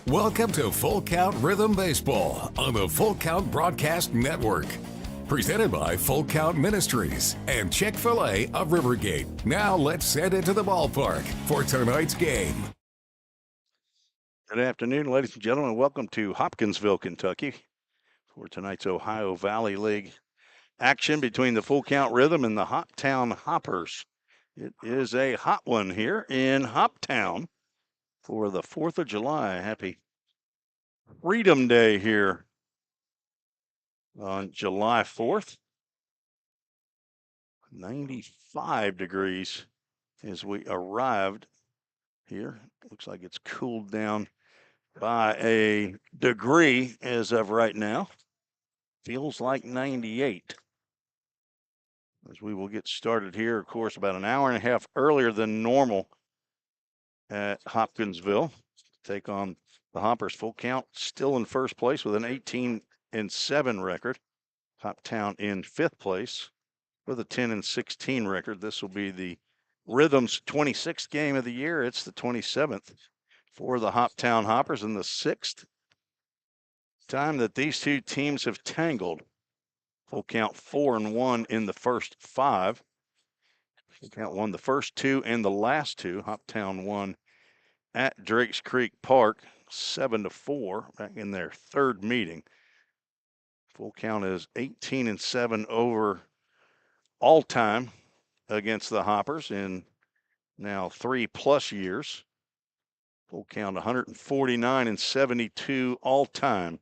Welcome to Full Count Rhythm Baseball on the Full Count Broadcast Network. Presented by Full Count Ministries and Chick-fil-A of Rivergate. Now let's head into the ballpark for tonight's game. Good afternoon, ladies and gentlemen. Welcome to Hopkinsville, Kentucky for tonight's Ohio Valley League action between the Full Count Rhythm and the Hoptown Hoppers. It is a hot one here in Hoptown for the 4th of July. Happy Freedom Day here on July 4th. 95 degrees as we arrived here. Looks like it's cooled down by a degree as of right now. Feels like 98. As we will get started here, of course, about an hour and a half earlier than normal at Hopkinsville. Take on the Hoppers. Full Count still in first place with an 18-7 record. Hoptown in fifth place with a 10-16 record. This will be the Rhythm's 26th game of the year. It's the 27th for the Hoptown Hoppers and the 6th time that these two teams have tangled. Full Count 4-1 in the first 5. Full Count won the first 2 and the last 2. Hoptown won at Drakes Creek Park 7-4 back in their third meeting. Full Count is 18-7 over all time against the Hoppers in now 3+ years. Full Count 149-72 all time.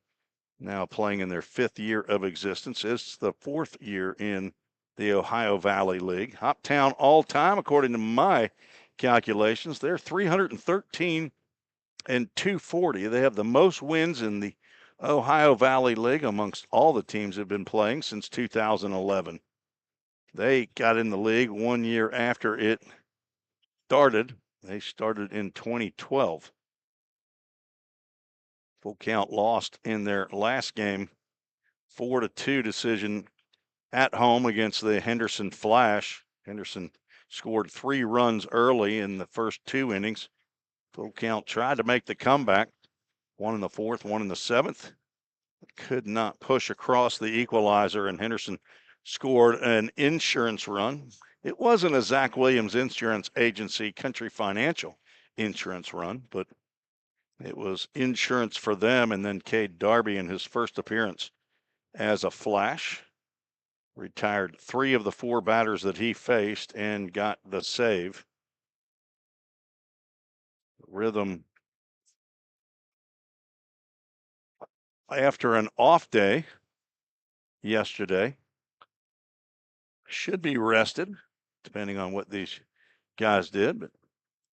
Now playing in their 5th year of existence. It's the 4th year in the Ohio Valley League. Hoptown all time, according to my calculations, they're 313-240. They have the most wins in the Ohio Valley League amongst all the teams that have been playing since 2011. They got in the league 1 year after it started. They started in 2012. Full Count lost in their last game, 4-2 decision at home against the Henderson Flash. Henderson scored 3 runs early in the first 2 innings. Full Count tried to make the comeback, 1 in the 4th, 1 in the 7th. Could not push across the equalizer, and Henderson scored an insurance run. It wasn't a Zach Williams Insurance Agency Country Financial insurance run, but it was insurance for them. And then Cade Darby, in his first appearance as a Flash, retired 3 of the 4 batters that he faced and got the save. Rhythm, after an off day yesterday, should be rested, depending on what these guys did. But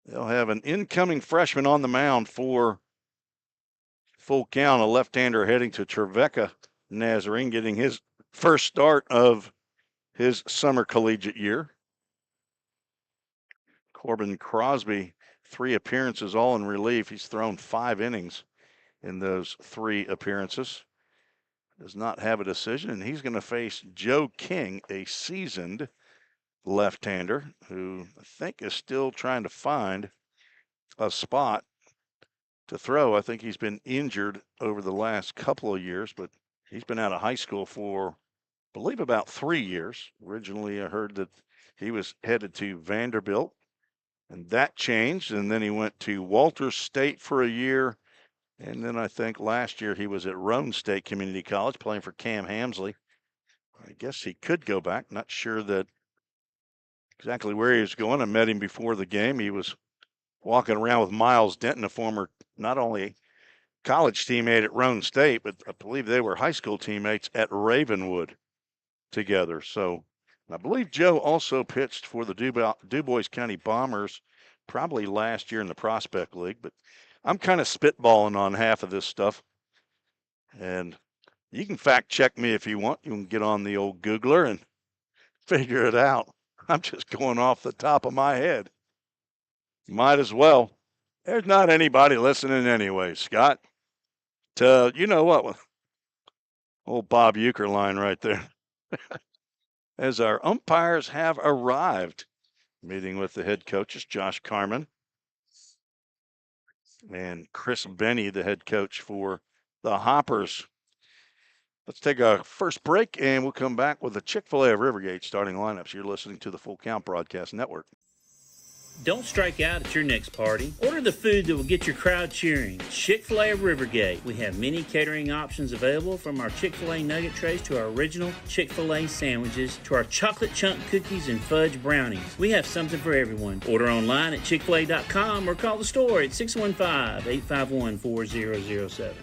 they'll have an incoming freshman on the mound for Full Count, a left-hander heading to Trevecca Nazarene, getting his first start of his summer collegiate year. Corbin Crosby, 3 appearances, all in relief. He's thrown 5 innings in those 3 appearances. Does not have a decision, and he's going to face Joe King, a seasoned left-hander who I think is still trying to find a spot to throw. I think he's been injured over the last couple of years, but he's been out of high school for, I believe, about 3 years. Originally, I heard that he was headed to Vanderbilt, and that changed, and then he went to Walters State for a year, and then I think last year he was at Roane State Community College playing for Cam Hamsley. I guess he could go back. Not sure that exactly where he was going. I met him before the game. He was walking around with Miles Denton, a former not only college teammate at Roane State, but I believe they were high school teammates at Ravenwood together. So I believe Joe also pitched for the DuBois County Bombers probably last year in the Prospect League. But I'm kind of spitballing on half of this stuff. And you can fact check me if you want. You can get on the old Googler and figure it out. I'm just going off the top of my head. Might as well. There's not anybody listening anyway, Scott. You know what? Old Bob Euchre line right there. As our umpires have arrived, meeting with the head coaches, Josh Carmen and Chris Benny, the head coach for the Hoppers. Let's take a first break, and we'll come back with the Chick-fil-A of Rivergate starting lineups. You're listening to the Full Count Broadcast Network. Don't strike out at your next party. Order the food that will get your crowd cheering. Chick-fil-A of Rivergate. We have many catering options available, from our Chick-fil-A nugget trays to our original Chick-fil-A sandwiches to our chocolate chunk cookies and fudge brownies. We have something for everyone. Order online at chickfil-a.com or call the store at 615-851-4007.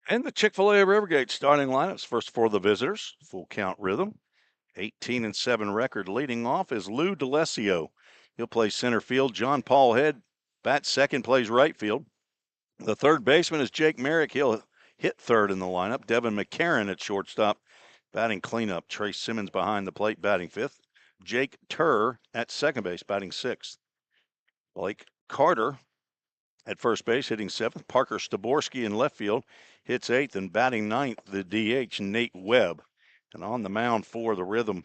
And the Chick-fil-A of Rivergate starting lineups. First for the visitors, Full Count Rhythm. 18-7 record. Leading off is Lou DeLessio. He'll play center field. John Paul Head bats second, plays right field. The third baseman is Jake Merrick. He'll hit third in the lineup. Devin McCarron at shortstop, batting cleanup. Trace Simmons behind the plate, batting fifth. Jake Turr at second base, batting sixth. Blake Carter at first base, hitting seventh. Parker Staborski in left field hits eighth, and batting ninth, the DH, Nate Webb. And on the mound for the Rhythm,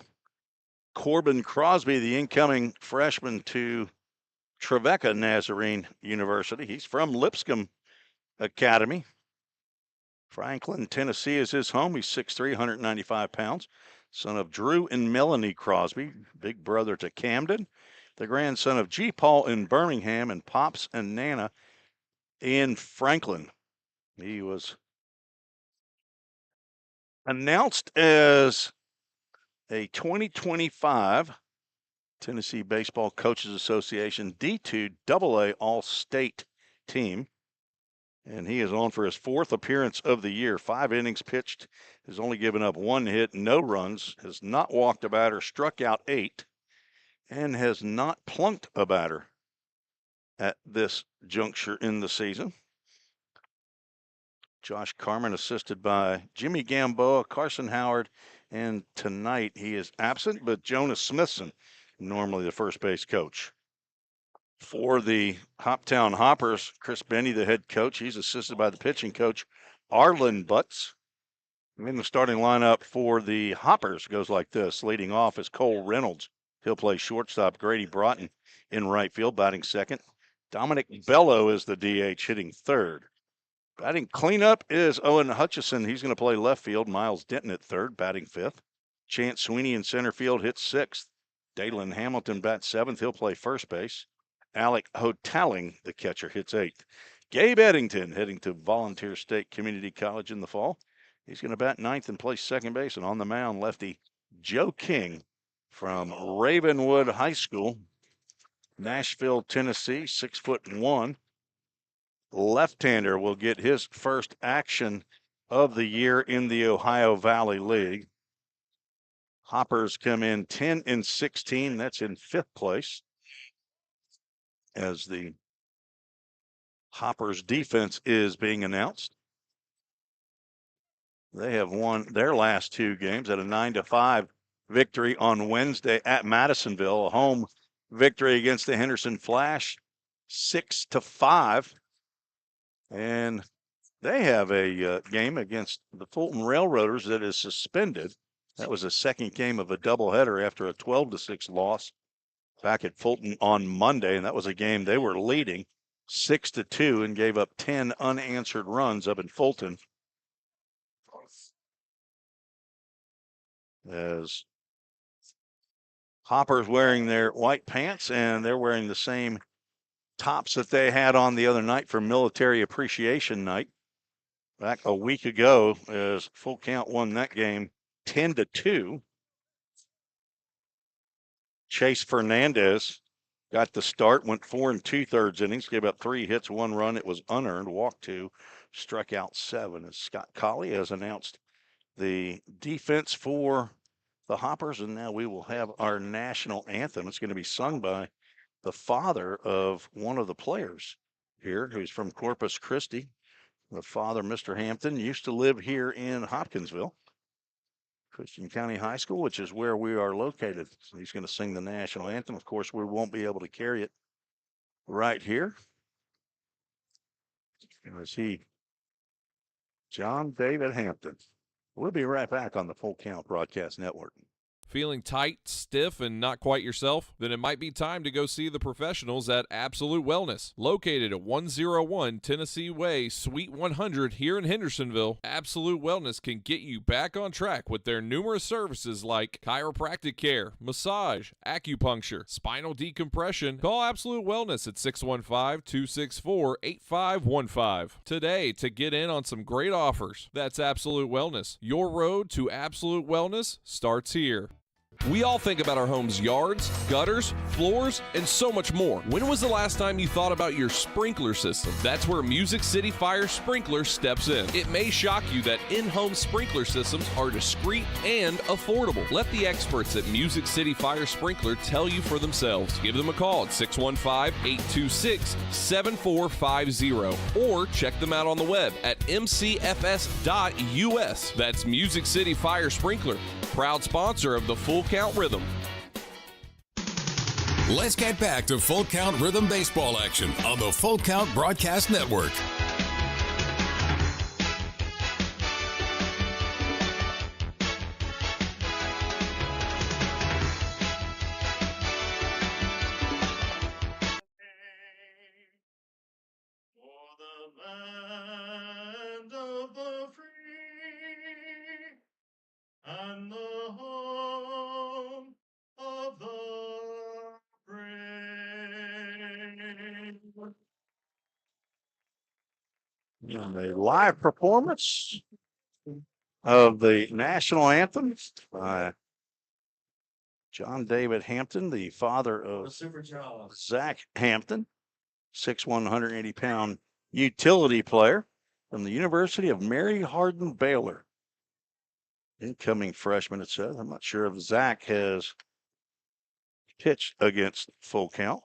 Corbin Crosby, the incoming freshman to Trevecca Nazarene University. He's from Lipscomb Academy. Franklin, Tennessee is his home. He's 6'3", 195 pounds. Son of Drew and Melanie Crosby, big brother to Camden. The grandson of G. Paul in Birmingham, and Pops and Nana in Franklin. He was announced as a 2025 Tennessee Baseball Coaches Association D2 AA All-State team. And he is on for his fourth appearance of the year. 5 innings pitched, has only given up 1 hit, no runs, has not walked a batter, struck out 8, and has not plunked a batter at this juncture in the season. Josh Carmen assisted by Jimmy Gamboa, Carson Howard, and tonight he is absent, but Jonas Smithson, normally the first base coach. For the Hoptown Hoppers, Chris Benny, the head coach, he's assisted by the pitching coach, Arlen Butts. And then the starting lineup for the Hoppers goes like this. Leading off is Cole Reynolds. He'll play shortstop. Grady Broughton in right field, batting second. Dominic Bello is the DH, hitting third. Batting cleanup is Owen Hutchison. He's going to play left field. Miles Denton at third, batting fifth. Chance Sweeney in center field hits sixth. Dalen Hamilton bats seventh. He'll play first base. Alec Hotaling, the catcher, hits eighth. Gabe Eddington heading to Volunteer State Community College in the fall. He's going to bat ninth and play second base. And on the mound, lefty Joe King from Ravenwood High School, Nashville, Tennessee, 6'1". Left-hander will get his first action of the year in the Ohio Valley League. Hoppers come in 10-16. That's in fifth place, as the Hoppers defense is being announced. They have won their last 2 games at a 9-5 victory on Wednesday at Madisonville, a home victory against the Henderson Flash, 6-5. And they have a game against the Fulton Railroaders that is suspended. That was a second game of a doubleheader after a 12-6 loss back at Fulton on Monday, and that was a game they were leading 6-2 and gave up 10 unanswered runs up in Fulton. As Hoppers wearing their white pants, and they're wearing the same tops that they had on the other night for Military Appreciation Night back a week ago, as Full Count won that game 10-2. Chase Fernandez got the start, went 4 2/3 innings, gave up 3 hits, 1 run. It was unearned, walked 2, struck out 7. As Scott Colley has announced the defense for the Hoppers, and now we will have our national anthem. It's going to be sung by the father of one of the players here, who's from Corpus Christi. The father, Mr. Hampton, used to live here in Hopkinsville, Christian County High School, which is where we are located. So he's going to sing the national anthem. Of course, we won't be able to carry it right here. As John David Hampton. We'll be right back on the Full Count Broadcast Network. Feeling tight, stiff, and not quite yourself? Then it might be time to go see the professionals at Absolute Wellness. Located at 101 Tennessee Way, Suite 100 here in Hendersonville, Absolute Wellness can get you back on track with their numerous services like chiropractic care, massage, acupuncture, spinal decompression. Call Absolute Wellness at 615-264-8515 today to get in on some great offers. That's Absolute Wellness. Your road to absolute wellness starts here. We all think about our home's yards, gutters, floors, and so much more. When was the last time you thought about your sprinkler system? That's where Music City Fire Sprinkler steps in. It may shock you that in-home sprinkler systems are discreet and affordable. Let the experts at Music City Fire Sprinkler tell you for themselves. Give them a call at 615-826-7450 or check them out on the web at mcfs.us. That's Music City Fire Sprinkler, proud sponsor of the Full Count Rhythm. Let's get back to Full Count Rhythm baseball action on the Full Count Broadcast Network. For the land of the free and the home of the brave. And a live performance of the national anthem by John David Hampton, the father of Zach Hampton, 6'1", 180-pound utility player from the University of Mary Hardin Baylor. Incoming freshman, it says. I'm not sure if Zach has pitched against Full Count.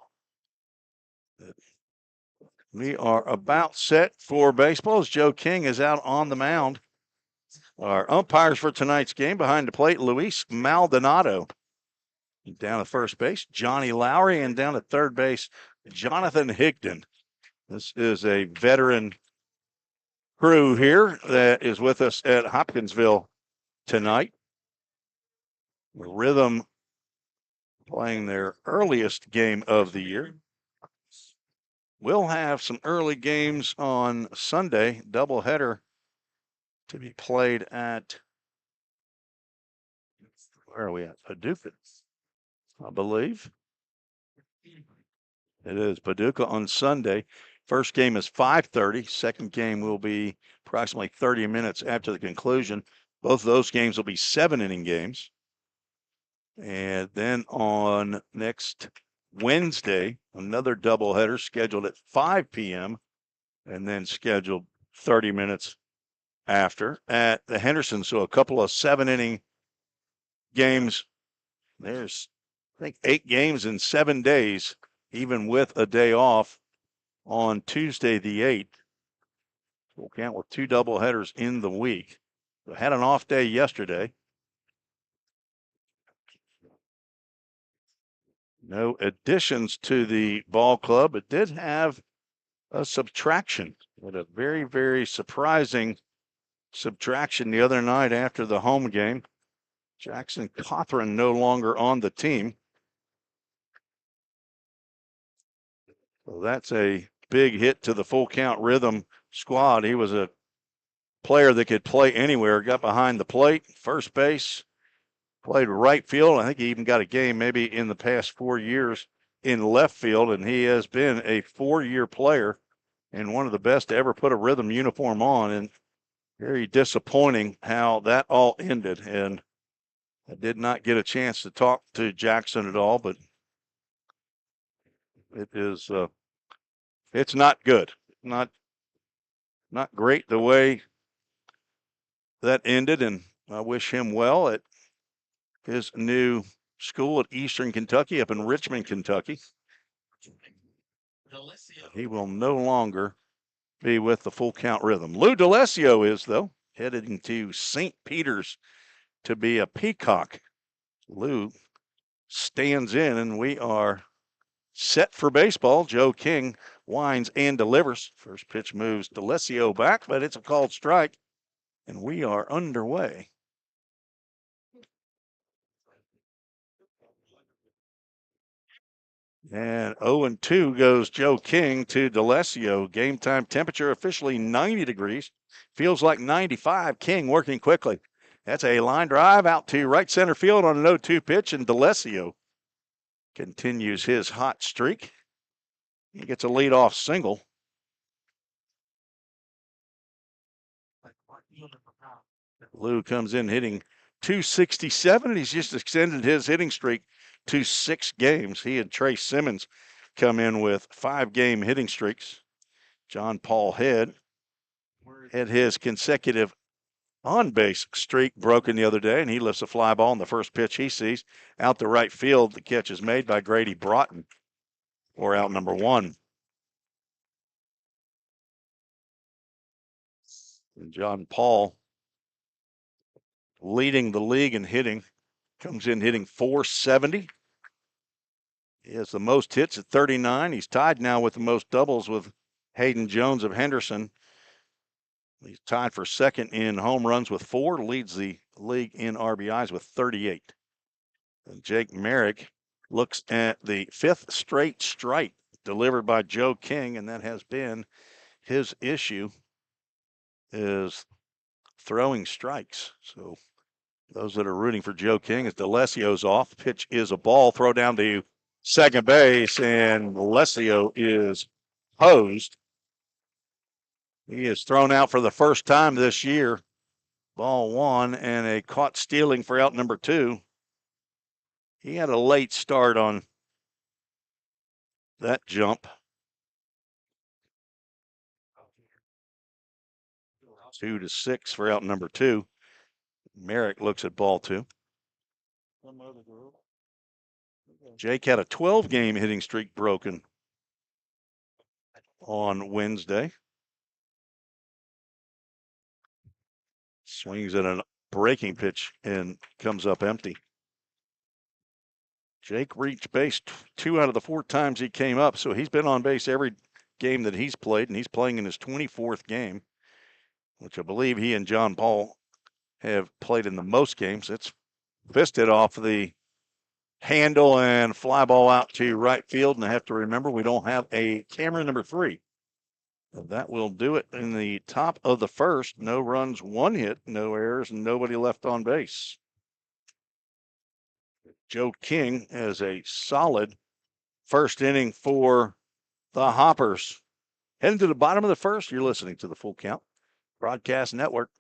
We are about set for baseball as Joe King is out on the mound. Our umpires for tonight's game behind the plate, Luis Maldonado. Down at first base, Johnny Lowry, and down at third base, Jonathan Higdon. This is a veteran crew here that is with us at Hopkinsville tonight. Rhythm playing their earliest game of the year. We'll have some early games on Sunday, doubleheader to be played at, where are we at? Paducah, I believe. It is Paducah on Sunday. First game is 5:30. Second game will be approximately 30 minutes after the conclusion. Both of those games will be 7-inning games. And then on next Wednesday, another doubleheader scheduled at 5 p.m. and then scheduled 30 minutes after at the Henderson. So a couple of 7-inning games. There's, I think, 8 games in 7 days, even with a day off on Tuesday the 8th. We'll count with 2 doubleheaders in the week. We had an off day yesterday. No additions to the ball club. It did have a subtraction, but a very, very surprising subtraction the other night after the home game. Jackson Cothran no longer on the team. So that's a big hit to the Full Count Rhythm squad. He was a player that could play anywhere, got behind the plate, first base, played right field. I think he even got a game maybe in the past 4 years in left field, and he has been a 4-year player and one of the best to ever put a Rhythm uniform on. And very disappointing how that all ended. And I did not get a chance to talk to Jackson at all, but it is it's not good. Not great the way that ended, and I wish him well at his new school at Eastern Kentucky up in Richmond, Kentucky. He will no longer be with the Full Count Rhythm. Lou D'Alessio is, though, heading to St. Peter's to be a Peacock. Lou stands in, and we are set for baseball. Joe King winds and delivers. First pitch moves D'Alessio back, but it's a called strike, and we are underway. And 0-2 goes Joe King to DeLessio. Game time temperature officially 90 degrees. Feels like 95. King working quickly. That's a line drive out to right center field on an 0-2 pitch, and DeLessio continues his hot streak. He gets a leadoff single. Lou comes in hitting .267, and he's just extended his hitting streak to 6 games. He and Trey Simmons come in with 5-game hitting streaks. John Paul Head had his consecutive on-base streak broken the other day, and he lifts a fly ball in the first pitch he sees out to right field. The catch is made by Grady Broughton, or out number 1. And John Paul, leading the league in hitting, comes in hitting .470. He has the most hits at 39. He's tied now with the most doubles with Hayden Jones of Henderson. He's tied for second in home runs with 4, leads the league in RBIs with 38. And Jake Merrick looks at the 5th straight strike delivered by Joe King, and that has been his issue, is throwing strikes. So those that are rooting for Joe King, as DeLessio's off, pitch is a ball, throw down to second base, and DeLessio is hosed. He is thrown out for the first time this year. Ball 1 and a caught stealing for out number 2. He had a late start on that jump. 2-6 for out number 2. Merrick looks at ball 2. Jake had a 12-game hitting streak broken on Wednesday. Swings at a breaking pitch and comes up empty. Jake reached base 2 out of the 4 times he came up, so he's been on base every game that he's played, and he's playing in his 24th game, which I believe he and John Paul have played in the most games. It's fisted off the handle and fly ball out to right field, and I have to remember we don't have a camera number 3. That will do it in the top of the first. No runs, 1 hit, no errors, and nobody left on base. Joe King has a solid first inning for the Hoppers. Heading to the bottom of the first, you're listening to the Full Count Broadcast Network.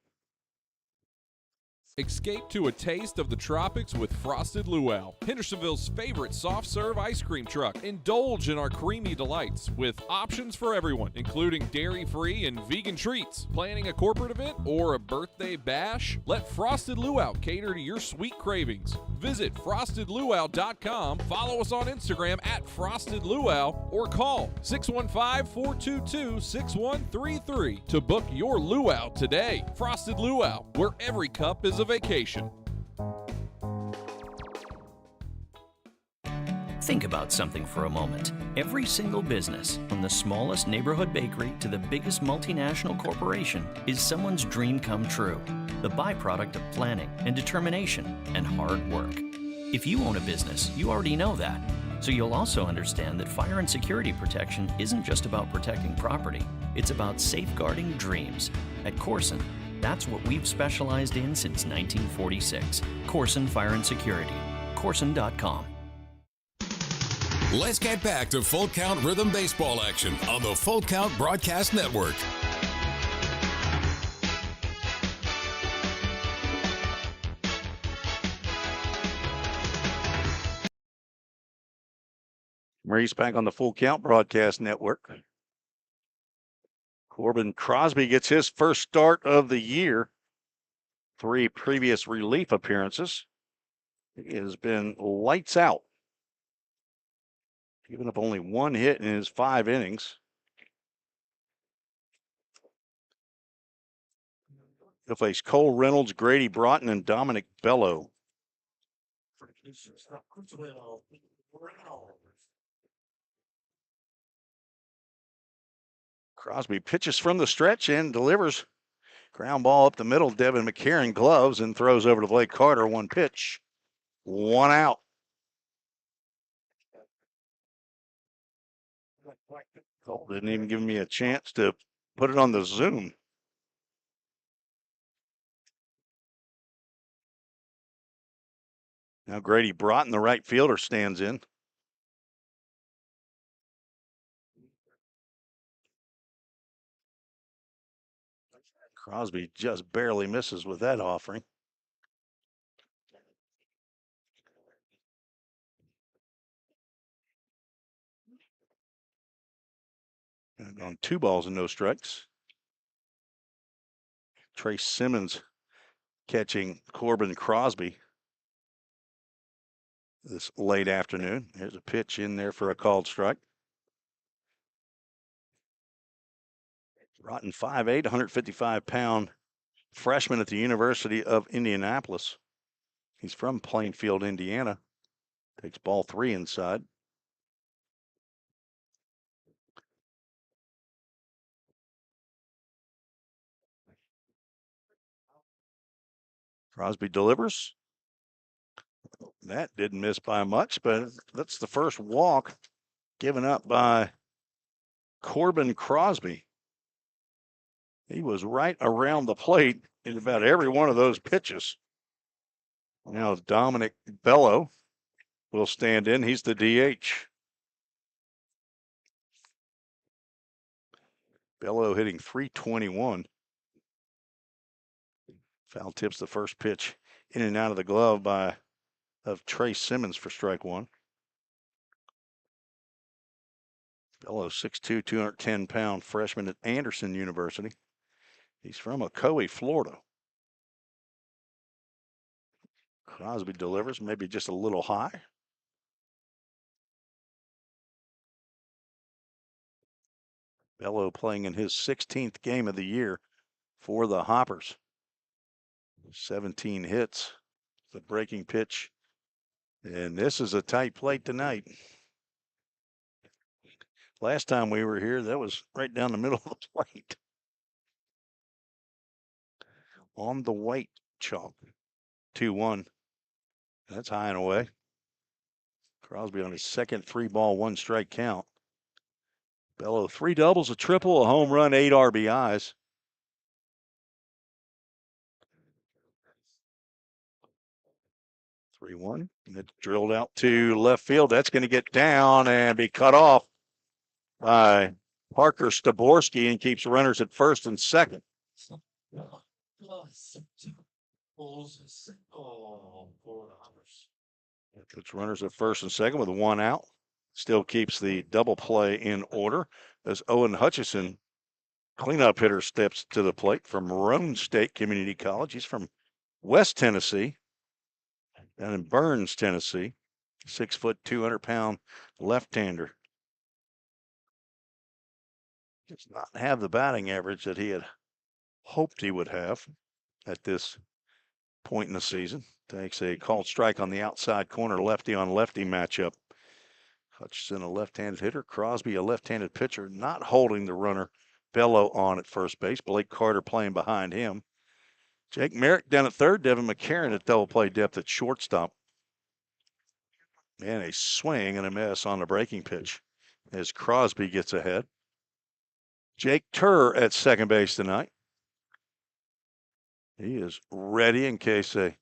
Escape to a taste of the tropics with Frosted Luau, Hendersonville's favorite soft serve ice cream truck. Indulge in our creamy delights with options for everyone, including dairy-free and vegan treats. Planning a corporate event or a birthday bash? Let Frosted Luau cater to your sweet cravings. Visit frostedluau.com, follow us on Instagram at Frosted Luau, or call 615-422-6133 to book your luau today. Frosted Luau, where every cup is a vacation. Think about something for a moment. Every single business, from the smallest neighborhood bakery to the biggest multinational corporation, is someone's dream come true. The byproduct of planning and determination and hard work. If you own a business, you already know that. So you'll also understand that fire and security protection isn't just about protecting property. It's about safeguarding dreams. At Corson, that's what we've specialized in since 1946. Corson Fire and Security. Corson.com. Let's get back to Full Count Rhythm Baseball action on the Full Count Broadcast Network. Maurice back on the Full Count Broadcast Network. Corbin Crosby gets his first start of the year. 3 previous relief appearances. He has been lights out. Giving up only 1 hit in his 5 innings. He'll face Cole Reynolds, Grady Broughton, and Dominic Bello. Crosby pitches from the stretch and delivers. Ground ball up the middle. Devin McCarron gloves and throws over to Blake Carter. 1 pitch, 1 out. Cole didn't even give me a chance to put it on the Zoom. Now Grady Broughton, the right fielder, stands in. Crosby just barely misses with that offering. And on 2 balls and no strikes. Trace Simmons catching Corbin Crosby this late afternoon. Here's a pitch in there for a called strike. Broughton 5'8", 155-pound freshman at the University of Indianapolis. He's from Plainfield, Indiana. Takes ball 3 inside. Crosby delivers. That didn't miss by much, but that's the first walk given up by Corbin Crosby. He was right around the plate in about every one of those pitches. Now Dominic Bello will stand in. He's the DH. Bello hitting .321. Foul tips the first pitch in and out of the glove of Trace Simmons for strike 1. Bello 6'2", 210-pound freshman at Anderson University. He's from Ocoee, Florida. Crosby delivers, maybe just a little high. Bello playing in his 16th game of the year for the Hoppers. 17 hits, the breaking pitch. And this is a tight plate tonight. Last time we were here, that was right down the middle of the plate. On the white chalk. 2-1. That's high and away. Crosby on his second 3-ball, 1-strike count. Bello 3 doubles, a triple, a home run, 8 RBIs. Three one. It's drilled out to left field. That's going to get down and be cut off by Parker Staborski and keeps runners at first and second. Puts runners at first and second with 1 out. Still keeps the double play in order as Owen Hutchison, cleanup hitter, steps to the plate from Roane State Community College. He's from West Tennessee, down in Burns, Tennessee. 6 foot, 200-pound left-hander. Does not have the batting average that he had hoped he would have at this point in the season. Takes a called strike on the outside corner, lefty on lefty matchup. Hutchison, a left-handed hitter. Crosby, a left-handed pitcher, not holding the runner. Bello on at first base. Blake Carter playing behind him. Jake Merrick down at third. Devin McCarron at double play depth at shortstop. And a swing and a miss on the breaking pitch as Crosby gets ahead. Jake Turr at second base tonight. He is ready in case a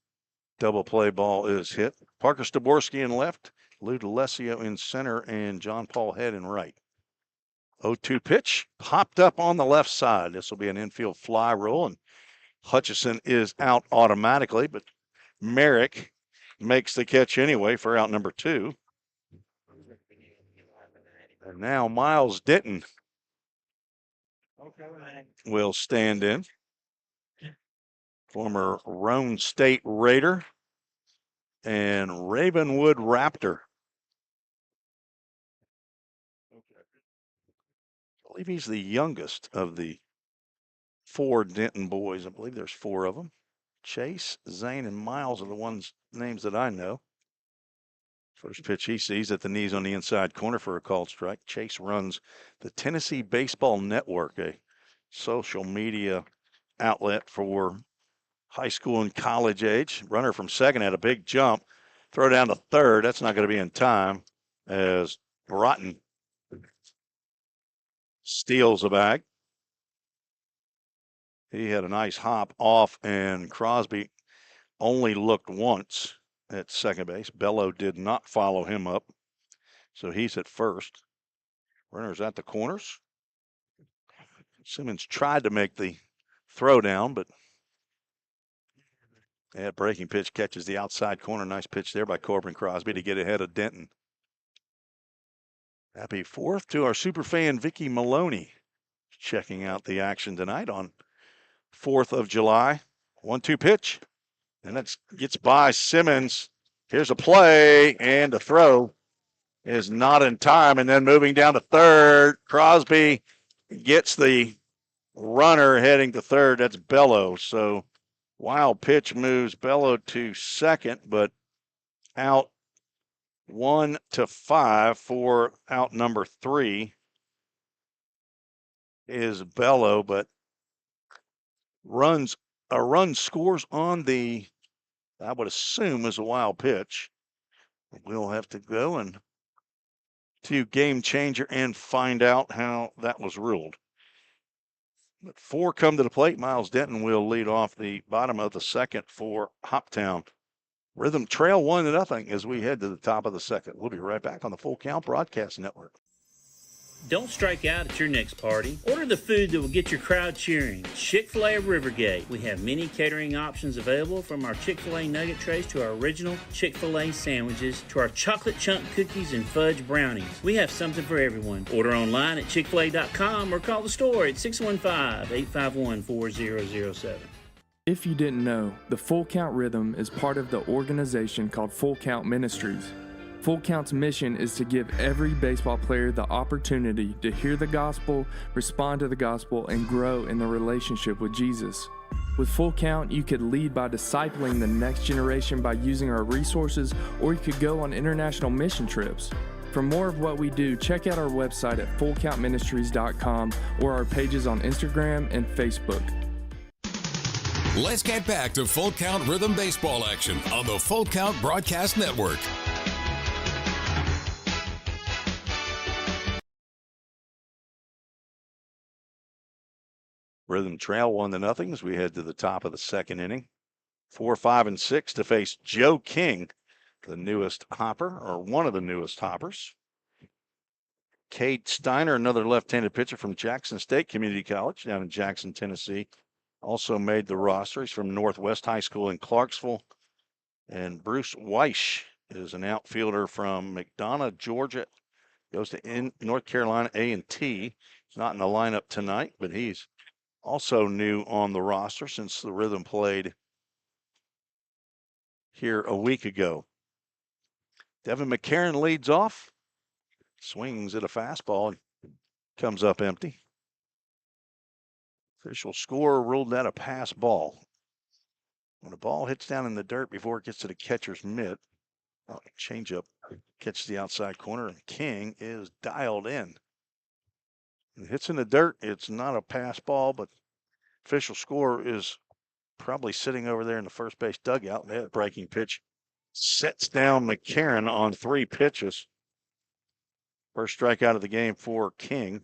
double play ball is hit. Parker Staborski in left. Lou DeLessio in center and John Paul Head in right. 0-2 pitch popped up on the left side. This will be an infield fly roll, and Hutchison is out automatically, but Merrick makes the catch anyway for out number 2. And now Miles Denton will stand in. Former Roane State Raider and Ravenwood Raptor. I believe he's the youngest of the 4 Denton boys. I believe there's 4 of them. Chase, Zane, and Miles are the names that I know. First pitch he sees at the knees on the inside corner for a called strike. Chase runs the Tennessee Baseball Network, a social media outlet for high school and college age. Runner from second had a big jump. Throw down to third. That's not going to be in time as Broughton steals a bag. He had a nice hop off, and Crosby only looked once at second base. Bello did not follow him up, so he's at first. Runner's at the corners. Simmons tried to make the throw down, but that breaking pitch catches the outside corner. Nice pitch there by Corbin Crosby to get ahead of Denton. Happy 4th to our superfan Vicky Maloney, checking out the action tonight on 4th of July. 1-2 pitch, and that gets by Simmons. Here's a play, and the throw is not in time. And then moving down to third, Crosby gets the runner heading to third. That's Bello. So wild pitch moves Bello to second, but out 1-5 for out number 3 is Bello, but a run scores on the, I would assume, is a wild pitch. We'll have to go and to Game Changer and find out how that was ruled. But 4 come to the plate. Miles Denton will lead off the bottom of the second for Hoptown. Rhythm trail 1-0 as we head to the top of the second. We'll be right back on the Full Count Broadcast Network. Don't strike out at your next party. Order the food that will get your crowd cheering. Chick-fil-A of Rivergate. We have many catering options available, from our Chick-fil-A nugget trays to our original Chick-fil-A sandwiches to our chocolate chunk cookies and fudge brownies. We have something for everyone. Order online at chickfil-a.com or call the store at 615-851-4007. If you didn't know, the Full Count Rhythm is part of the organization called Full Count Ministries. Full Count's mission is to give every baseball player the opportunity to hear the gospel, respond to the gospel, and grow in their relationship with Jesus. With Full Count, you could lead by discipling the next generation by using our resources, or you could go on international mission trips. For more of what we do, check out our website at fullcountministries.com or our pages on Instagram and Facebook. Let's get back to Full Count Rhythm Baseball action on the Full Count Broadcast Network. Rhythm trail 1-0 as we head to the top of the second inning. 4, 5, and 6 to face Joe King, the newest hopper, or one of the newest hoppers. Cade Steiner, another left-handed pitcher from Jackson State Community College down in Jackson, Tennessee, also made the roster. He's from Northwest High School in Clarksville. And Bruce Weish is an outfielder from McDonough, Georgia. Goes to North Carolina A&T. He's not in the lineup tonight, but he's also new on the roster since the Rhythm played here a week ago. Devin McCarron leads off, swings at a fastball, and comes up empty. Official score ruled that a pass ball. When a ball hits down in the dirt before it gets to the catcher's mitt, changeup catches the outside corner, and King is dialed in. It hits in the dirt. It's not a pass ball, but official score is probably sitting over there in the first base dugout. That breaking pitch sets down McCarron on 3 pitches. First strikeout of the game for King.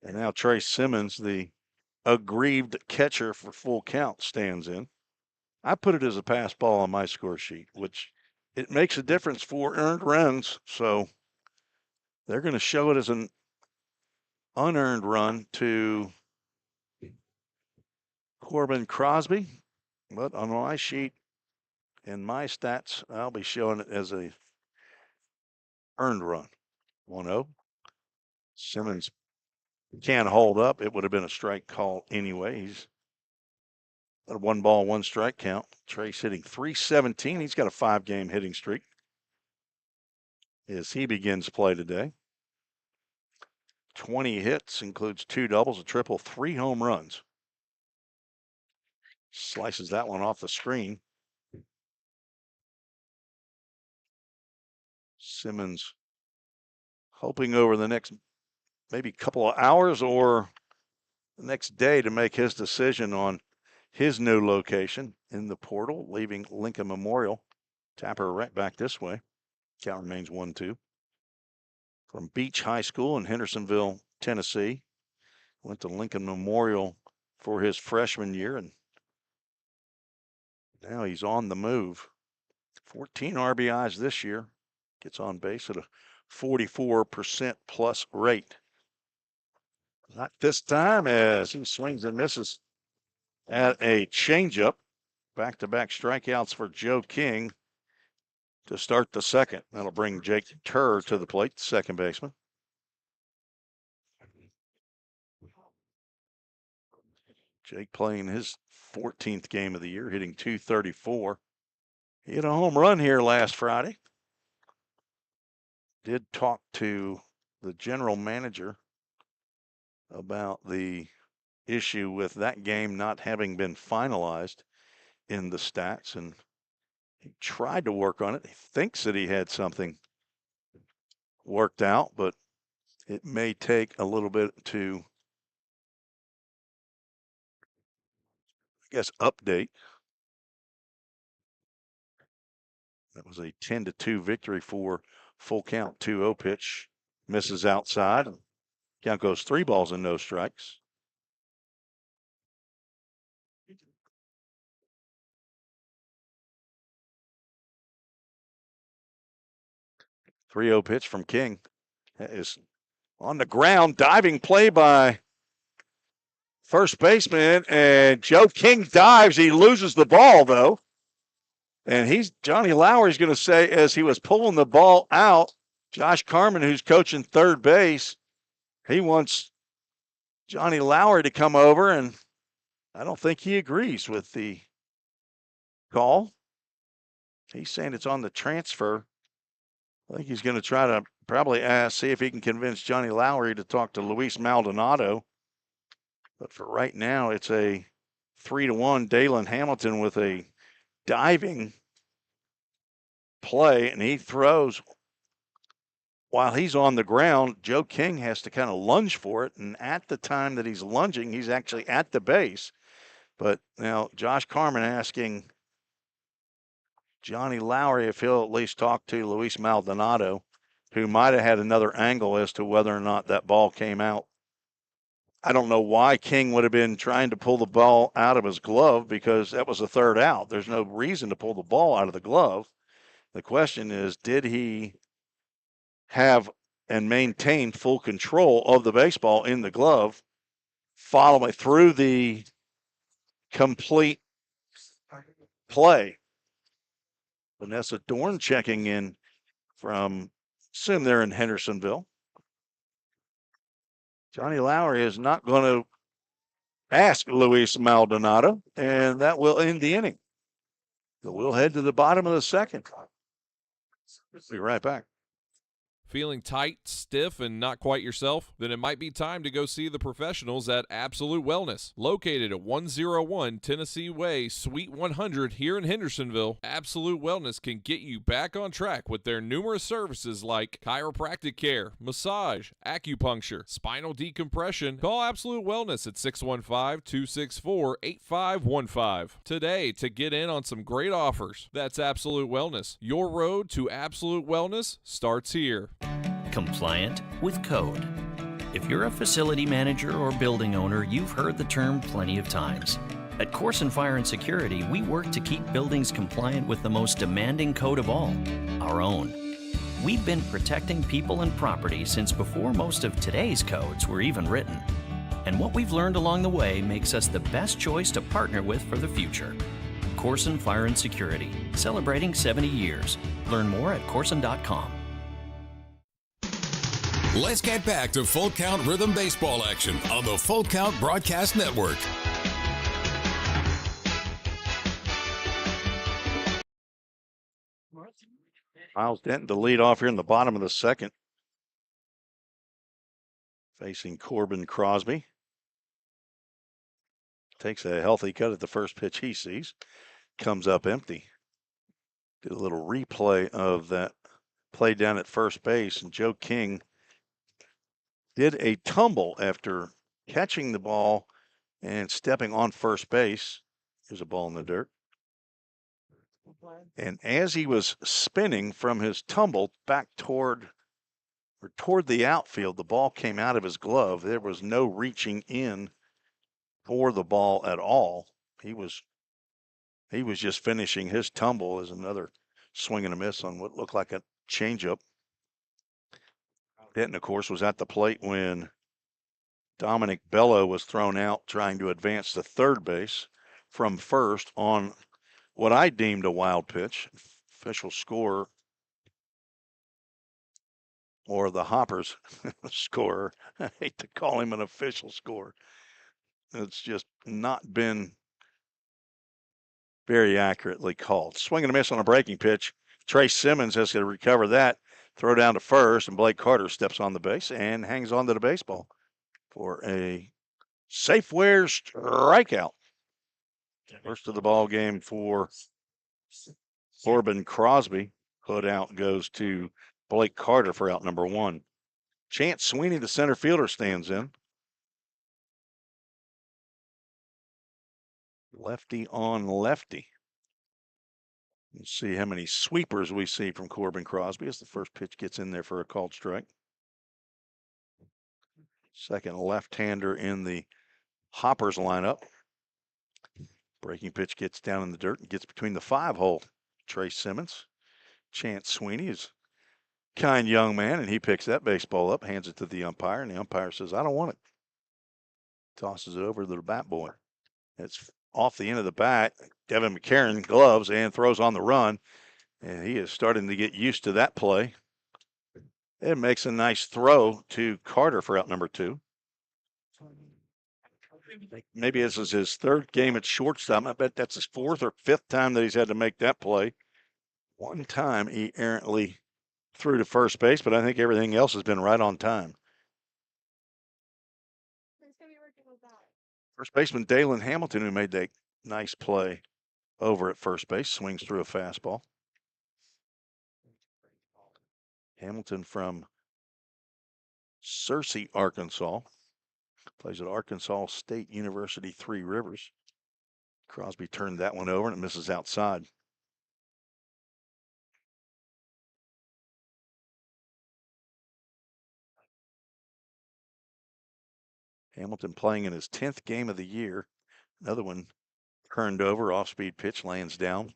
And now Trey Simmons, the aggrieved catcher for Full Count, stands in. I put it as a pass ball on my score sheet, which it makes a difference for earned runs. So they're going to show it as an unearned run to Corbin Crosby. But on my sheet and my stats, I'll be showing it as a earned run. 1-0. Simmons can't hold up. It would have been a strike call anyway. He's at a 1 ball, 1 strike count. Trace hitting .317. He's got a 5-game hitting streak as he begins play today. 20 hits, includes 2 doubles, a triple, 3 home runs. Slices that one off the screen. Simmons hoping over the next maybe couple of hours or the next day to make his decision on his new location in the portal, leaving Lincoln Memorial. Tapper right back this way. Count remains 1-2. from Beach High School in Hendersonville, Tennessee. Went to Lincoln Memorial for his freshman year, and now he's on the move. 14 RBIs this year. Gets on base at a 44% plus rate. Not this time, as he swings and misses at a changeup. Back-to-back strikeouts for Joe King to start the second. That'll bring Jake Turr to the plate, the second baseman. Jake playing his 14th game of the year, hitting .234. He hit a home run here last Friday. Did talk to the general manager about the issue with that game not having been finalized in the stats, and he tried to work on it. He thinks that he had something worked out, but it may take a little bit to, I guess, update. That was a 10-2 victory for full count. 2-0 pitch misses outside. Count goes 3 balls and no strikes. .3-0 pitch from King. That is on the ground. Diving play by first baseman, and Joe King dives. He loses the ball, though. And Johnny Lowry's going to say, as he was pulling the ball out, Josh Carmen, who's coaching third base, he wants Johnny Lowry to come over, and I don't think he agrees with the call. He's saying it's on the transfer. I think he's going to try to probably see if he can convince Johnny Lowry to talk to Luis Maldonado. But for right now, it's a 3-1 Dalen Hamilton with a diving play, and he throws while he's on the ground. Joe King has to kind of lunge for it, and at the time that he's lunging, he's actually at the base. But now Josh Carmen asking Johnny Lowry if he'll at least talk to Luis Maldonado, who might have had another angle as to whether or not that ball came out. I don't know why King would have been trying to pull the ball out of his glove, because that was a third out. There's no reason to pull the ball out of the glove. The question is, did he have and maintain full control of the baseball in the glove, following through the complete play? Vanessa Dorn checking in from, assume they're in Hendersonville. Johnny Lowry is not going to ask Luis Maldonado, and that will end the inning. So we'll head to the bottom of the second. Be right back. Feeling tight, stiff, and not quite yourself? Then it might be time to go see the professionals at Absolute Wellness. Located at 101 Tennessee Way, Suite 100 here in Hendersonville, Absolute Wellness can get you back on track with their numerous services like chiropractic care, massage, acupuncture, spinal decompression. Call Absolute Wellness at 615-264-8515 today to get in on some great offers. That's Absolute Wellness. Your road to absolute wellness starts here. Compliant with code. If you're a facility manager or building owner, you've heard the term plenty of times. At Corson Fire and Security, we work to keep buildings compliant with the most demanding code of all, our own. We've been protecting people and property since before most of today's codes were even written. And what we've learned along the way makes us the best choice to partner with for the future. Corson Fire and Security, celebrating 70 years. Learn more at corson.com. Let's get back to Full Count Rhythm Baseball action on the Full Count Broadcast Network. Miles Denton to lead off here in the bottom of the second, facing Corbin Crosby. Takes a healthy cut at the first pitch he sees. Comes up empty. Did a little replay of that play down at first base, and Joe King did a tumble after catching the ball and stepping on first base. There's a ball in the dirt. And as he was spinning from his tumble back toward or toward the outfield. The ball came out of his glove. There was no reaching in for the ball at all. He was just finishing his tumble as another swing and a miss on what looked like a changeup. Denton, of course, was at the plate when Dominic Bello was thrown out trying to advance to third base from first on what I deemed a wild pitch. Official score, or the Hoppers scorer. I hate to call him an official score. It's just not been very accurately called. Swing and a miss on a breaking pitch. Trace Simmons has to recover that, throw down to first, and Blake Carter steps on the base and hangs on to the baseball for a Safeware strikeout. First of the ball game for Corbin Crosby. Put out goes to Blake Carter for out number one. Chance Sweeney, the center fielder, stands in. Lefty on lefty. Let's see how many sweepers we see from Corbin Crosby as the first pitch gets in there for a called strike. Second left-hander in the Hoppers lineup. Breaking pitch gets down in the dirt and gets between the 5-hole. Trace Simmons. Chance Sweeney is a kind young man, and he picks that baseball up, hands it to the umpire, and the umpire says, I don't want it. Tosses it over to the bat boy. It's off the end of the bat. Devin McCarron gloves and throws on the run, and he is starting to get used to that play. It makes a nice throw to Carter for out number two. Maybe this is his third game at shortstop. I bet that's his fourth or fifth time that he's had to make that play. One time he errantly threw to first base, but I think everything else has been right on time. First baseman Dalen Hamilton, who made that nice play over at first base, swings through a fastball. Hamilton from Searcy, Arkansas. Plays at Arkansas State University, Three Rivers. Crosby turned that one over and it misses outside. Hamilton playing in his 10th game of the year. Another one turned over, off-speed pitch, lands down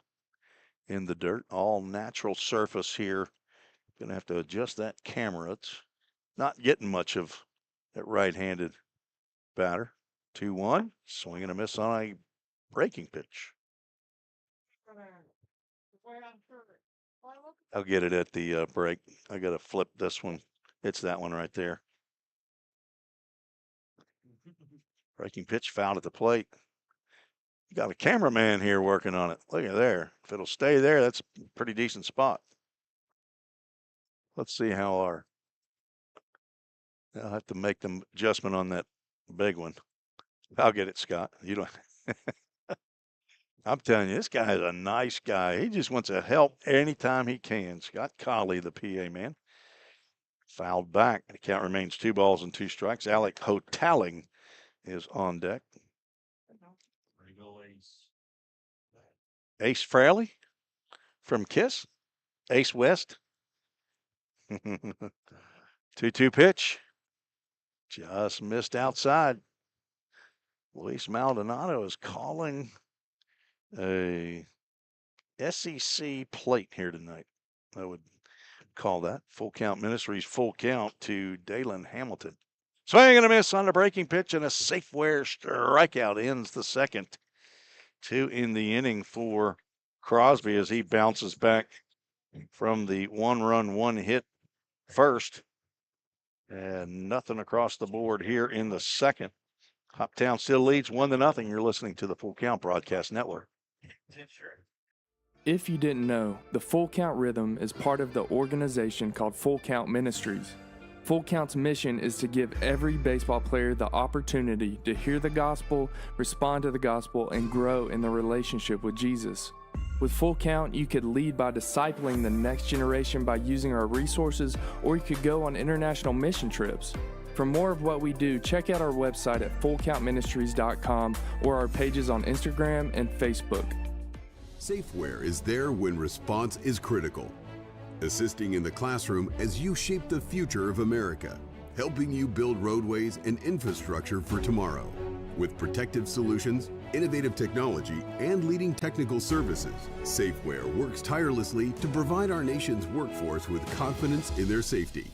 in the dirt. All natural surface here. Going to have to adjust that camera. It's not getting much of that right-handed batter. 2-1, swing and a miss on a breaking pitch. I'll get it at the break. I got to flip this one. It's that one right there. Breaking pitch, fouled at the plate. You got a cameraman here working on it. Look at there. If it'll stay there, that's a pretty decent spot. Let's see how I'll have to make the adjustment on that big one. I'll get it, Scott. You don't. I'm telling you, this guy is a nice guy. He just wants to help anytime he can. Scott Colley, the PA man. Fouled back. The count remains 2 balls and 2 strikes. Alec Hotaling is on deck. Ace Fraley from Kiss. Ace West. 2-2 pitch. Just missed outside. Luis Maldonado is calling a SEC plate here tonight. I would call that. Full Count Ministries, full count to Dalen Hamilton. Swing and a miss on the breaking pitch, and a Safeware strikeout ends the second. 2 in the inning for Crosby as he bounces back from the 1-run, 1-hit first. And nothing across the board here in the second. Hoptown still leads 1-0. You're listening to the Full Count Broadcast Network. If you didn't know, the Full Count Rhythm is part of the organization called Full Count Ministries. Full Count's mission is to give every baseball player the opportunity to hear the gospel, respond to the gospel, and grow in the relationship with Jesus. With Full Count, you could lead by discipling the next generation by using our resources, or you could go on international mission trips. For more of what we do, check out our website at fullcountministries.com or our pages on Instagram and Facebook. Safeware is there when response is critical. assisting in the classroom as you shape the future of America, helping you build roadways and infrastructure for tomorrow. With protective solutions, innovative technology, and leading technical services, Safeware works tirelessly to provide our nation's workforce with confidence in their safety.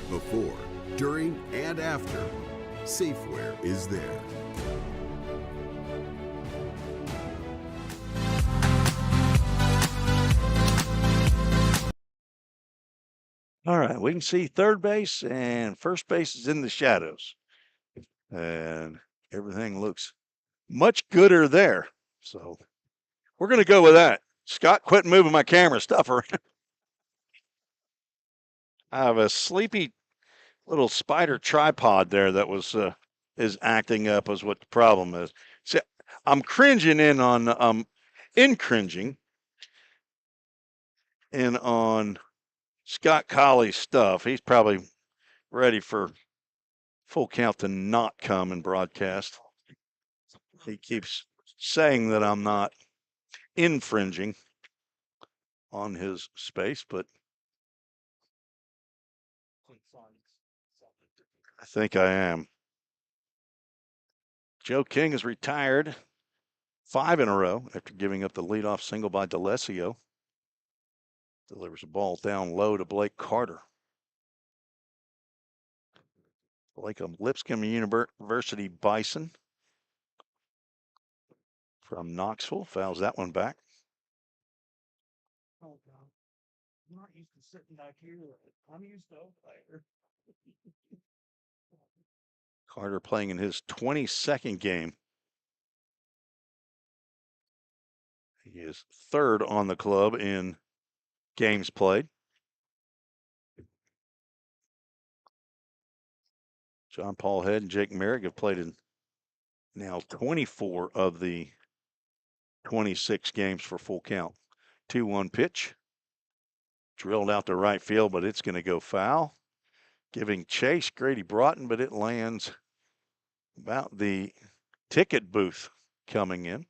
Before, during, and after, Safeware is there. All right, we can see third base and first base is in the shadows. And everything looks much gooder there. So we're going to go with that. Scott, quit moving my camera stuff around. I have a sleepy little spider tripod there that was is acting up is what the problem is. See, I'm cringing in on cringing in on Scott Colley's stuff. He's probably ready for Full Count to not come and broadcast. He keeps saying that I'm not infringing on his space, but I think I am. Joe King is retired 5 in a row after giving up the leadoff single by DeLessio. Delivers a ball down low to Blake Carter. Blake of Lipscomb University Bison from Knoxville fouls that one back. Oh, God. I'm not used to sitting back here. I'm used to umpire. Carter playing in his 22nd game. He is third on the club in games played. John Paul Head and Jake Merrick have played in now 24 of the 26 games for Full Count. 2-1 pitch. Drilled out to right field, but it's going to go foul. Giving chase, Grady Broughton, but it lands about the ticket booth coming in.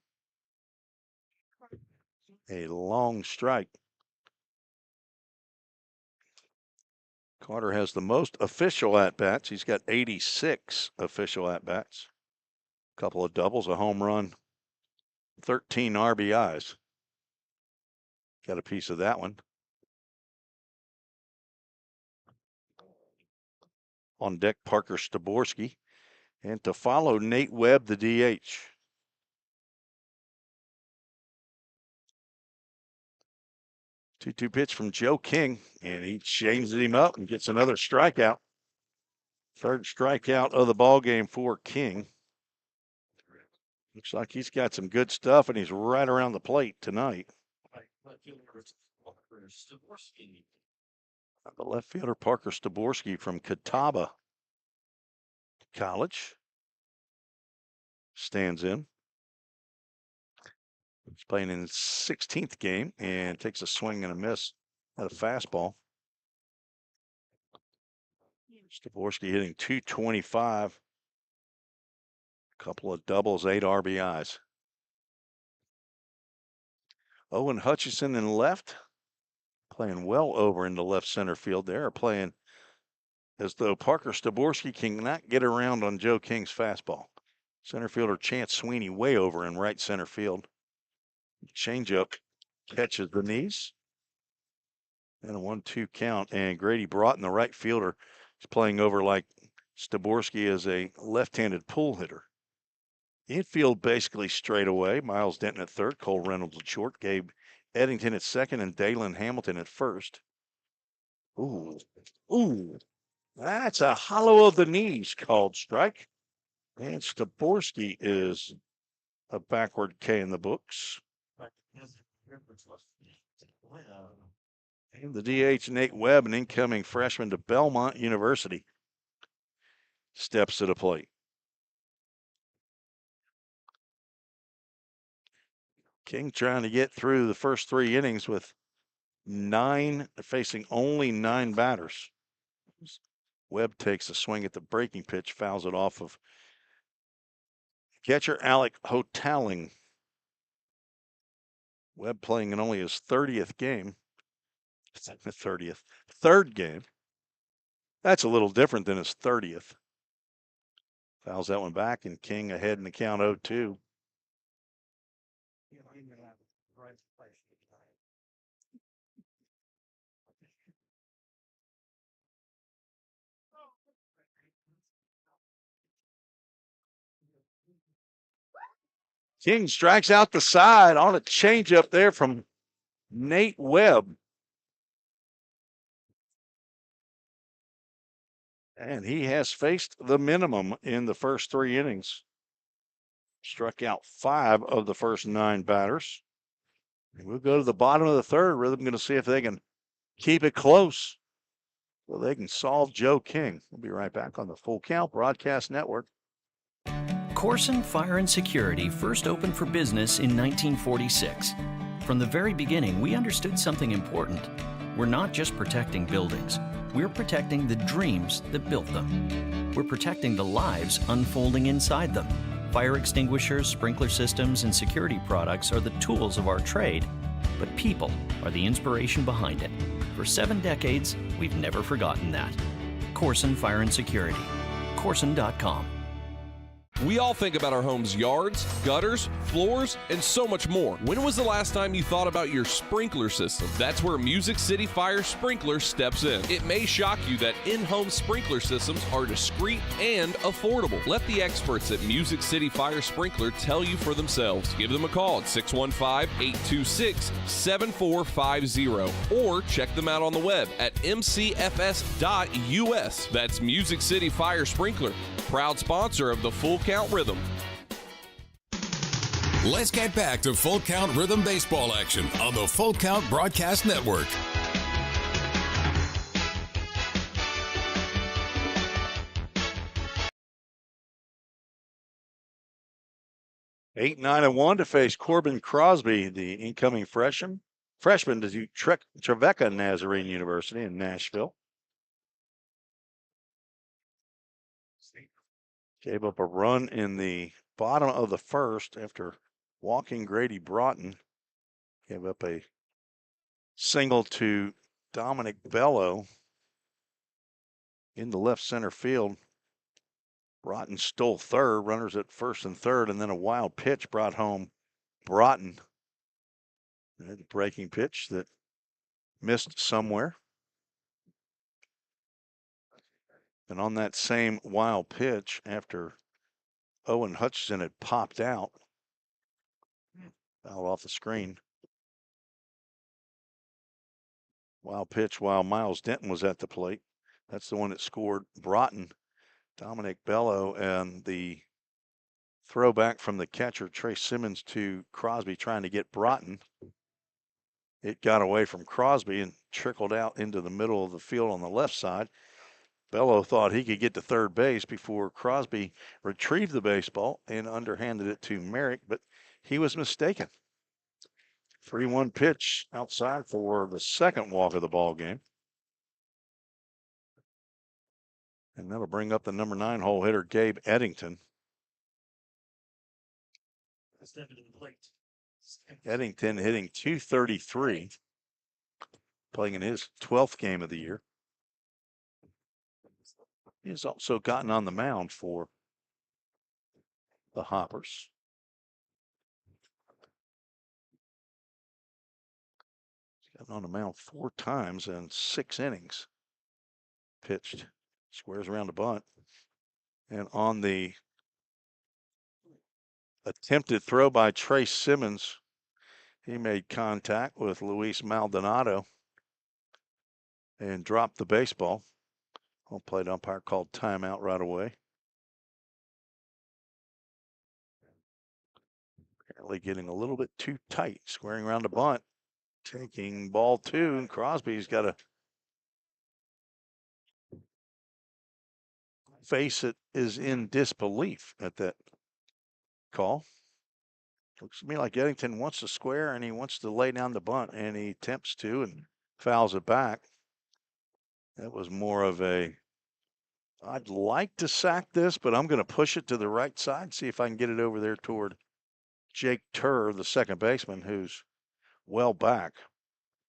A long strike. Carter has the most official at-bats. He's got 86 official at-bats. A couple of doubles, a home run, 13 RBIs. Got a piece of that one. On deck, Parker Staborski. And to follow, Nate Webb, the DH. Two-two pitch from Joe King, and he changes him up and gets another strikeout. Third strikeout of the ball game for King. Looks like he's got some good stuff, and he's right around the plate tonight. The left fielder, Parker Staborski from Catawba College, stands in. He's playing in his 16th game and takes a swing and a miss at a fastball. Staborski hitting .225. A couple of doubles, 8 RBIs. Owen Hutchison in left, playing well over into left center field there, playing as though Parker Staborski cannot get around on Joe King's fastball. Center fielder Chance Sweeney way over in right center field. Changeup catches the knees. And a 1-2 count. And Grady Broughton, the right fielder, is playing over like Staborski is a left-handed pull hitter. Infield basically straight away. Miles Denton at third, Cole Reynolds at short, Gabe Eddington at second, and Dalen Hamilton at first. Ooh, that's a hollow of the knees called strike. And Staborski is a backward K in the books. And the DH, Nate Webb, an incoming freshman to Belmont University, steps to the plate. King trying to get through the first 3 innings with facing only 9 batters. Webb takes a swing at the breaking pitch, fouls it off of catcher Alec Hoptown. Webb playing in only his 30th game. The 30th. Third game. That's a little different than his 30th. Fouls that one back, and King ahead in the count 0-2. King strikes out the side on a changeup there from Nate Webb. And he has faced the minimum in the first 3 innings. Struck out 5 of the first 9 batters. And we'll go to the bottom of the third. Rhythm going to see if they can keep it close so they can solve Joe King. We'll be right back on the Full Count Broadcast Network. Corson Fire and Security first opened for business in 1946. From the very beginning, we understood something important. We're not just protecting buildings. We're protecting the dreams that built them. We're protecting the lives unfolding inside them. Fire extinguishers, sprinkler systems, and security products are the tools of our trade, but people are the inspiration behind it. For 7 decades, we've never forgotten that. Corson Fire and Security. Corson.com. We all think about our home's yards, gutters, floors, and so much more. When was the last time you thought about your sprinkler system? That's where Music City Fire Sprinkler steps in. It may shock you that in-home sprinkler systems are discreet and affordable. Let the experts at Music City Fire Sprinkler tell you for themselves. Give them a call at 615-826-7450 or check them out on the web at mcfs.us. That's Music City Fire Sprinkler, proud sponsor of the Full Count Rhythm. Let's get back to Full Count Rhythm baseball action on the Full Count Broadcast Network. Eight, 9, and 1 to face Corbin Crosby, the incoming freshman to Trevecca Nazarene University in Nashville. Gave up a run in the bottom of the first after walking Grady Broughton. Gave up a single to Dominic Bello in the left center field. Broughton stole third, runners at first and third, and then a wild pitch brought home Broughton. A breaking pitch that missed somewhere. And on that same wild pitch, after Owen Hutchinson had popped out off the screen. Wild pitch while Miles Denton was at the plate. That's the one that scored Broughton. Dominic Bello, and the throwback from the catcher, Trace Simmons, to Crosby trying to get Broughton. It got away from Crosby and trickled out into the middle of the field on the left side. Bello thought he could get to third base before Crosby retrieved the baseball and underhanded it to Merrick, but he was mistaken. 3-1 pitch outside for the second walk of the ball game. And that'll bring up the number 9 hole hitter, Gabe Eddington. Eddington hitting .233, playing in his 12th game of the year. He's also gotten on the mound for the Hoppers. He's gotten on the mound 4 times in 6 innings. Pitched, squares around the bunt. And on the attempted throw by Trace Simmons, he made contact with Luis Maldonado and dropped the baseball. Home plate umpire called timeout right away. Apparently getting a little bit too tight, squaring around the bunt, taking ball 2, and Crosby's got to face it is in disbelief at that call. Looks to me like Eddington wants to square and he wants to lay down the bunt, and he attempts to and fouls it back. That was more of a, I'd like to sack this, but I'm going to push it to the right side, see if I can get it over there toward Jake Turr, the second baseman, who's well back.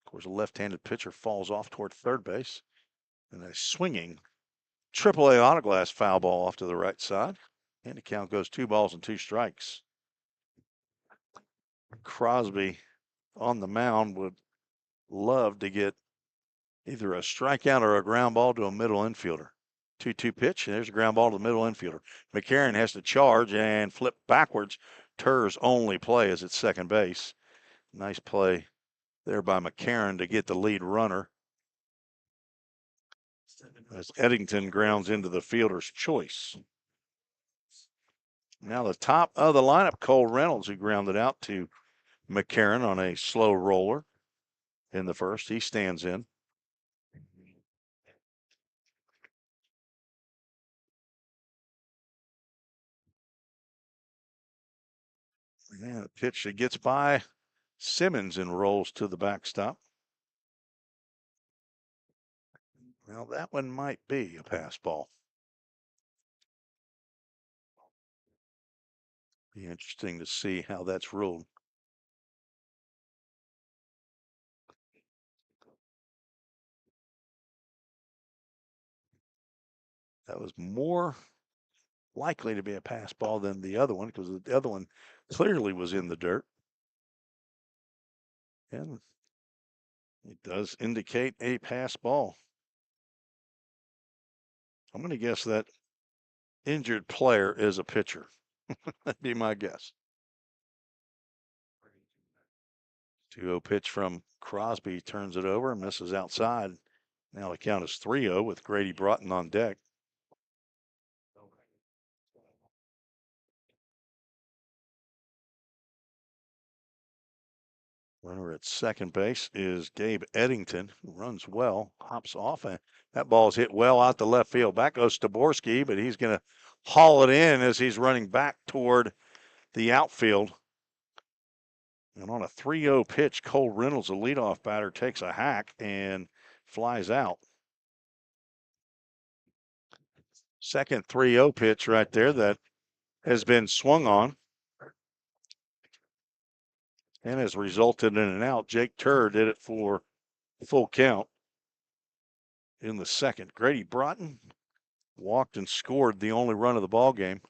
Of course, a left-handed pitcher falls off toward third base. And a swinging AAA autoglass foul ball off to the right side. And the count goes 2 balls and 2 strikes. Crosby on the mound would love to get either a strikeout or a ground ball to a middle infielder. 2-2 pitch, and there's a ground ball to the middle infielder. McCarron has to charge and flip backwards. Tur's only play is at second base. Nice play there by McCarron to get the lead runner, as Eddington grounds into the fielder's choice. Now the top of the lineup, Cole Reynolds, who grounded out to McCarron on a slow roller in the first. He stands in. And a pitch that gets by Simmons and rolls to the backstop. Well, that one might be a pass ball. Be interesting to see how that's ruled. That was more likely to be a pass ball than the other one, because the other one clearly was in the dirt. And it does indicate a pass ball. I'm going to guess that injured player is a pitcher. That'd be my guess. 2-0 pitch from Crosby, turns it over and misses outside. Now the count is 3-0 with Grady Broughton on deck. Runner at second base is Gabe Eddington, who runs well, hops off, and that ball's hit well out the left field. Back goes Staborski, but he's going to haul it in as he's running back toward the outfield. And on a 3-0 pitch, Cole Reynolds, the leadoff batter, takes a hack and flies out. Second 3-0 pitch right there that has been swung on and has resulted in an out. Jake Turr did it for full count in the second. Grady Broughton walked and scored the only run of the ball game.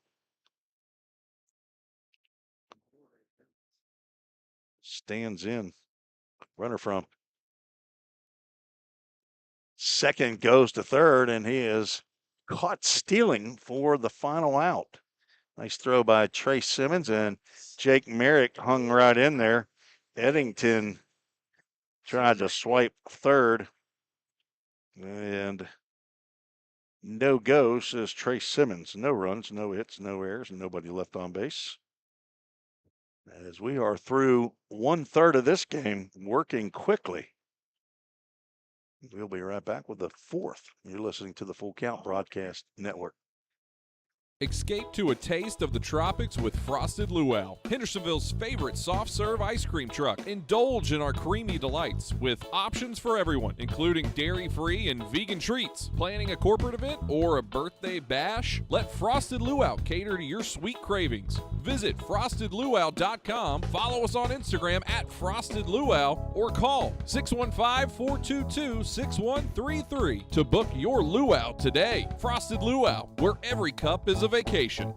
Stands in. Runner from second goes to third, and he is caught stealing for the final out. Nice throw by Trace Simmons, and Jake Merrick hung right in there. Eddington tried to swipe third, and no go, says Trace Simmons. No runs, no hits, no errors, and nobody left on base. As we are through 1/3 of this game, working quickly. We'll be right back with the fourth. You're listening to the Full Count Broadcast Network. Escape to a taste of the tropics with Frosted Luau, Hendersonville's favorite soft serve ice cream truck. Indulge in our creamy delights with options for everyone, including dairy-free and vegan treats. Planning a corporate event or a birthday bash? Let Frosted Luau cater to your sweet cravings. Visit frostedluau.com, follow us on Instagram at Frosted Luau, or call 615-422-6133 to book your luau today. Frosted Luau, where every cup is a vacation.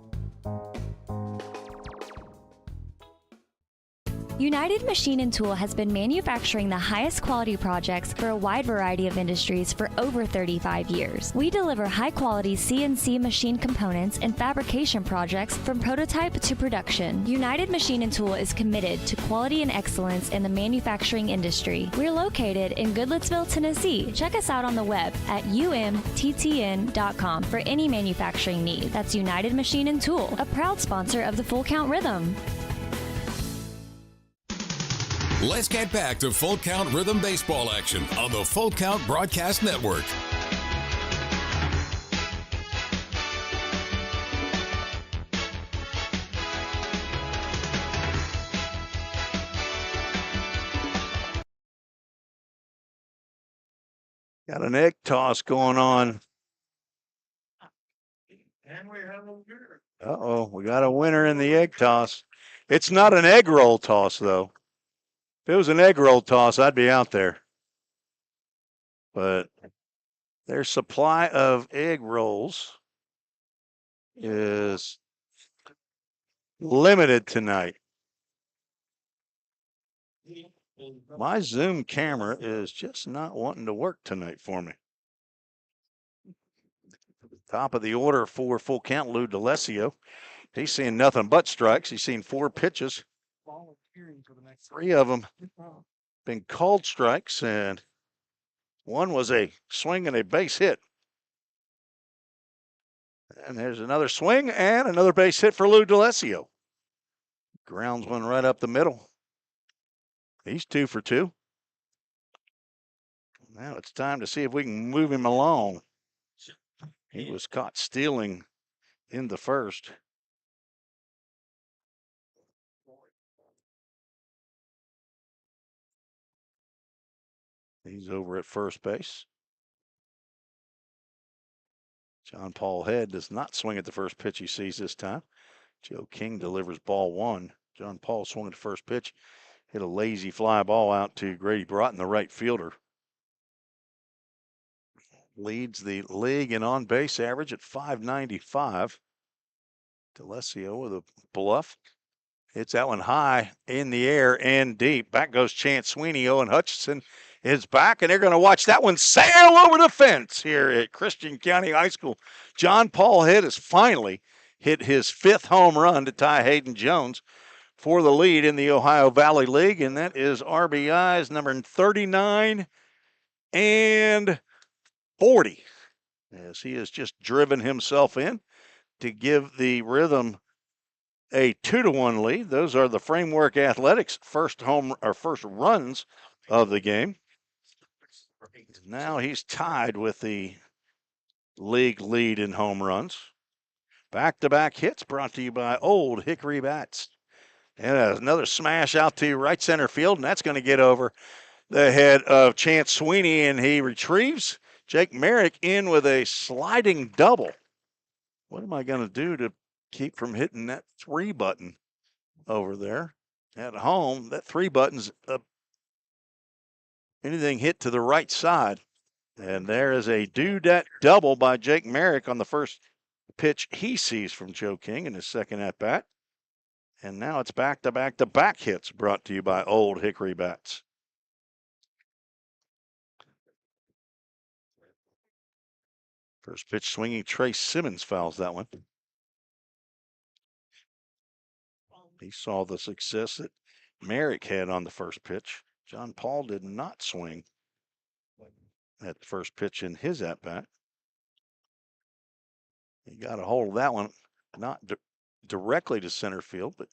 United Machine and Tool has been manufacturing the highest quality projects for a wide variety of industries for over 35 years. We deliver high-quality CNC machine components and fabrication projects from prototype to production. United Machine and Tool is committed to quality and excellence in the manufacturing industry. We're located in Goodlettsville, Tennessee. Check us out on the web at umttn.com for any manufacturing need. That's United Machine and Tool, a proud sponsor of the Full Count Rhythm. Let's get back to Full Count Rhythm Baseball action on the Full Count Broadcast Network. Got an egg toss going on. And we have a winner. Uh-oh, we got a winner in the egg toss. It's not an egg roll toss, though. If it was an egg roll toss, I'd be out there. but their supply of egg rolls is limited tonight. My Zoom camera is just not wanting to work tonight for me. Top of the order for full count, Lou D'Alessio. He's seeing nothing but strikes. He's seen 4 pitches. 3 of them been called strikes, and one was a swing and a base hit. And there's another swing and another base hit for Lou D'Alessio. Grounds one right up the middle. He's 2 for 2. Now it's time to see if we can move him along. He was caught stealing in the first. He's over at first base. John Paul Head does not swing at the first pitch he sees this time. Joe King delivers ball 1. John Paul swung at the first pitch, hit a lazy fly ball out to Grady Broughton, the right fielder. Leads the league in on-base average at .595. D'Alessio with a bluff. Hits that one high in the air and deep. Back goes Chance Sweeney. Owen Hutchinson is back, and they're going to watch that one sail over the fence here at Christian County High School. John Paul Head has finally hit his 5th home run to tie Hayden Jones for the lead in the Ohio Valley League, and that is RBIs number 39 and 40, as he has just driven himself in to give the Rhythm a 2-1 lead. Those are the Framework Athletics first runs of the game. Now he's tied with the league lead in home runs. Back-to-back hits brought to you by Old Hickory Bats. And another smash out to right center field, and that's going to get over the head of Chance Sweeney, and he retrieves Jake Merrick in with a sliding double. What am I going to do to keep from hitting that 3 button over there at home? That 3 button's anything hit to the right side. And there is a dudette double by Jake Merrick on the first pitch he sees from Joe King in his second at bat. And now it's back-to-back hits brought to you by Old Hickory Bats. First pitch swinging, Trey Simmons fouls that one. He saw the success that Merrick had on the first pitch. John Paul did not swing at the first pitch in his at-bat. He got a hold of that one, not directly to center field, but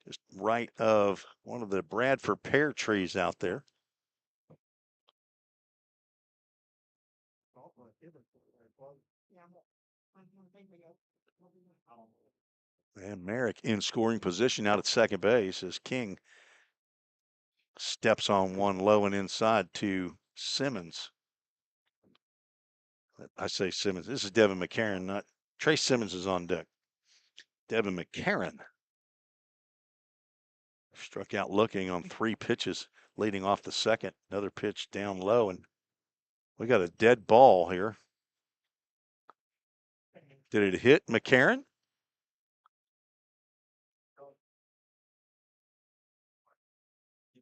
just right of one of the Bradford pear trees out there. And Merrick in scoring position out at second base as King steps on one low and inside to Simmons. I say Simmons. This is Devin McCarron, not Trey Simmons is on deck. Devin McCarron struck out looking on 3 pitches leading off the second. Another pitch down low, and we got a dead ball here. Did it hit McCarron?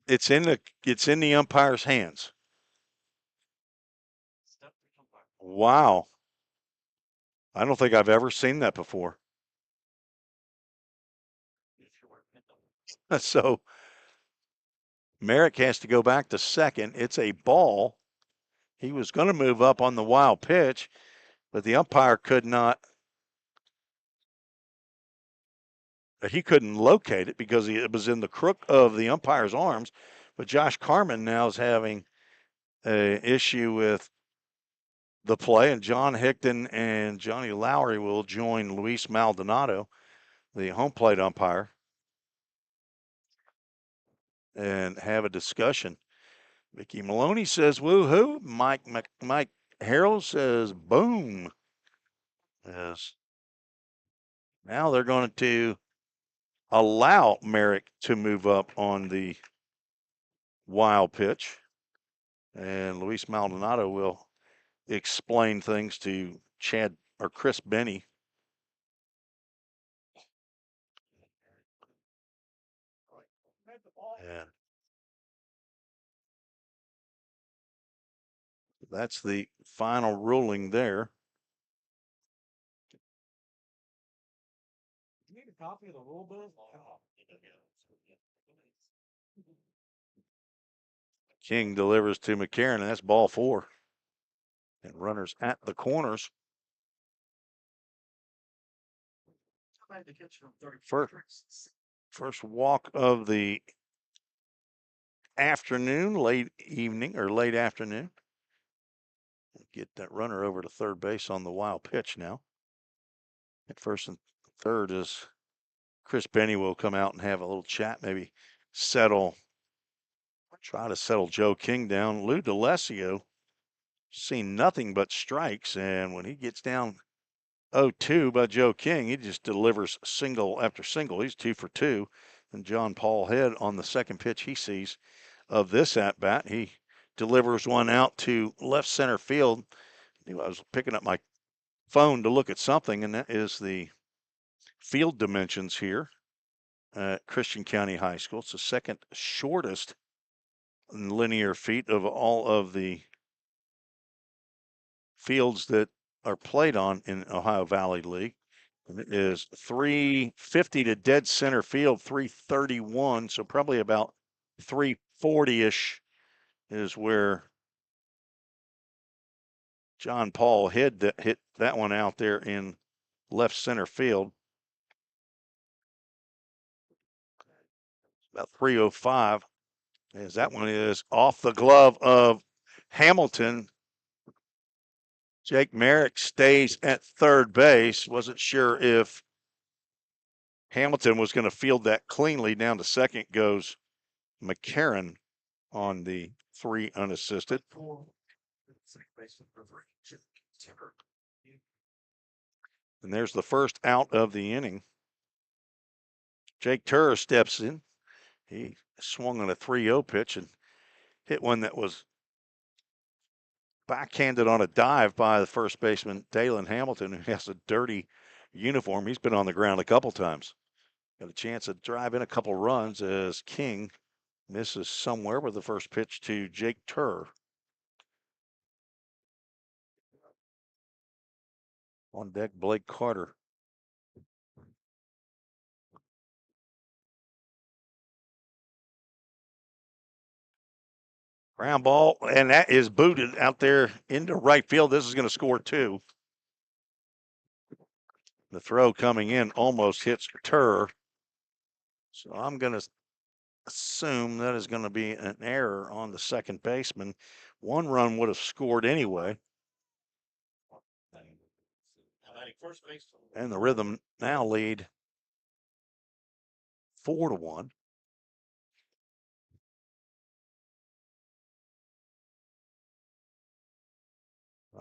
It's in the umpire's hands. Wow. I don't think I've ever seen that before. So Merrick has to go back to second. It's a ball. He was going to move up on the wild pitch, but the umpire could not. He couldn't locate it because it was in the crook of the umpire's arms. But Josh Carmen now is having an issue with the play, and John Hickton and Johnny Lowry will join Luis Maldonado, the home plate umpire, and have a discussion. Mickey Maloney says woo-hoo. Mike Harrell says boom. Yes. Now they're going to allow Merrick to move up on the wild pitch. And Luis Maldonado will explain things to Chad or Chris Benny. And that's the final ruling there. You need a copy of the rule book? King delivers to McCarron, and that's ball 4. And runners at the corners. First walk of the afternoon, late evening or late afternoon. Get that runner over to third base on the wild pitch now. At first and third is Chris Benny will come out and have a little chat, maybe try to settle Joe King down. Lou DeLessio seen nothing but strikes, and when he gets down 0-2 by Joe King, he just delivers single after single. He's 2 for 2. And John Paul Head on the second pitch he sees of this at bat, he delivers one out to left center field. I was picking up my phone to look at something, and that is the field dimensions here at Christian County High School. It's the second shortest in linear feet of all of the fields that are played on in Ohio Valley League. And it is 350 to dead center field, 331. So probably about 340-ish is where John Paul hit that one out there in left center field. About 305, as that one is off the glove of Hamilton. Jake Merrick stays at third base. Wasn't sure if Hamilton was going to field that cleanly. Down to second goes McCarron on the 3 unassisted. And there's the first out of the inning. Jake Turr steps in. He swung on a 3-0 pitch and hit one that was backhanded on a dive by the first baseman, Dalen Hamilton, who has a dirty uniform. He's been on the ground a couple times. Got a chance to drive in a couple runs as King misses somewhere with the first pitch to Jake Turr. On deck, Blake Carter. Ground ball, and that is booted out there into right field. This is going to score 2. The throw coming in almost hits Turr. So I'm going to assume that is going to be an error on the second baseman. 1 run would have scored anyway. And the Rhythm now lead 4-1.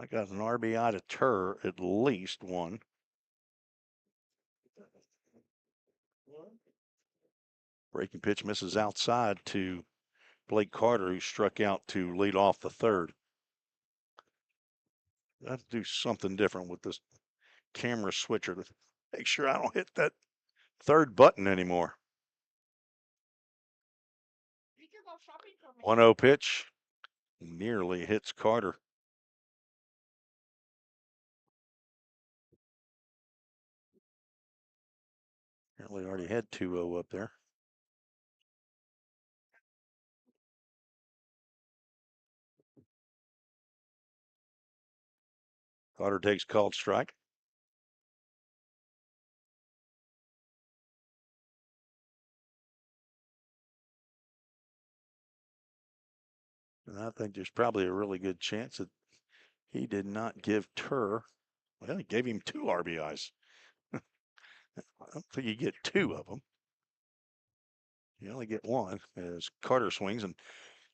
I got an RBI to Turr, at least one. Breaking pitch misses outside to Blake Carter, who struck out to lead off the third. I have to do something different with this camera switcher to make sure I don't hit that third button anymore. 1-0 pitch. Nearly hits Carter. Apparently already had 2-0 up there. Carter takes called strike. And I think there's probably a really good chance that he did not give Turr, well, he gave him 2 RBIs. I don't think you get 2 of them. You only get 1 as Carter swings, and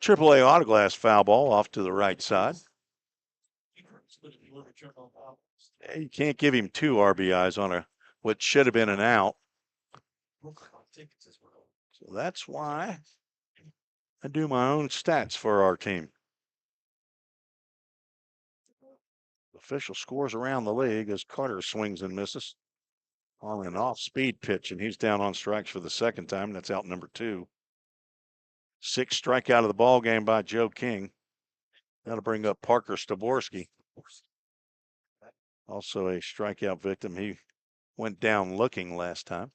AAA Autoglass foul ball off to the right side. You can't give him 2 RBIs on what should have been an out. So that's why I do my own stats for our team. Official scores around the league as Carter swings and misses on an off-speed pitch, and he's down on strikes for the second time. That's out number 2. 6th strikeout of the ball game by Joe King. That'll bring up Parker Staborski. Also a strikeout victim. He went down looking last time.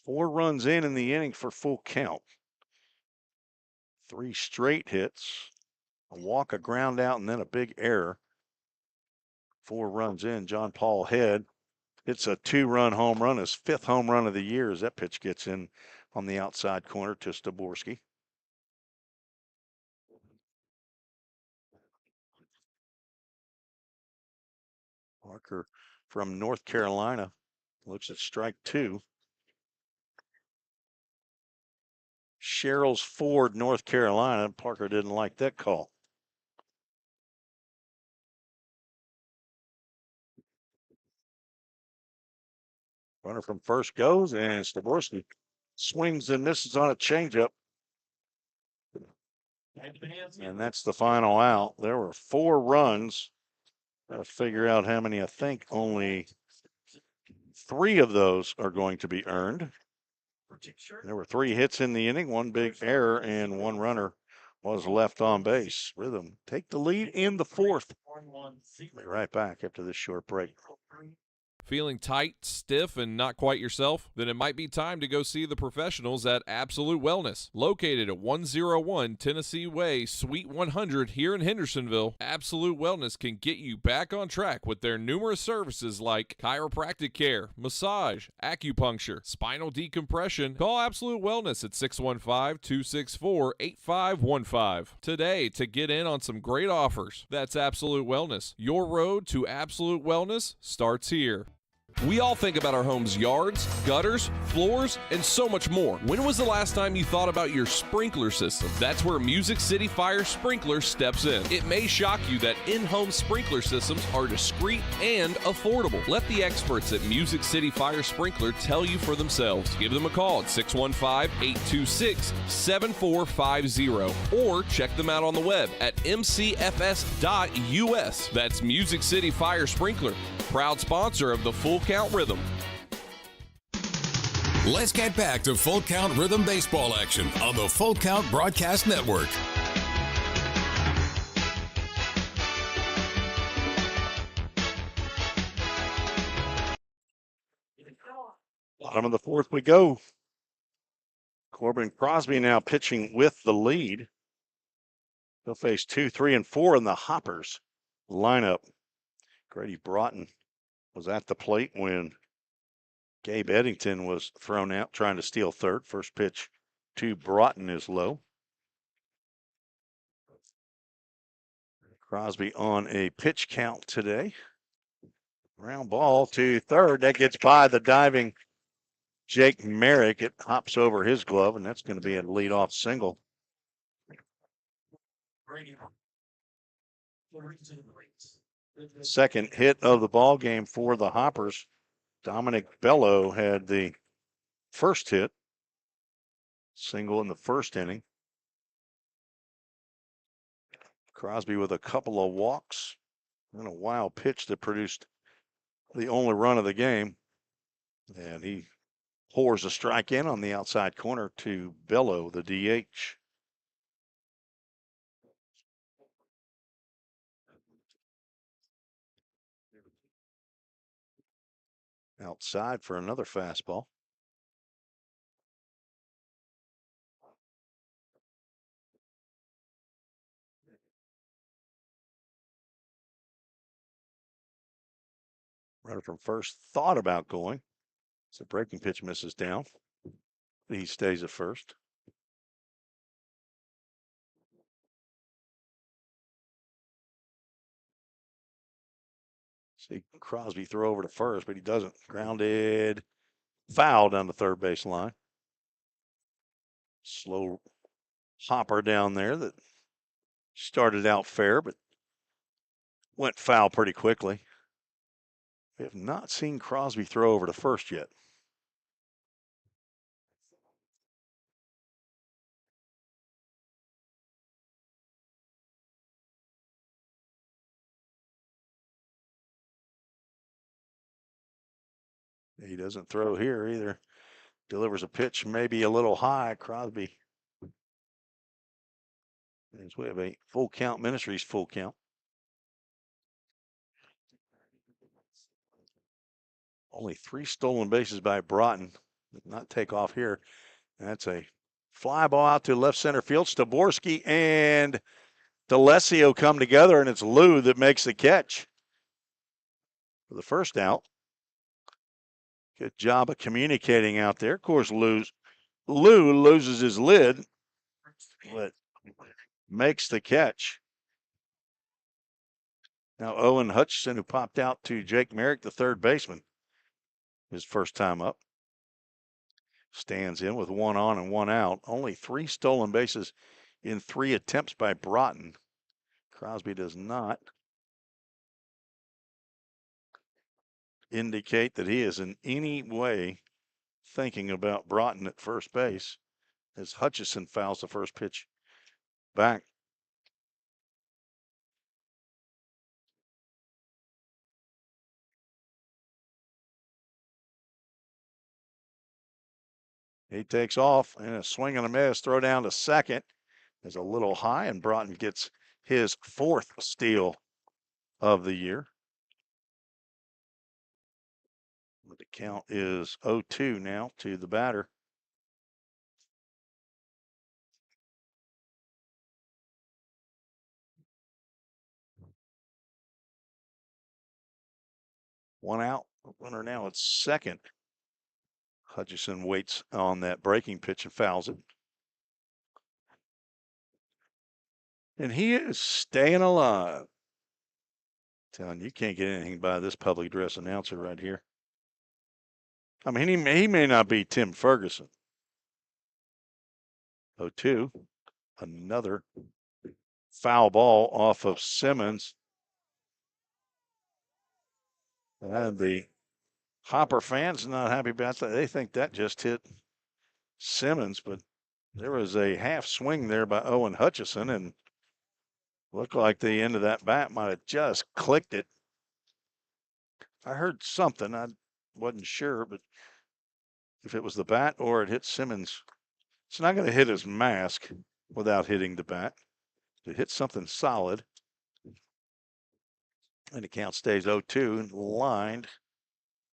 4 runs in the inning for full count. 3 straight hits, a walk, a ground out, and then a big error. 4 runs in. John Paul Head hits a 2-run home run, his 5th home run of the year as that pitch gets in on the outside corner to Staborski. Parker from North Carolina looks at strike 2. Sherrills Ford, North Carolina. Parker didn't like that call. Runner from first goes, and Staborski swings and misses on a changeup. And that's the final out. There were 4 runs. Gotta figure out how many. I think only 3 of those are going to be earned. There were 3 hits in the inning, 1 big error, and 1 runner was left on base. Rhythm take the lead in the 4th. Be right back after this short break. Feeling tight, stiff, and not quite yourself? Then it might be time to go see the professionals at Absolute Wellness. Located at 101 Tennessee Way, Suite 100 here in Hendersonville, Absolute Wellness can get you back on track with their numerous services like chiropractic care, massage, acupuncture, spinal decompression. Call Absolute Wellness at 615-264-8515 today to get in on some great offers. That's Absolute Wellness. Your road to absolute wellness starts here. We all think about our home's yards, gutters, floors, and so much more. When was the last time you thought about your sprinkler system? That's where Music City Fire Sprinkler steps in. It may shock you that in-home sprinkler systems are discreet and affordable. Let the experts at Music City Fire Sprinkler tell you for themselves. Give them a call at 615-826-7450 or check them out on the web at mcfs.us. That's Music City Fire Sprinkler, proud sponsor of the Full Count Rhythm. Let's get back to Full Count Rhythm baseball action on the Full Count Broadcast Network. Bottom of the 4th we go. Corbin Crosby now pitching with the lead. He'll face 2, 3, and 4 in the Hoppers lineup. Grady Broughton was at the plate when Gabe Eddington was thrown out trying to steal third. First pitch to Broughton is low. Crosby on a pitch count today. Ground ball to third. That gets by the diving Jake Merrick. It hops over his glove, and that's going to be a leadoff single. Second hit of the ball game for the Hoppers. Dominic Bello had the first hit, single in the first inning. Crosby with a couple of walks and a wild pitch that produced the only run of the game. And he pours a strike in on the outside corner to Bello, the DH. Outside for another fastball. Runner from first thought about going. So breaking pitch misses down. He stays at first. See Crosby throw over to first, but he doesn't. Grounded, foul down the third base line. Slow hopper down there that started out fair, but went foul pretty quickly. We have not seen Crosby throw over to first yet. He doesn't throw here either. Delivers a pitch maybe a little high. Crosby. As we have a full count, Ministries full count. Only 3 stolen bases by Broughton. Did not take off here. That's a fly ball out to left center field. Staborski and D'Alessio come together, and it's Lou that makes the catch for the first out. Good job of communicating out there. Of course, Lou loses his lid, but makes the catch. Now Owen Hutchinson, who popped out to Jake Merrick, the third baseman, his first time up, stands in with 1 on and 1 out. Only 3 stolen bases in 3 attempts by Broughton. Crosby does not indicate that he is in any way thinking about Broughton at first base as Hutchison fouls the first pitch back. He takes off and a swing and a miss, throw down to second is a little high, and Broughton gets his 4th steal of the year. The count is 0-2 now to the batter. One out. Runner now at second. Hutchison waits on that breaking pitch and fouls it. And he is staying alive. Telling you can't get anything by this public address announcer right here. I mean, he may not be Tim Ferguson. 0-2. Another foul ball off of Simmons. And the Hopper fans not happy about that. They think that just hit Simmons, but there was a half swing there by Owen Hutchison, and looked like the end of that bat might have just clicked it. I heard something. I wasn't sure, but if it was the bat or it hit Simmons, it's not going to hit his mask without hitting the bat. It hit something solid. And the count stays 0-2 and lined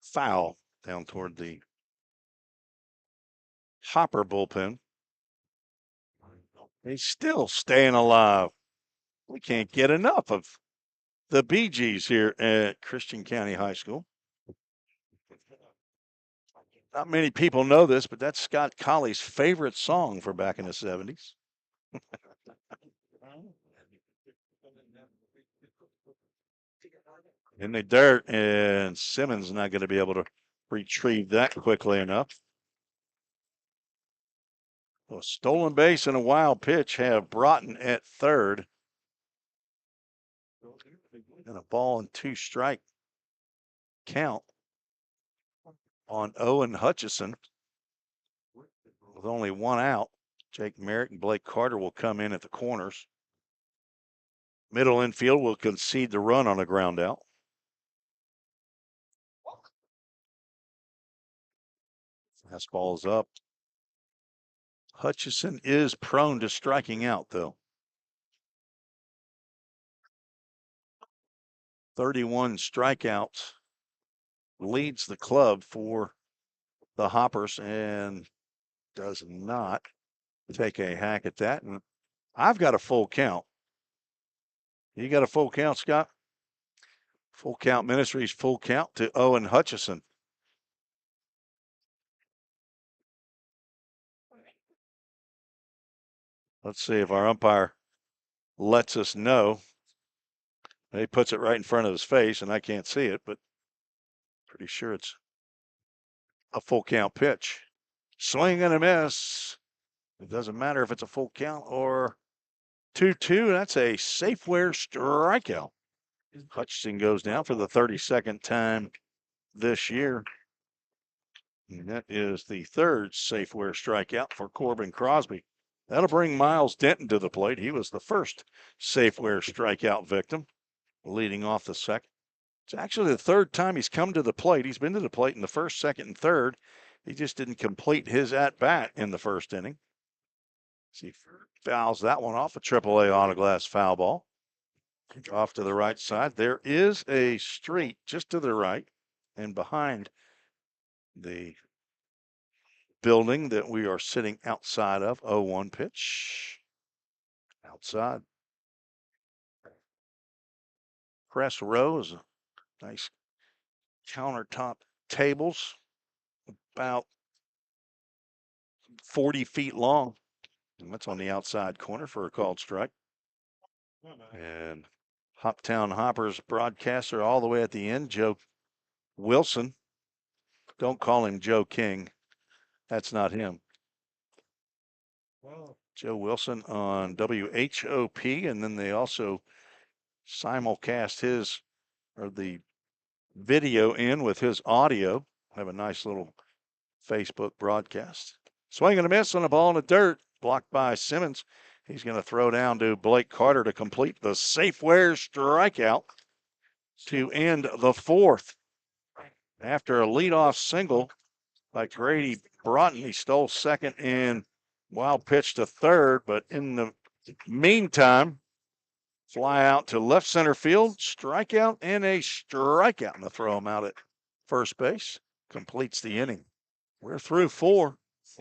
foul down toward the Hopper bullpen. He's still staying alive. We can't get enough of the Bee Gees here at Christian County High School. Not many people know this, but that's Scott Colley's favorite song for back in the 70s. In the dirt, and Simmons not going to be able to retrieve that quickly enough. A stolen base and a wild pitch have Broughton at third. And a ball and 2 strike count on Owen Hutchison. With only 1 out, Jake Merrick and Blake Carter will come in at the corners. Middle infield will concede the run on a ground out. Fastball is up. Hutchison is prone to striking out, though. 31 strikeouts leads the club for the Hoppers and does not take a hack at that. And I've got a full count. You got a full count, Scott? Full count Ministries, full count to Owen Hutchison. Let's see if our umpire lets us know. He puts it right in front of his face, and I can't see it, but pretty sure it's a full count pitch. Swing and a miss. It doesn't matter if it's a full count or 2-2. That's a Safeware strikeout. Hutchison goes down for the 32nd time this year. And that is the 3rd Safeware strikeout for Corbin Crosby. That'll bring Miles Denton to the plate. He was the first Safeware strikeout victim, leading off the second. It's actually the third time he's come to the plate. He's been to the plate in the first, second, and third. He just didn't complete his at-bat in the first inning. He fouls that one off, a AAA autoglass foul ball. Off to the right side. There is a street just to the right and behind the building that we are sitting outside of. 0-1 pitch. Outside. Press rows, nice countertop tables, about 40 feet long. And that's on the outside corner for a called strike. And Hoptown Hoppers broadcaster all the way at the end, Joe Wilson. Don't call him Joe King. That's not him. Joe Wilson on WHOP, and then they also simulcast the video in with his audio. Have a nice little Facebook broadcast. Swing and a miss on a ball in the dirt, blocked by Simmons. He's going to throw down to Blake Carter to complete the Safeware strikeout to end the fourth. After a leadoff single by Grady Broughton, he stole second and wild pitch to third, but in the meantime, fly out to left center field, strikeout and a strikeout, and to throw him out at first base. Completes the inning. We're through four.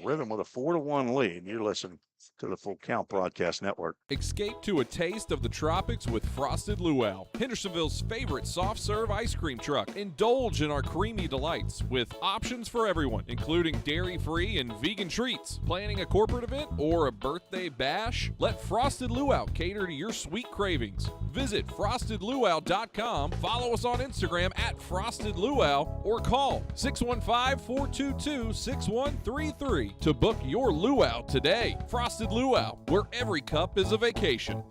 Rhythm with a 4-1 lead. You're listening to the Full Count Broadcast Network. Escape to a taste of the tropics with Frosted Luau, Hendersonville's favorite soft serve ice cream truck. Indulge in our creamy delights with options for everyone, including dairy-free and vegan treats. Planning a corporate event or a birthday bash? Let Frosted Luau cater to your sweet cravings. Visit frostedluau.com, follow us on Instagram at Frosted Luau, or call 615-422-6133 to book your luau today. Frosted Luau, where every cup is a vacation.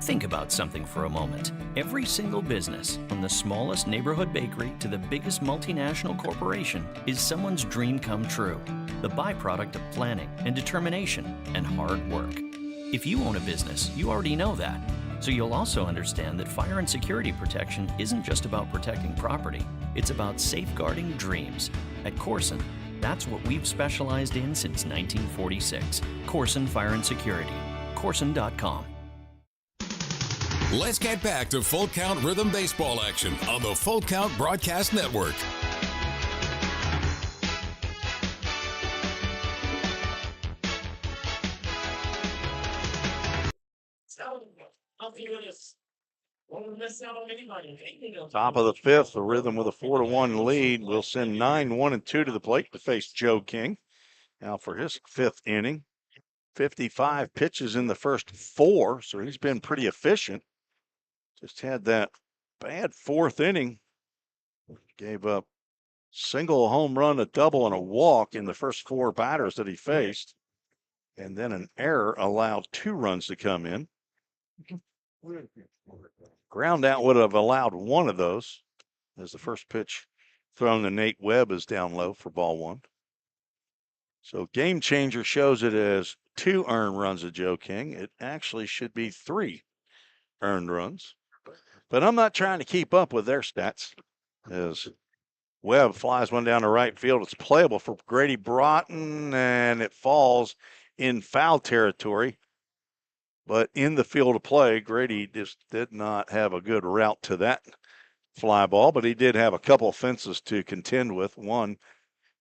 Think about something for a moment. Every single business, from the smallest neighborhood bakery to the biggest multinational corporation, is someone's dream come true. The byproduct of planning and determination and hard work. If you own a business, you already know that. So you'll also understand that fire and security protection isn't just about protecting property. It's about safeguarding dreams. At Corson, that's what we've specialized in since 1946. Corson Fire and Security. Corson.com. Let's get back to Full Count Rhythm Baseball action on the Full Count Broadcast Network. Top of the fifth, the Rhythm with a 4-1 lead. Will send 9-1-2 to the plate to face Joe King. Now for his fifth inning. 55 pitches in the first four, so he's been pretty efficient. Just had that bad fourth inning. Gave up single home run, a double, and a walk in the first four batters that he faced. And then an error allowed 2 runs to come in. Ground out would have allowed 1 of those, as the first pitch thrown to Nate Webb is down low for ball 1. So Game Changer shows it as 2 earned runs of Joe King. It actually should be 3 earned runs. But I'm not trying to keep up with their stats, as Webb flies one down the right field. It's playable for Grady Broughton, and it falls in foul territory. But in the field of play, Grady just did not have a good route to that fly ball, but he did have a couple of fences to contend with. One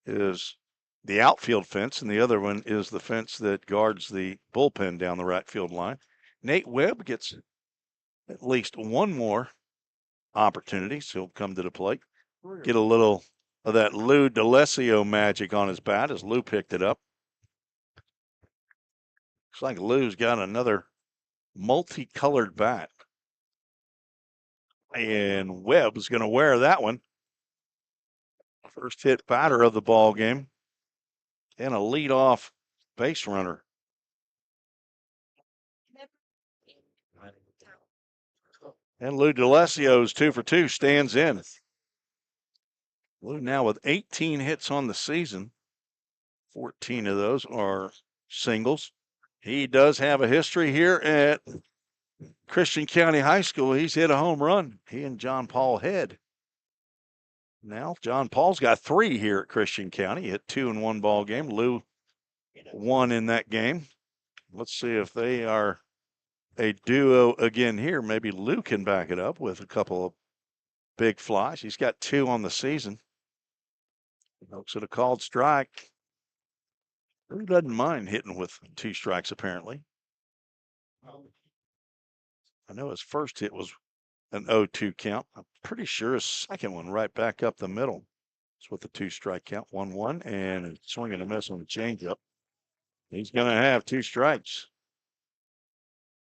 is the outfield fence, and the other one is the fence that guards the bullpen down the right field line. Nate Webb gets at least 1 more opportunity, so he'll come to the plate. Get a little of that Lou D'Alessio magic on his bat as Lou picked it up. Looks like Lou's got another multicolored bat. And Webb's going to wear that one. First hit batter of the ball game. And a leadoff base runner. And Lou D'Alessio's 2 for 2 stands in. Lou now with 18 hits on the season. 14 of those are singles. He does have a history here at Christian County High School, he's hit a home run. He and John Paul Head. Now, John Paul's got 3 here at Christian County. He hit 2 in one ball game. Lou 1 in that game. Let's see if they are a duo again here. Maybe Lou can back it up with a couple of big flies. He's got 2 on the season. Looks at a called strike. Who doesn't mind hitting with 2 strikes, apparently? I know his first hit was an 0-2 count. I'm pretty sure his second one right back up the middle. It's with the 2-strike count, 1-1, and a swing and a miss on the changeup. He's going to have 2 strikes.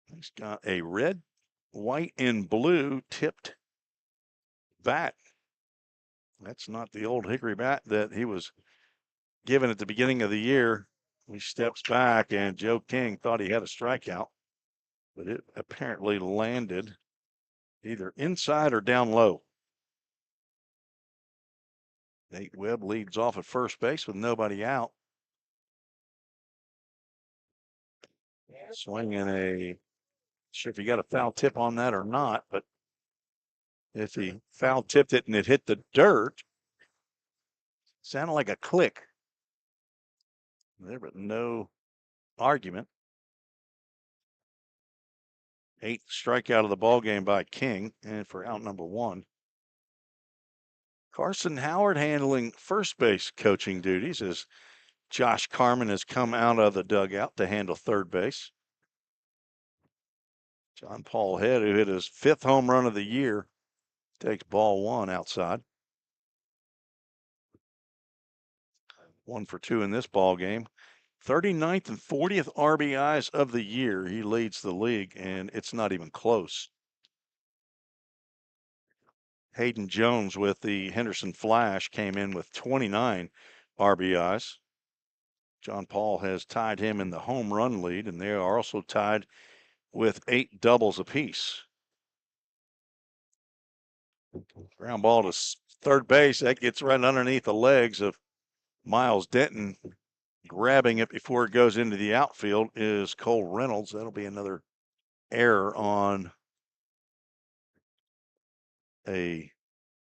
He's got a red, white, and blue tipped bat. That's not the old hickory bat that he was given at the beginning of the year. He steps back, and Joe King thought he had a strikeout, but it apparently landed either inside or down low. Nate Webb leads off at first base with nobody out. Swinging a, sure if he got a foul tip on that or not, but if he foul tipped it and it hit the dirt, sounded like a click. There, but no argument. 8th strikeout of the ball game by King, and for out number 1. Carson Howard handling first base coaching duties as Josh Carmen has come out of the dugout to handle third base. John Paul Head, who hit his 5th home run of the year, takes ball 1 outside. 1 for 2 in this ball game. 39th and 40th RBIs of the year. He leads the league, and it's not even close. Hayden Jones with the Henderson Flash came in with 29 RBIs. John Paul has tied him in the home run lead, and they are also tied with 8 doubles apiece. Ground ball to third base. That gets right underneath the legs of Miles Denton. Grabbing it before it goes into the outfield is Cole Reynolds. That'll be another error on a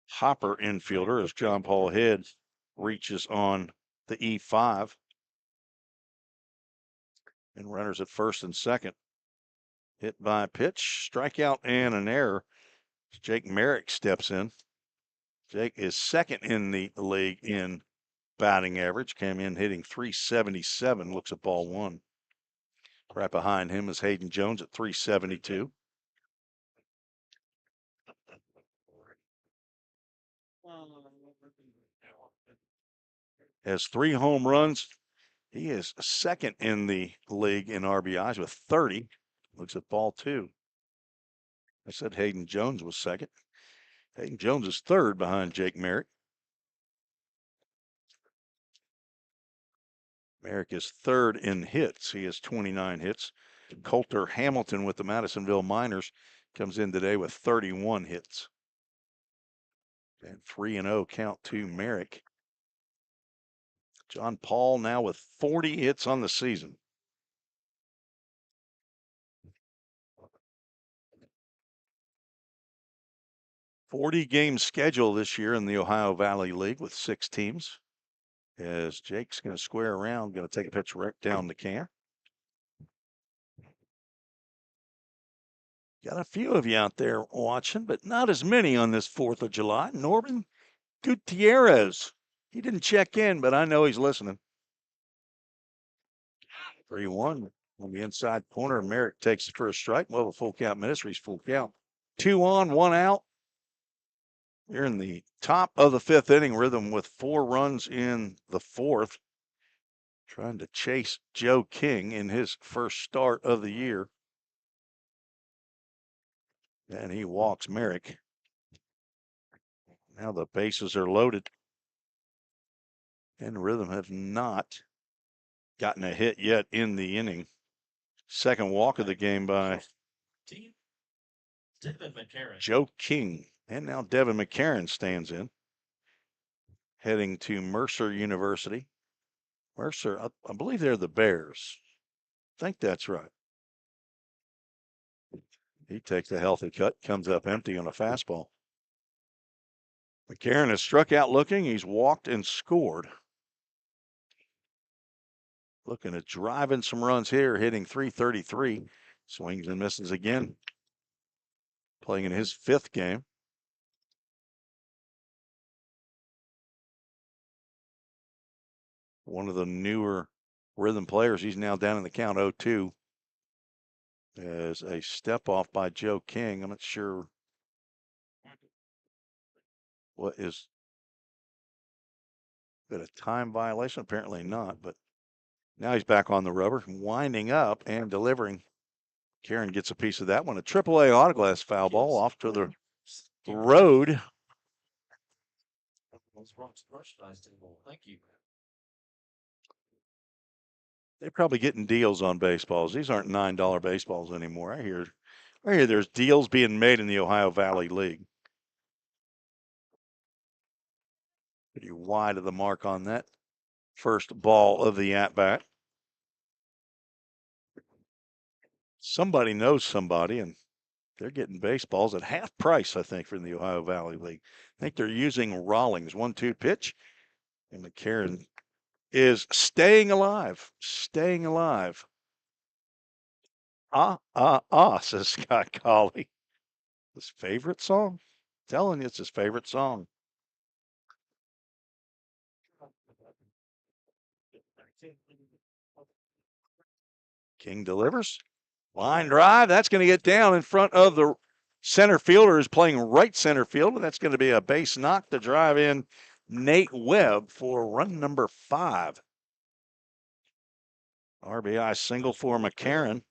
Hopper infielder as John Paul Head reaches on the E5. And runners at first and second. Hit by a pitch, strikeout, and an error. Jake Merrick steps in. Jake is second in the league in batting average. Came in hitting .377. Looks at ball 1. Right behind him is Hayden Jones at .372. Has 3 home runs. He is second in the league in RBIs with 30. Looks at ball 2. I said Hayden Jones was second. Hayden Jones is third behind Jake Merrick. Merrick is third in hits. He has 29 hits. Coulter Hamilton with the Madisonville Miners comes in today with 31 hits. And 3-0 count to Merrick. John Paul now with 40 hits on the season. $40-game schedule this year in the Ohio Valley League with 6 teams. As Jake's going to square around, going to take a pitch right down the can. Got a few of you out there watching, but not as many on this 4th of July. Norman Gutierrez. He didn't check in, but I know he's listening. 3-1 on the inside corner. Merrick takes the first strike. Well, the full count Ministries full count. 2 on, 1 out. You're in the top of the 5th inning. Rhythm with 4 runs in the 4th. Trying to chase Joe King in his first start of the year. And he walks Merrick. Now the bases are loaded. And Rhythm have not gotten a hit yet in the inning. Second walk of the game by Joe King. And now Devin McCarron stands in. Heading to Mercer University. Mercer, I believe they're the Bears. I think that's right. He takes a healthy cut, comes up empty on a fastball. McCarron has struck out looking. He's walked and scored. Looking at driving some runs here, hitting .333. Swings and misses again. Playing in his 5th game. One of the newer rhythm players. He's now down in the count 0-2. As a step off by Joe King. I'm not sure what is it, a time violation? Apparently not, but now he's back on the rubber, winding up and delivering. Karen gets a piece of that one. A AAA autoglass foul ball off to the road. Thank you. They're probably getting deals on baseballs. These aren't $9 baseballs anymore. I hear there's deals being made in the Ohio Valley League. Pretty wide of the mark on that first ball of the at-bat. Somebody knows somebody, and they're getting baseballs at half price, I think, from the Ohio Valley League. I think they're using Rawlings. 1-2 pitch. And McCarron is staying alive. Staying alive. Says Scott Colley. His favorite song? I'm telling you, it's his favorite song. King delivers. Line drive. That's going to get down in front of the center fielder, is playing right center field. And that's going to be a base knock to drive in Nate Webb for run number 5. RBI single for McCarron.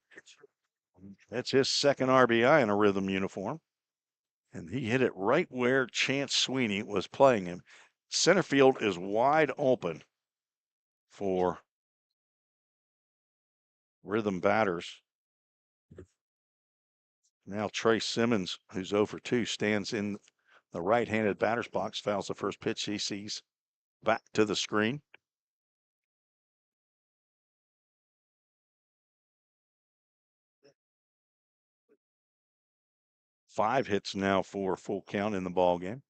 That's his 2nd RBI in a rhythm uniform. And he hit it right where Chance Sweeney was playing him. Center field is wide open for rhythm batters. Now Trey Simmons, who's 0 for 2, stands in the right-handed batter's box, fouls the first pitch he sees back to the screen. Five hits now for full count in the ball game.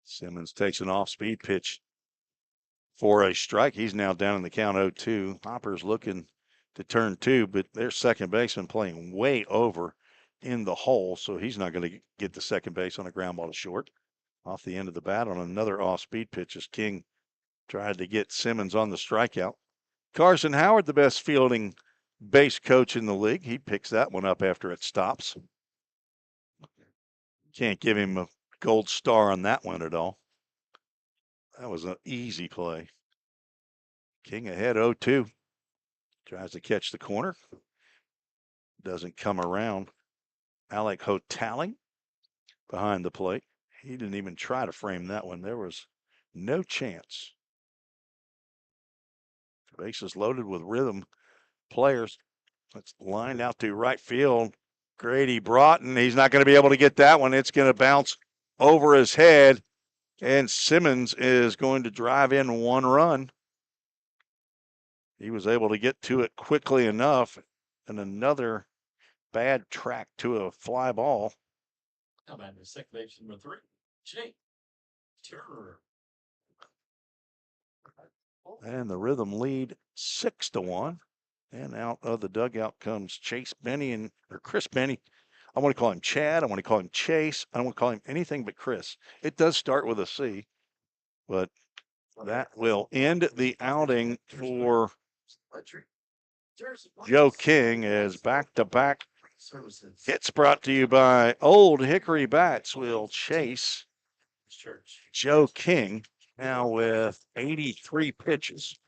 Simmons takes an off-speed pitch for a strike. He's now down in the count 0-2. Hopper's looking to turn 2, but their second baseman playing way over in the hole, so he's not going to get the second base on a ground ball to short. Off the end of the bat on another off-speed pitch as King tried to get Simmons on the strikeout. Carson Howard, the best fielding base coach in the league. He picks that one up after it stops. Can't give him a gold star on that one at all. That was an easy play. King ahead 0-2. Tries to catch the corner. Doesn't come around. Alec Hoptown behind the plate. He didn't even try to frame that one. There was no chance. Bases loaded with rhythm players. It's lined out to right field. Grady Broughton, he's not going to be able to get that one. It's going to bounce over his head. And Simmons is going to drive in 1 run. He was able to get to it quickly enough. And another bad track to a fly ball. How about the second base number 3? Jake Turner. And the rhythm lead 6-1. And out of the dugout comes Chase Benny or Chris Benny. I want to call him Chad. I want to call him Chase. I don't want to call him anything but Chris. It does start with a C, but that will end the outing for Joe King as back-to-back hits brought to you by Old Hickory Bats will chase Joe King now with 83 pitches.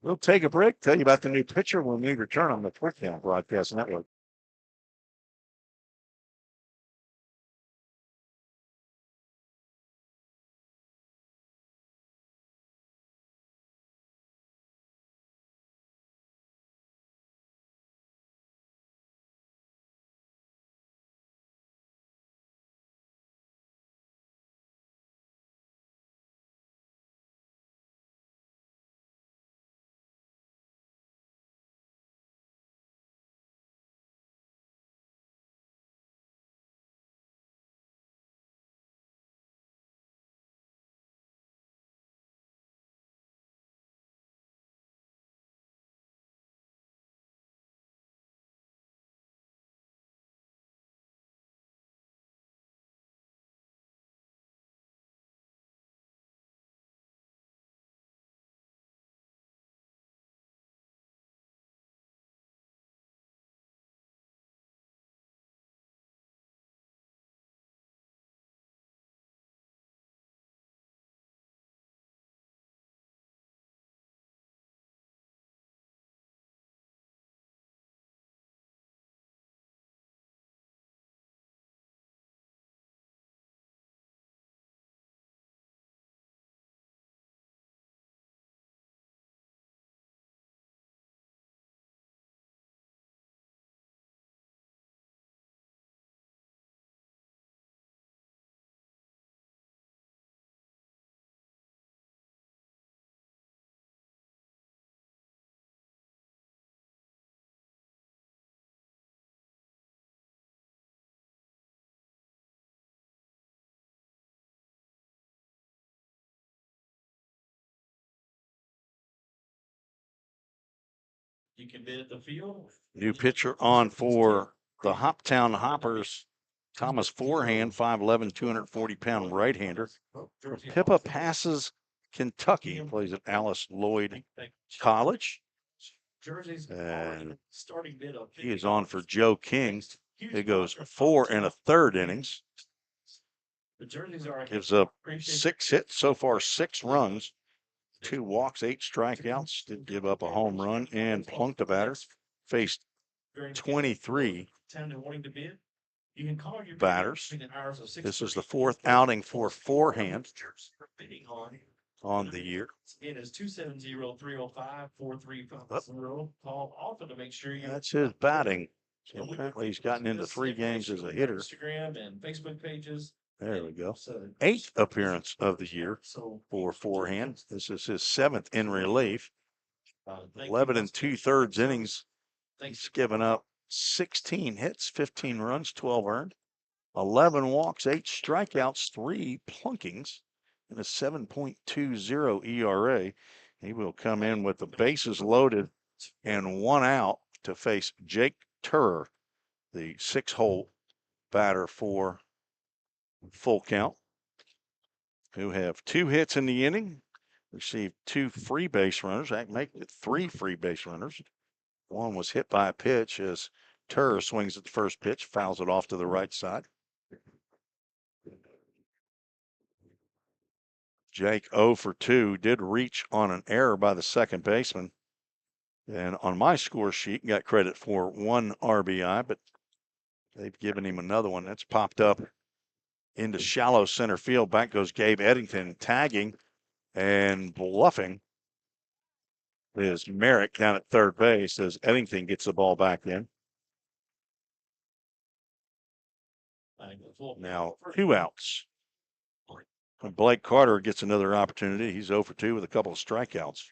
We'll take a break, tell you about the new pitcher when we return on the Hoptown Broadcast Network. You can bid at the field. New pitcher on for the Hoptown Hoppers. Thomas Forehand, 5'11", 240-pound right-hander. Pippa passes Kentucky, plays at Alice Lloyd College. And Starting bid of he is on for Joe King. It goes 4 1/3 innings. the jerseys are Gives up 6 hits, so far 6 runs, 2 walks, 8 strikeouts. Did give up a home run and plunked a batter. Faced 23 You can call your batters. between the hours of 6 This is the 4th outing for Forehand on the year. It is 270-305-4350. Call often to make sure you. That's his batting. So apparently he's gotten into 3 games as a hitter. Instagram and Facebook pages. There we go. 8th appearance of the year for Forehand. This is his 7th in relief. 11 2/3 innings. He's given up 16 hits, 15 runs, 12 earned, 11 walks, 8 strikeouts, 3 plunkings, and a 7.20 ERA. He will come in with the bases loaded and 1 out to face Jake Turr, the 6-hole batter for Full Count, who have 2 hits in the inning, received 2 free base runners. That makes it 3 free base runners. One was hit by a pitch as Turr swings at the first pitch, fouls it off to the right side. Jake 0 for 2, did reach on an error by the second baseman. And on my score sheet, got credit for 1 RBI, but they've given him another one. That's popped up into shallow center field. Back goes Gabe Eddington, tagging and bluffing is Merrick down at third base as Eddington gets the ball back in. Now 2 outs. And Blake Carter gets another opportunity. He's 0 for 2 with a couple of strikeouts.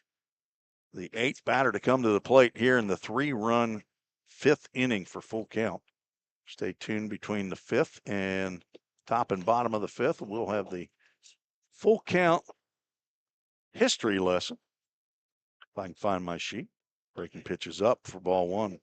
The 8th batter to come to the plate here in the 3-run 5th inning for Full Count. Stay tuned between the 5th and top and bottom of the 5th. We'll have the Full Count history lesson. If I can find my sheet. Breaking pitches up for ball 1.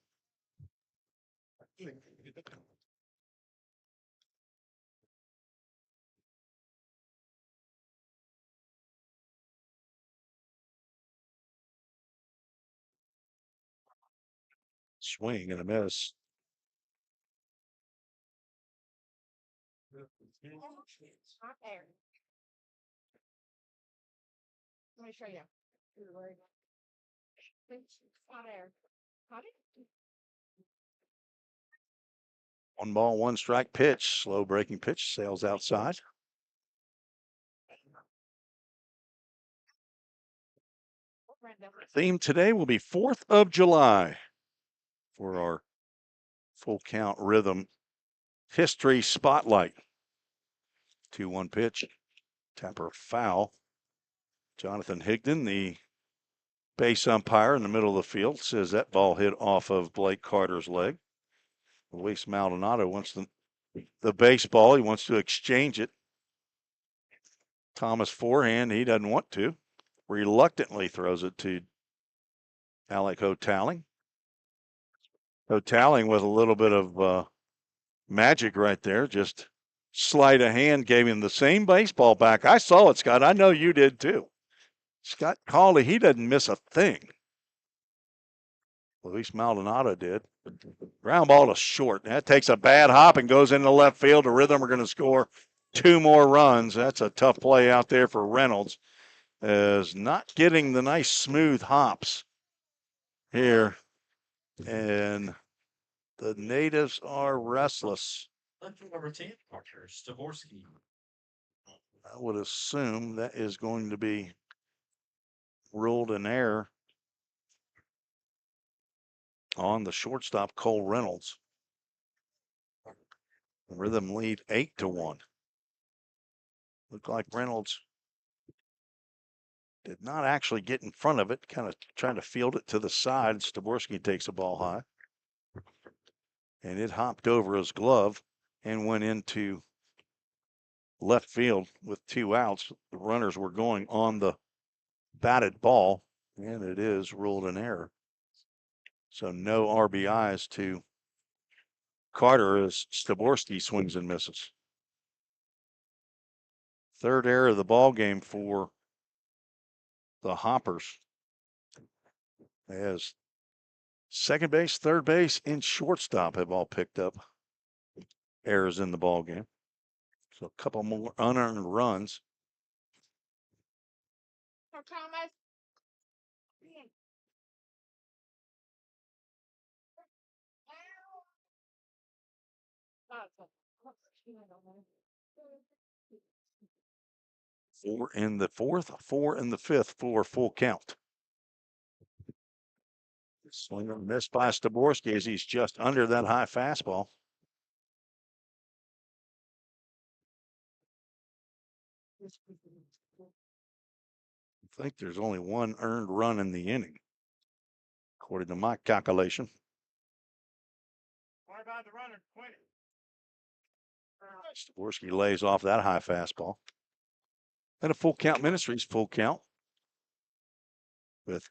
Swing and a miss. Let me show you. 1 ball, 1 strike pitch. Slow breaking pitch. Sails outside. Theme today will be 4th of July for our Full Count Rhythm History Spotlight. 2-1 pitch. Tapper foul. Jonathan Higdon, the base umpire in the middle of the field, says that ball hit off of Blake Carter's leg. Luis Maldonado wants the baseball. He wants to exchange it. Thomas Forehand, he doesn't want to. Reluctantly throws it to Alec Hoptown. Hoptown with a little bit of magic right there. Just sleight of hand gave him the same baseball back. I saw it, Scott. I know you did too. Scott Cawley, he doesn't miss a thing. Luis Maldonado did. Ground ball to short. That takes a bad hop and goes into left field. The Rhythm are going to score 2 more runs. That's a tough play out there for Reynolds. Is not getting the nice smooth hops here. And the natives are restless. Number 10, Parker Stavorsky. I would assume that is going to be ruled an error on the shortstop, Cole Reynolds. The Rhythm lead 8-1. Looked like Reynolds did not actually get in front of it, kind of trying to field it to the side. Stavorsky takes a ball high. And it hopped over his glove and went into left field with 2 outs. The runners were going on the batted ball, and it is ruled an error. So no RBIs to Carter as Staborski swings and misses. Third error of the ball game for the Hoppers. As second base, third base, and shortstop have all picked up errors in the ball game. So a couple more unearned runs. Four in the fourth, four in the fifth for full count. Swing and miss by Staborski as he's just under that high fastball. I think there's only one earned run in the inning, according to my calculation. What about the runner? Quit it. Staborski lays off that high fastball. And a full count Ministries, full count. With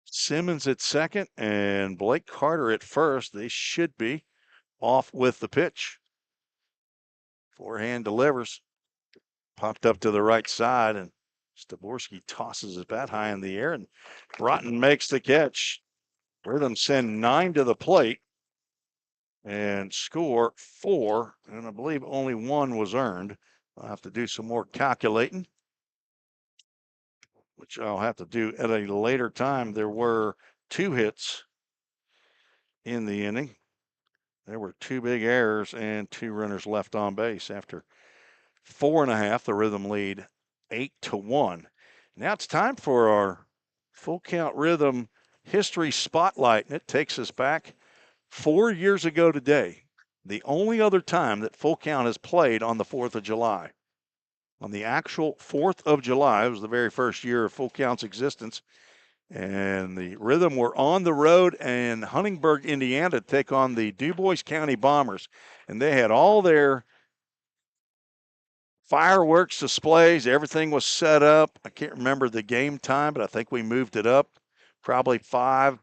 Simmons at second and Blake Carter at first. They should be off with the pitch. Forehand delivers. Popped up to the right side, and Staborski tosses it bat high in the air, and Broughton makes the catch. Rhythm send 9 to the plate and score 4, and I believe only 1 was earned. I'll have to do some more calculating, which I'll have to do at a later time. There were 2 hits in the inning. There were 2 big errors and 2 runners left on base after 4.5. The Rhythm lead 8-1. Now it's time for our full count Rhythm history spotlight, and it takes us back 4 years ago today. The only other time that full count has played on the 4th of July. On the actual 4th of July, it was the very first year of full count's existence. And the Rhythm were on the road in Huntingburg, Indiana, to take on the DuBois County Bombers. And they had all their fireworks displays. Everything was set up. I can't remember the game time, but I think we moved it up probably 5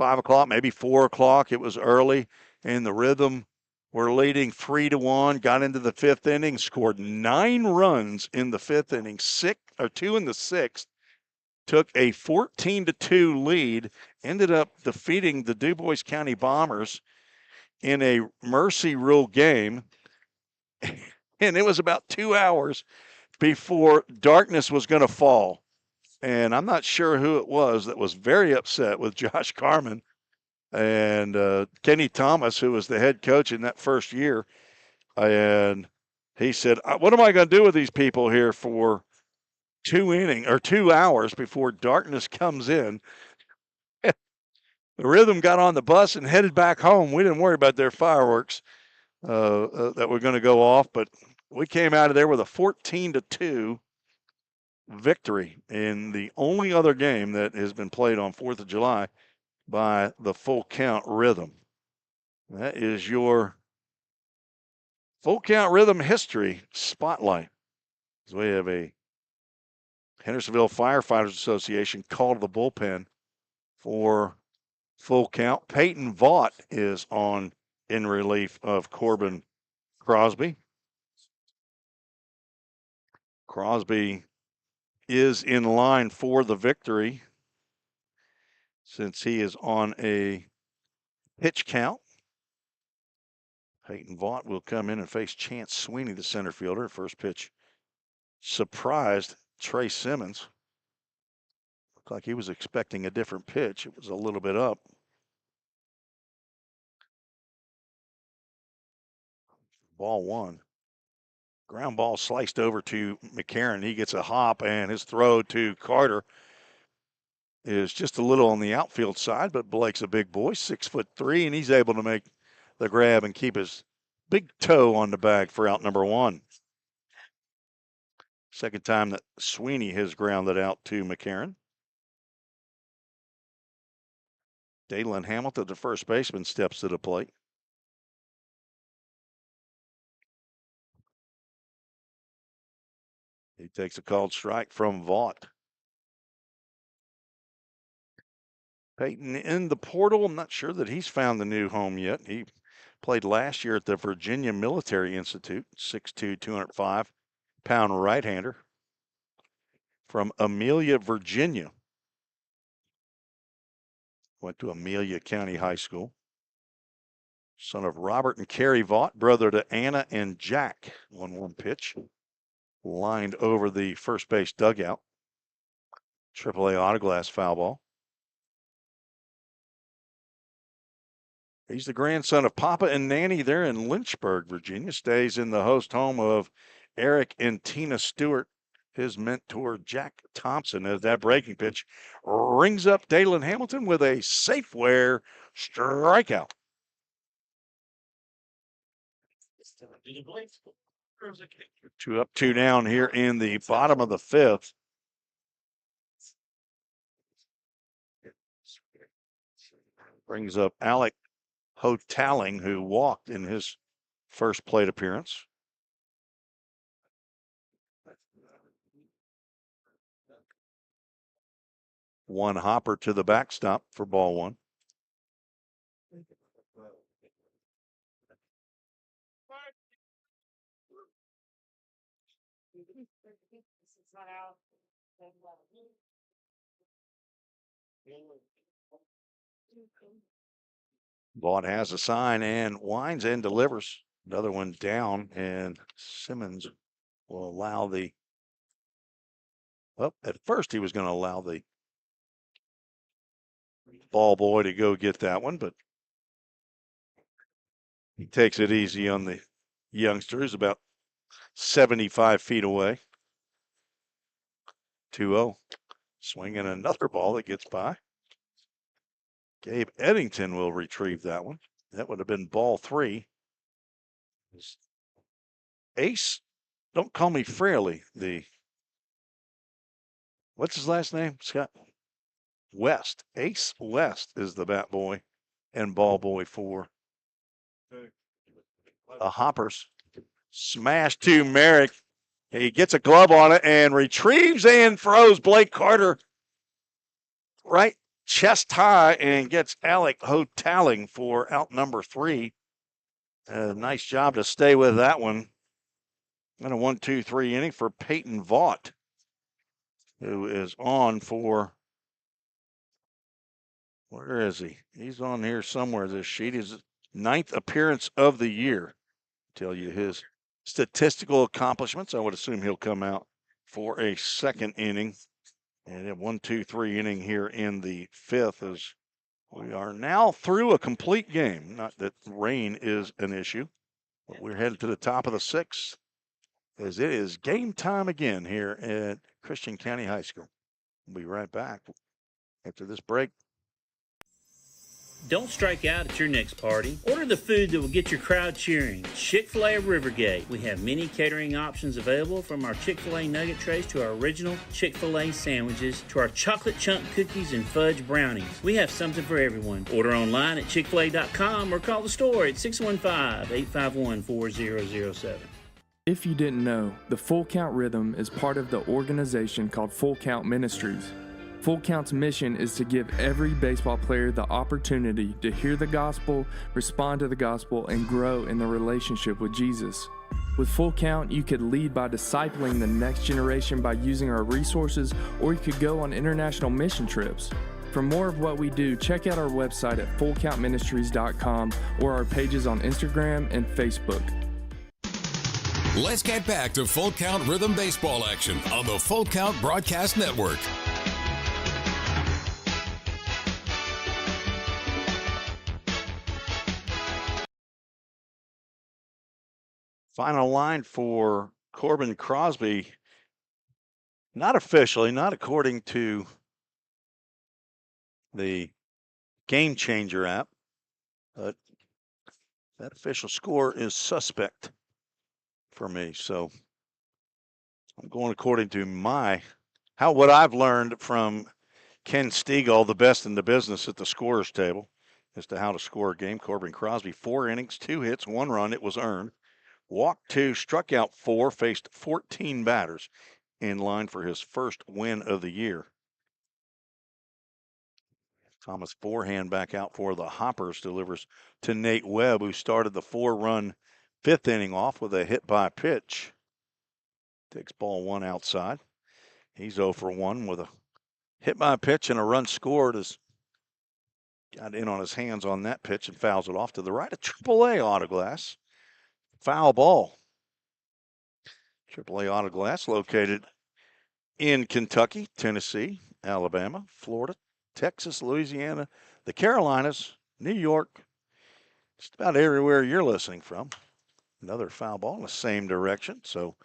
o'clock, maybe 4 o'clock. It was early, and the Rhythm were leading 3-1, got into the 5th inning, scored 9 runs in the 5th inning, 2 in the 6th. Took a 14-2 lead, ended up defeating the DuBois County Bombers in a mercy rule game. And it was about 2 hours before darkness was going to fall. And I'm not sure who it was that was very upset with Josh Carman and Kenny Thomas, who was the head coach in that first year. And he said, what am I going to do with these people here for 2 hours before darkness comes in? The Rhythm got on the bus and headed back home. We didn't worry about their fireworks that were going to go off, but we came out of there with a 14-2 victory in the only other game that has been played on 4th of July by the full count Rhythm. That is your full count Rhythm history spotlight. So we have a Hendersonville Firefighters Association call to the bullpen for full count. Peyton Vaught is on in relief of Corbin Crosby. Crosby is in line for the victory since he is on a pitch count. Peyton Vaught will come in and face Chance Sweeney, the center fielder. First pitch surprised Trey Simmons. Looked like he was expecting a different pitch. It was a little bit up. Ball 1. Ground ball sliced over to McCarron. He gets a hop, and his throw to Carter is just a little on the outfield side, but Blake's a big boy, 6'3", and he's able to make the grab and keep his big toe on the bag for out number 1. Second time that Sweeney has grounded out to McCarron. Dalen Hamilton, the first baseman, steps to the plate. He takes a called strike from Vaught. Peyton in the portal. I'm not sure that he's found the new home yet. He played last year at the Virginia Military Institute, 6'2", 205-pound right-hander from Amelia, Virginia. Went to Amelia County High School. Son of Robert and Carrie Vaught, brother to Anna and Jack. 1-1 pitch. Lined over the first base dugout. AAA autoglass foul ball. He's the grandson of Papa and Nanny there in Lynchburg, Virginia. Stays in the host home of Eric and Tina Stewart. His mentor, Jack Thompson, as that breaking pitch rings up Dalen Hamilton with a Safeware strikeout. 2 up, 2 down here in the bottom of the 5th. Brings up Alec Hoptown, who walked in his first plate appearance. One hopper to the backstop for ball 1. Vaught has a sign and winds and delivers. Another one down, and Simmons will allow the. Well, at first he was going to allow the ball boy to go get that one, but he takes it easy on the youngster, who's about 75 feet away. 2-0. Swinging another ball that gets by. Gabe Eddington will retrieve that one. That would have been ball 3. Ace, don't call me Fraley. What's his last name, Scott? West. Ace West is the bat boy and ball boy for the Hoppers. Smash to Merrick. He gets a glove on it and retrieves and throws Blake Carter right chest high and gets Alec Hoptown for out number 3. Nice job to stay with that one. And a 1-2-3 inning for Peyton Vaught, who is on for, where is he? He's on here somewhere. This sheet is 9th appearance of the year. Tell you his statistical accomplishments. I would assume he'll come out for a 2nd inning. And a 1-2-3 inning here in the 5th as we are now through a complete game. Not that rain is an issue, but we're headed to the top of the 6th as it is game time again here at Christian County High School. We'll be right back after this break. Don't strike out at your next party. Order the food that will get your crowd cheering. Chick-fil-A of Rivergate. We have many catering options available, from our Chick-fil-A nugget trays to our original Chick-fil-A sandwiches to our chocolate chunk cookies and fudge brownies. We have something for everyone. Order online at chickfil-a.com or call the store at 615-851-4007. If you didn't know, the Full Count Rhythm is part of the organization called Full Count Ministries. Full Count's mission is to give every baseball player the opportunity to hear the gospel, respond to the gospel, and grow in the relationship with Jesus. With Full Count, you could lead by discipling the next generation by using our resources, or you could go on international mission trips. For more of what we do, check out our website at fullcountministries.com or our pages on Instagram and Facebook. Let's get back to Full Count Rhythm Baseball action on the Full Count Broadcast Network. Final line for Corbin Crosby. Not officially, not according to the Game Changer app, but that official score is suspect for me. So I'm going according to what I've learned from Ken Stegall, the best in the business at the scorers table, as to how to score a game. Corbin Crosby, 4 innings, 2 hits, 1 run. It was earned. Walked 2, struck out 4, faced 14 batters in line for his first win of the year. Thomas forehand back out for the Hoppers, delivers to Nate Webb, who started the 4-run 5th inning off with a hit by pitch. Takes ball 1 outside. He's 0 for 1 with a hit by pitch and a run scored. As got in on his hands on that pitch and fouls it off to the right. A AAA auto glass. Foul ball. AAA auto glass located in Kentucky, Tennessee, Alabama, Florida, Texas, Louisiana, the Carolinas, New York, just about everywhere you're listening from. Another foul ball in the same direction. So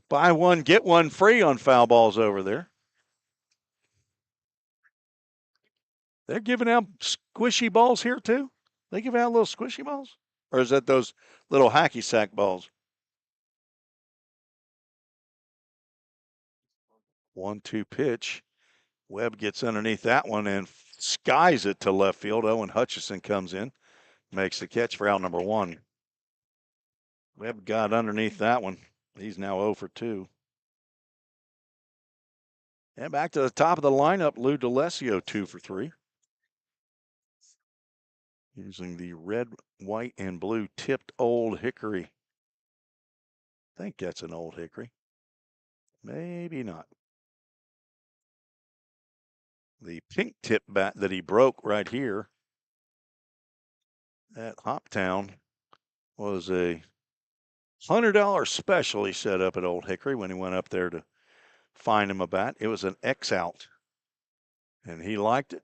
buy one, get one free on foul balls over there. They're giving out squishy balls here too? They give out little squishy balls? Or is that those little hacky sack balls? 1-2 pitch. Webb gets underneath that one and skies it to left field. Owen Hutchison comes in, makes the catch for out number 1. Webb got underneath that one. He's now 0 for 2. And back to the top of the lineup, Lou D'Alessio, 2 for 3. Using the red, white, and blue tipped Old Hickory. I think that's an Old Hickory. Maybe not. The pink tip bat that he broke right here at Hoptown was a $100 special he set up at Old Hickory when he went up there to find him a bat. It was an X out, and he liked it,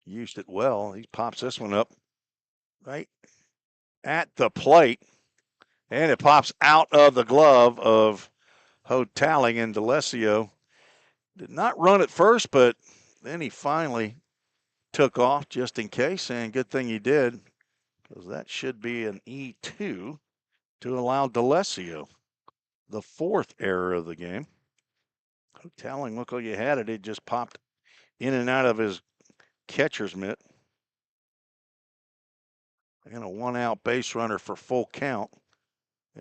used it well. He pops this one up right at the plate, and it pops out of the glove of Hoptown, and D'Alessio did not run at first, but then he finally took off just in case, and good thing he did, because that should be an E2 to allow D'Alessio the 4th error of the game. Hoptown looked like he had it. It just popped in and out of his catcher's mitt. And a 1-out base runner for full count.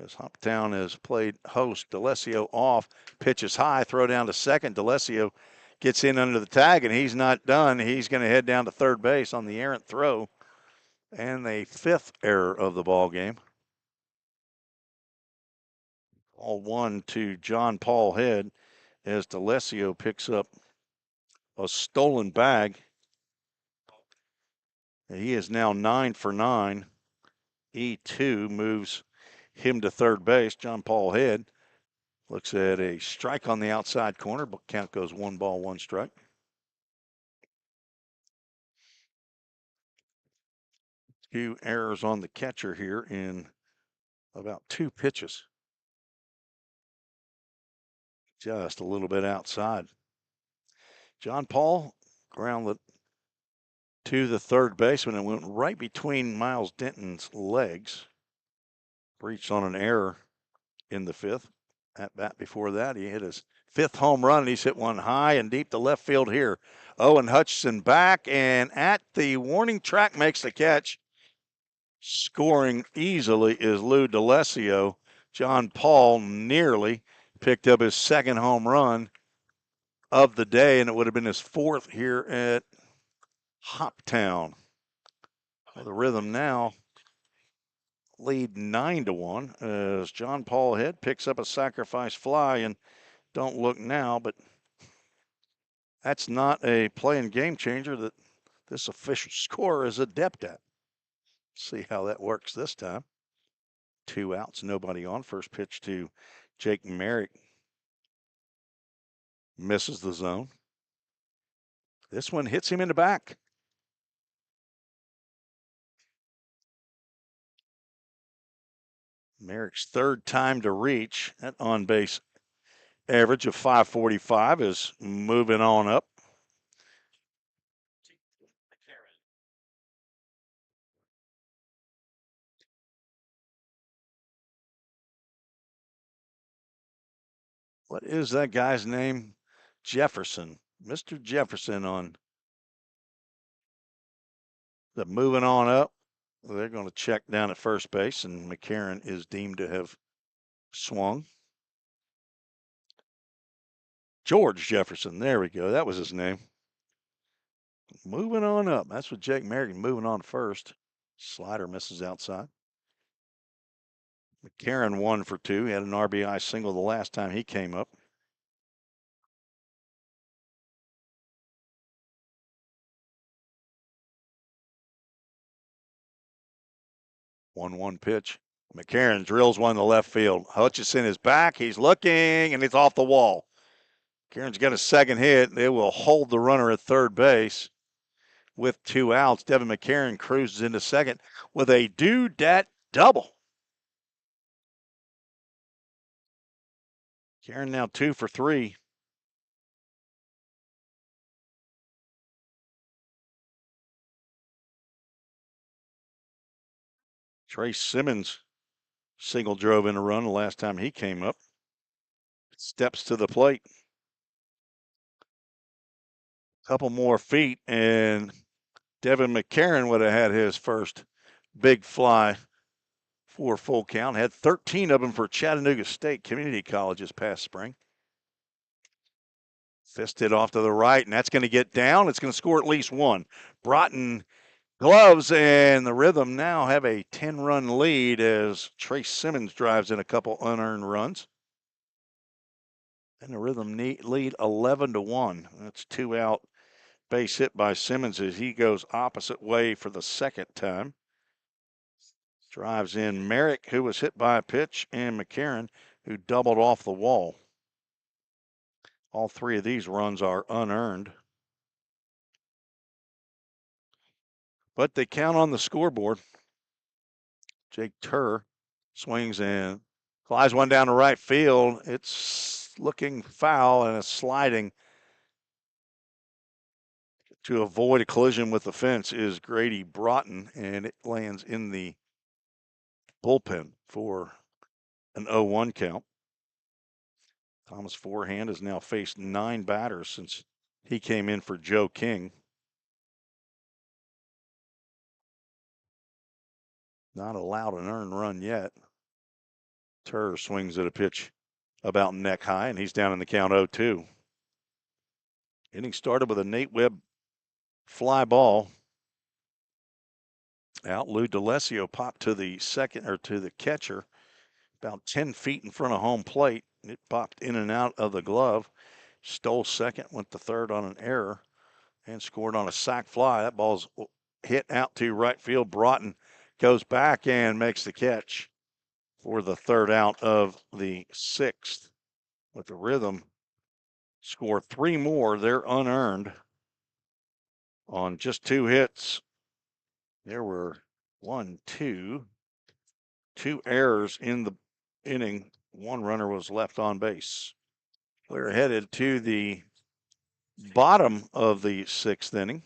As Hoptown has played host, D'Alessio off, pitches high, throw down to second. D'Alessio gets in under the tag, and he's not done. He's going to head down to third base on the errant throw, and the 5th error of the ball game. Ball 1 to John Paul Head as D'Alessio picks up a stolen bag. He is now 9 for 9. E2 moves him to third base. John Paul Head looks at a strike on the outside corner, but count goes 1 ball, 1 strike. Few errors on the catcher here in about 2 pitches. Just a little bit outside. John Paul grounded to the third baseman and went right between Miles Denton's legs. Breached on an error in the 5th. At bat before that, he hit his 5th home run, and he's hit one high and deep to left field here. Owen Hutchison back, and at the warning track makes the catch. Scoring easily is Lou D'Alessio. John Paul nearly picked up his 2nd home run of the day, and it would have been his 4th here at Hoptown. The Rhythm now lead 9-1 as John Paul Head picks up a sacrifice fly, and don't look now, but that's not a play and game changer that this official scorer is adept at. See how that works this time. 2 outs, nobody on. First pitch to Jake Merrick. Misses the zone. This one hits him in the back. Merrick's 3rd time to reach. That on-base average of 545 is moving on up. What is that guy's name? Jefferson. Mr. Jefferson on the moving on up. They're going to check down at first base, and McCarron is deemed to have swung. George Jefferson. There we go. That was his name. moving on up. That's what Jake Merrigan moving on first. Slider misses outside. McCarron 1 for 2. He had an RBI single the last time he came up. One pitch. McCarron drills one to left field. Hutchison is back. He's looking, and it's off the wall. McCarron's got a second hit. They will hold the runner at third base with 2 outs. Devin McCarron cruises into second with a do-dat double. McCarron now 2 for 3. Trey Simmons single drove in a run the last time he came up. Steps to the plate. Couple more feet, and Devin McCarron would have had his first big fly for full count. Had 13 of them for Chattanooga State Community College this past spring. Fisted off to the right, and that's going to get down. It's going to score at least one. Broughton gloves, and the Rhythm now have a 10-run lead as Trace Simmons drives in a couple unearned runs. And the Rhythm lead 11-1. That's 2 out. Base hit by Simmons as he goes opposite way for the second time. Drives in Merrick, who was hit by a pitch, and McCarron, who doubled off the wall. All 3 of these runs are unearned. But they count on the scoreboard. Jake Turr swings and flies one down to right field. It's looking foul and it's sliding. To avoid a collision with the fence is Grady Broughton, and it lands in the bullpen for an 0-1 count. Thomas Forehand has now faced 9 batters since he came in for Joe King. Not allowed an earned run yet. Turr swings at a pitch about neck high, and he's down in the count 0-2. Inning started with a Nate Webb fly ball. Out, Lou D'Alessio popped to the second, or to the catcher, about 10 feet in front of home plate. It popped in and out of the glove. Stole second, went to third on an error, and scored on a sac fly. That ball's hit out to right field. Broughton goes back and makes the catch for the third out of the 6th. With the Rhythm score 3 more, they're unearned on just 2 hits. There were 2 errors in the inning. 1 runner was left on base. We're headed to the bottom of the 6th inning.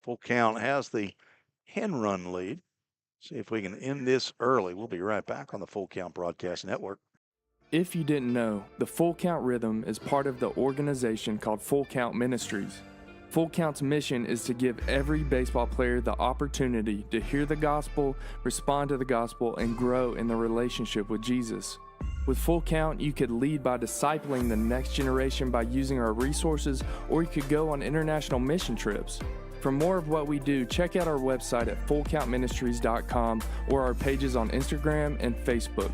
Full Count has the 10-run lead. See if we can end this early. We'll be right back on the Full Count Broadcast Network. If you didn't know, the Full Count Rhythm is part of the organization called Full Count Ministries. Full Count's mission is to give every baseball player the opportunity to hear the gospel, respond to the gospel, and grow in the relationship with Jesus. With Full Count, you could lead by discipling the next generation by using our resources, or you could go on international mission trips. For more of what we do, check out our website at fullcountministries.com or our pages on Instagram and Facebook.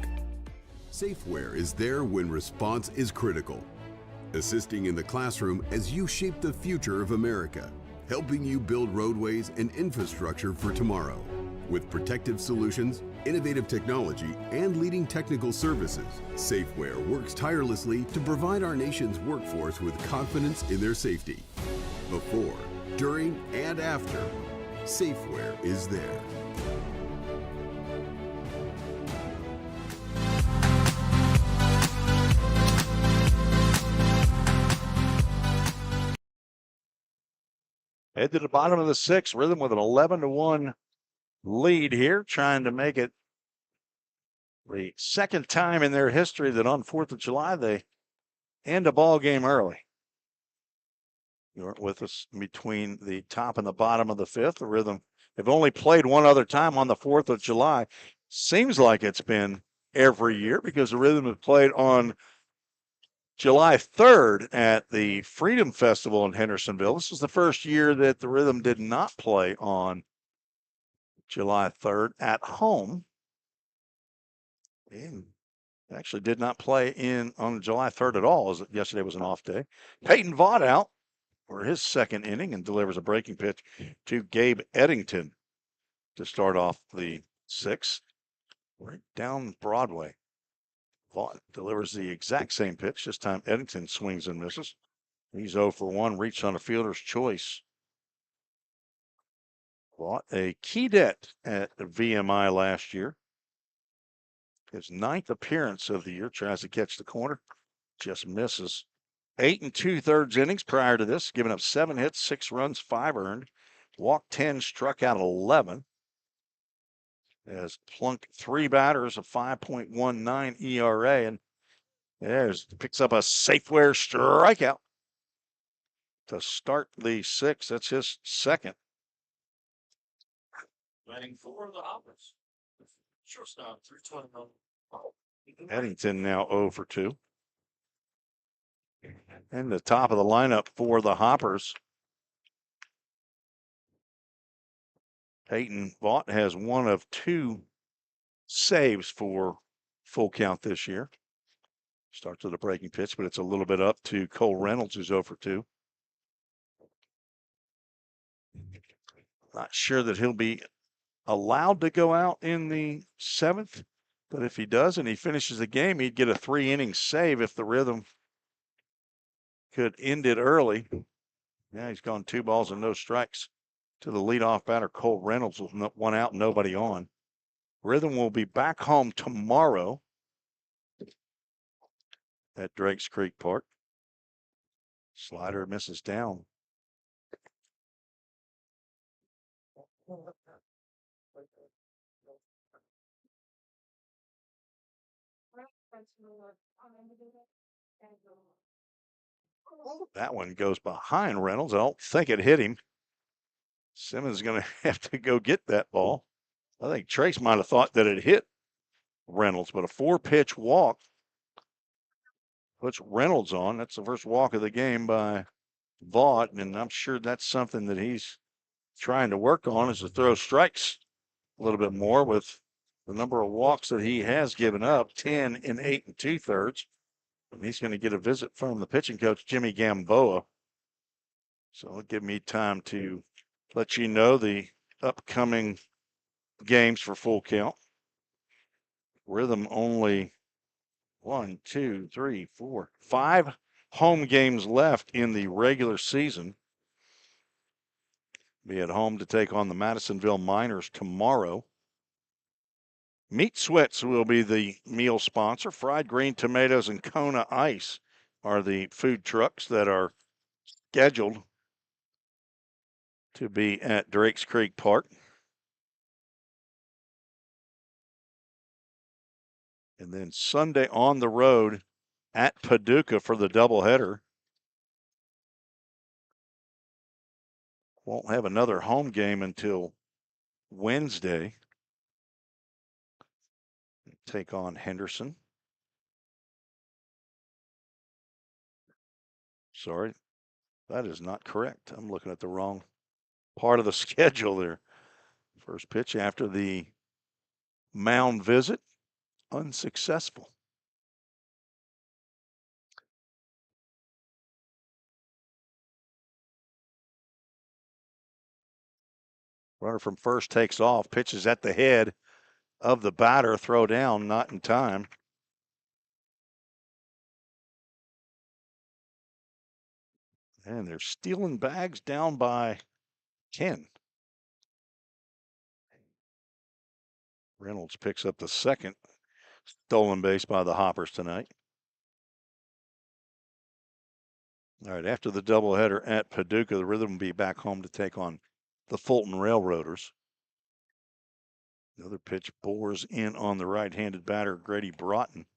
Safeware is there when response is critical, assisting in the classroom as you shape the future of America, helping you build roadways and infrastructure for tomorrow. With protective solutions, innovative technology, and leading technical services, Safeware works tirelessly to provide our nation's workforce with confidence in their safety. Before, during, and after, Safeware is there. Head to the bottom of the 6th. Rhythm with an 11-1 lead here, trying to make it the second time in their history that on 4th of July they end a ball game early. You weren't with us between the top and the bottom of the 5th. The Rhythm have only played one other time on the 4th of July. Seems like it's been every year because the Rhythm have played on July 3rd at the Freedom Festival in Hendersonville. This was the first year that the Rhythm did not play on July 3rd at home. And actually did not play on July 3rd at all, as yesterday was an off day. Peyton Vaught out for his second inning and delivers a breaking pitch to Gabe Eddington to start off the sixth. Right down Broadway. Vaught delivers the exact same pitch. This time Eddington swings and misses. He's 0 for 1, reached on a fielder's choice. Vaught a cadet at the VMI last year. His 9th appearance of the year, tries to catch the corner, just misses. 8 2/3 innings prior to this, giving up 7 hits, 6 runs, 5 earned, walked 10, struck out 11. Has plunked 3 batters, a 5.19 ERA, and picks up a Safeware strikeout to start the 6th. That's his second. Batting for the Hoppers. Shortstop, 320. Eddington now 0 for 2. And the top of the lineup for the Hoppers. Peyton Vaught has 1 of 2 saves for full count this year. Starts with a breaking pitch, but it's a little bit up to Cole Reynolds, who's 0 for 2. Not sure that he'll be allowed to go out in the 7th, but if he does and he finishes the game, he'd get a 3-inning save if the Rhythm could end it early. Yeah, he's gone 2 balls and no strikes to the leadoff batter, Cole Reynolds, with 1 out, nobody on. Rhythm will be back home tomorrow at Drakes Creek Park. Slider misses down. That one goes behind Reynolds. I don't think it hit him. Simmons is going to have to go get that ball. I think Trace might have thought that it hit Reynolds, but a 4-pitch walk puts Reynolds on. That's the first walk of the game by Vaught, and I'm sure that's something that he's trying to work on, is to throw strikes a little bit more with the number of walks that he has given up, 10 in 8 2/3. And he's going to get a visit from the pitching coach, Jimmy Gamboa. So it'll give me time to let you know the upcoming games for full count. Rhythm only 1, 2, 3, 4, 5 home games left in the regular season. Be at home to take on the Madisonville Miners tomorrow. Meat Sweats will be the meal sponsor. Fried green tomatoes and Kona Ice are the food trucks that are scheduled to be at Drakes Creek Park. And then Sunday on the road at Paducah for the doubleheader. Won't have another home game until Wednesday. Take on Henderson. Sorry, that is not correct. I'm looking at the wrong part of the schedule there. First pitch after the mound visit, unsuccessful. Runner from first takes off, pitches at the head of the batter, throw down, not in time. And they're stealing bags down by 10. Reynolds picks up the second stolen base by the Hoppers tonight. All right, after the doubleheader at Paducah, the Rhythm will be back home to take on the Fulton Railroaders. Another pitch bores in on the right-handed batter, Grady Broughton.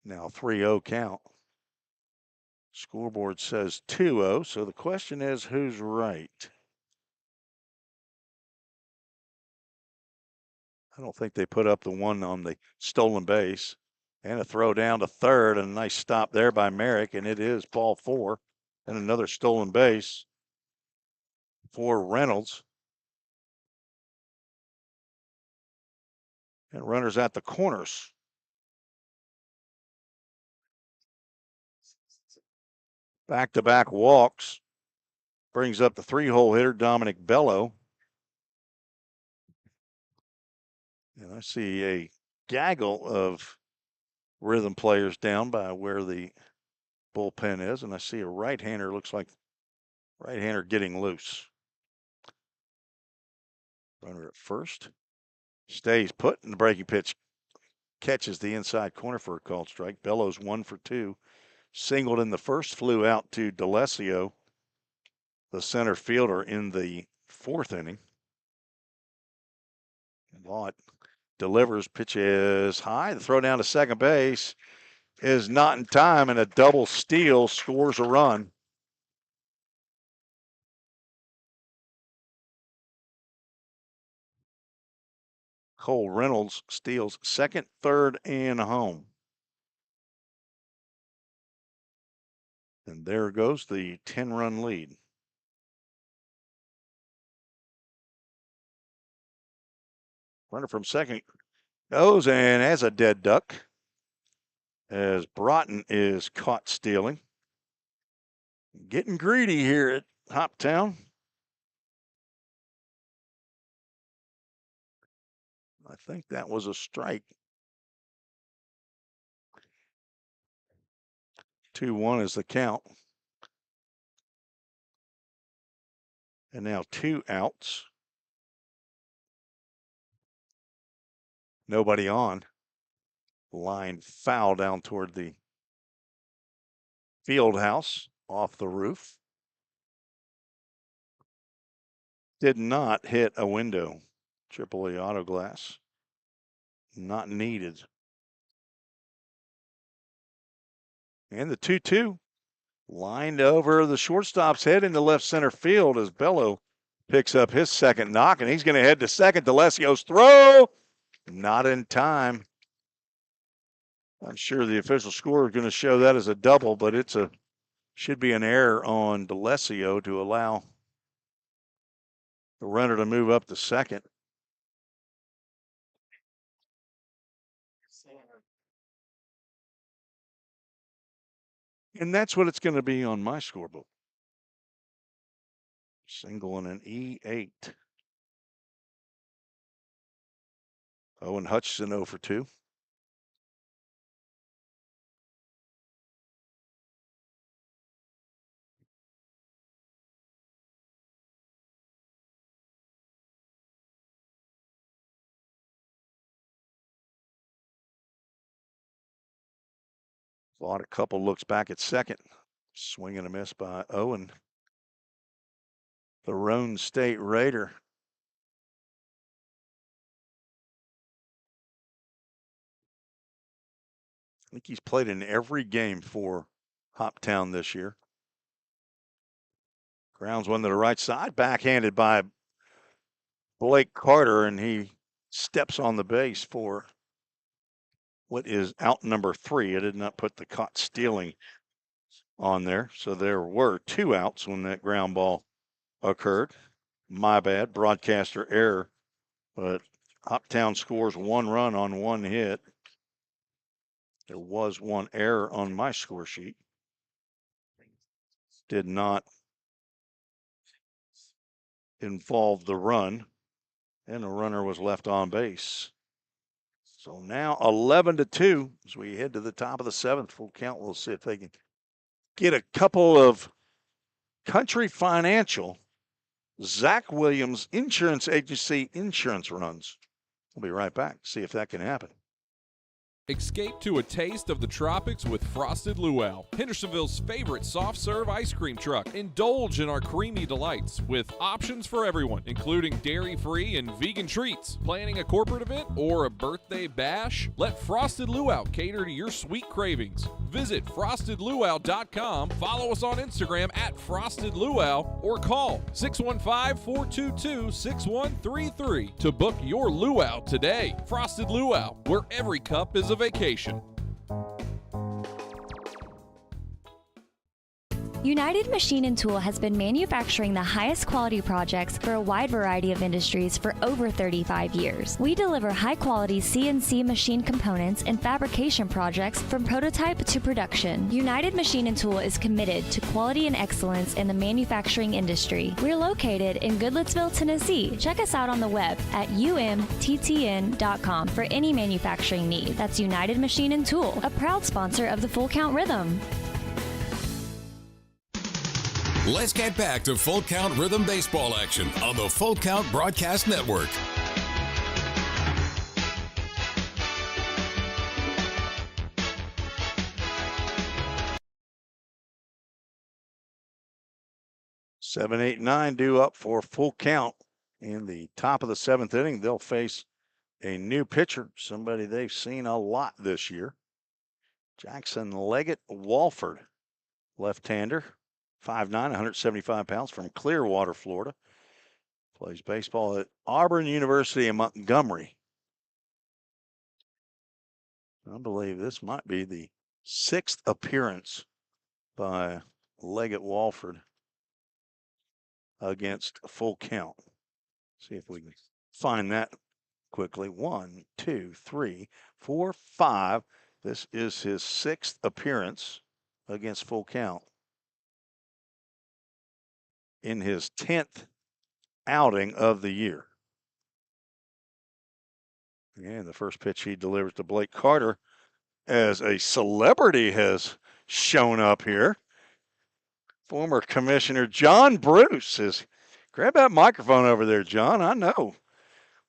Now 3-0 count. Scoreboard says 2-0, so the question is, who's right? I don't think they put up the one on the stolen base. And a throw down to third, and a nice stop there by Merrick, and it is ball 4. And another stolen base for Reynolds. And runners at the corners. Back-to-back walks brings up the 3-hole hitter, Dominic Bello. And I see a gaggle of Rhythm players down by where the bullpen is, and I see a right-hander, looks like right-hander getting loose. Runner at first. Stays put, and the breaking pitch catches the inside corner for a called strike. Bellows 1 for 2. Singled in the first, flew out to D'Alessio, the center fielder, in the 4th inning. Vaught delivers, pitch is high. The throw down to second base is not in time, and a double steal scores a run. Cole Reynolds steals second, third, and home. And there goes the 10-run lead. Runner from second goes and has a dead duck as Broughton is caught stealing. Getting greedy here at Hoptown. I think that was a strike. 2-1 is the count. And now 2 outs. Nobody on. Line foul down toward the field house off the roof. Did not hit a window. AAA auto glass. Not needed. And the 2-2 lined over the shortstop's head into left center field as Bello picks up his second knock, and he's going to head to second. D'Alessio's throw, not in time. I'm sure the official score is going to show that as a double, but should be an error on D'Alessio to allow the runner to move up to second. And that's what it's going to be on my scorebook. Single and an E8. Owen Hutchinson 0 for 2. Bought a couple looks back at second. Swing and a miss by Owen. The Roan State Raider. I think he's played in every game for Hoptown this year. Grounds one to the right side, backhanded by Blake Carter, and he steps on the base for what is out number 3. I did not put the caught stealing on there, so there were 2 outs when that ground ball occurred. My bad, broadcaster error, but Hoptown scores 1 run on 1 hit. There was 1 error on my score sheet. Did not involve the run, and the runner was left on base. So now 11-2 as we head to the top of the 7th. Full count. We'll see if they can get a couple of Country Financial, Zach Williams Insurance Agency insurance runs. We'll be right back. See if that can happen. Escape to a taste of the tropics with Frosted Luau, Hendersonville's favorite soft-serve ice cream truck. Indulge in our creamy delights with options for everyone, including dairy-free and vegan treats. Planning a corporate event or a birthday bash? Let Frosted Luau cater to your sweet cravings. Visit frostedluau.com, follow us on Instagram at Frosted Luau, or call 615-422-6133 to book your luau today. Frosted Luau, where every cup is a vacation. United Machine and Tool has been manufacturing the highest quality projects for a wide variety of industries for over 35 years. We deliver high-quality CNC machine components and fabrication projects from prototype to production. United Machine and Tool is committed to quality and excellence in the manufacturing industry. We're located in Goodlettsville, Tennessee. Check us out on the web at umttn.com for any manufacturing need. That's United Machine and Tool, a proud sponsor of the Full Count Rhythm. Let's get back to Full Count Rhythm Baseball action on the Full Count Broadcast Network. Seven, 8, 9 due up for full count in the top of the 7th inning. They'll face a new pitcher, somebody they've seen a lot this year. Jackson Leggett Walford, left-hander, 5'9", 175 pounds, from Clearwater, Florida. Plays baseball at Auburn University in Montgomery. I believe this might be the 6th appearance by Leggett Walford against full count. See if we can find that quickly. 1, 2, 3, 4, 5. This is his 6th appearance against full count. In his 10th outing of the year. And the first pitch he delivers to Blake Carter, as a celebrity has shown up here. Former Commissioner John Bruce is, grab that microphone over there, John. I know.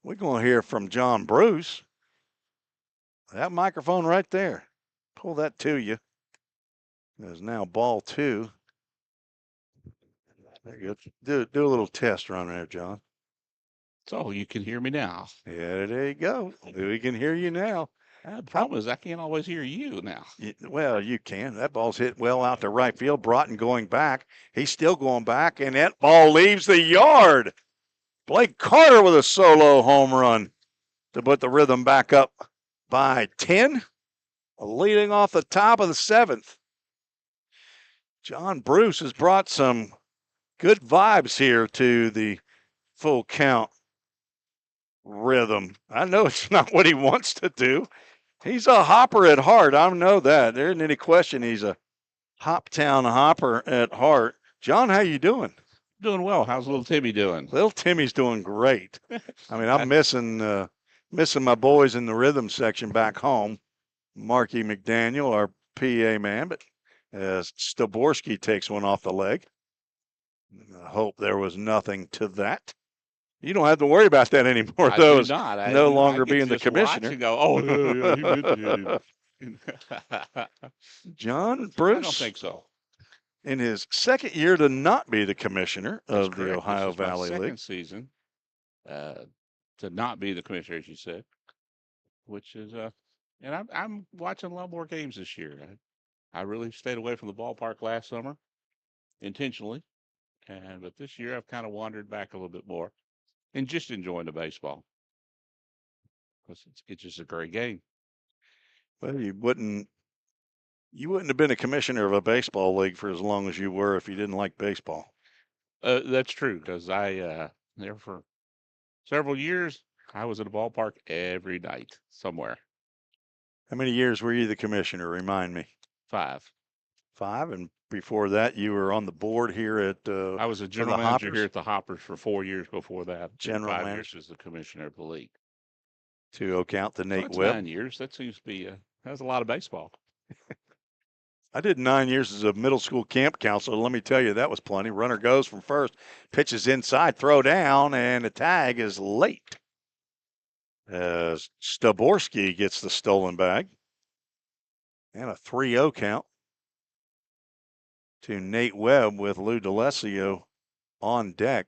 We're going to hear from John Bruce. That microphone right there. Pull that to you. There's now ball 2. There you go. Do a little test run there, John. So you can hear me now. Yeah, there you go. We can hear you now. The problem is I can't always hear you now. Well, you can. That ball's hit well out to right field. Broughton going back. He's still going back, and that ball leaves the yard. Blake Carter with a solo home run to put the Rhythm back up by 10, leading off the top of the 7th. John Bruce has brought some good vibes here to the full count Rhythm. I know it's not what he wants to do. He's a hopper at heart. I know that. There isn't any question he's a Hoptown hopper at heart. John, how you doing? Doing well. How's little Timmy doing? Little Timmy's doing great. I mean, I'm missing my boys in the Rhythm section back home. Marky McDaniel, our PA man, but as Staborski takes one off the leg. I hope there was nothing to that. You don't have to worry about that anymore, though. No longer being the commissioner. And go, oh, yeah, John Bruce. I don't think so. In his 2nd year to not be the commissioner That's of correct. the Ohio This is my Valley second League. season to not be the commissioner, as you said, which is and I'm watching a lot more games this year. I really stayed away from the ballpark last summer intentionally, but this year I've kind of wandered back a little bit more and just enjoying the baseball because it's just a great game. Well, you wouldn't have been a commissioner of a baseball league for as long as you were if you didn't like baseball. That's true, because I there for several years I was at a ballpark every night somewhere. How many years were you the commissioner? Remind me. 5. 5, and before that, you were on the board here at. I was a general manager here at the Hoppers for 4 years before that. General 5 manager. years as the commissioner of the league. 2 count the Nate That's Webb. 9 years. That seems to be that's a lot of baseball. I did 9 years as a middle school camp counselor. Let me tell you, that was plenty. Runner goes from first, pitches inside, throw down, and the tag is late. As Staborski gets the stolen bag. And a 3-0 count to Nate Webb with Lou D'Alessio on deck.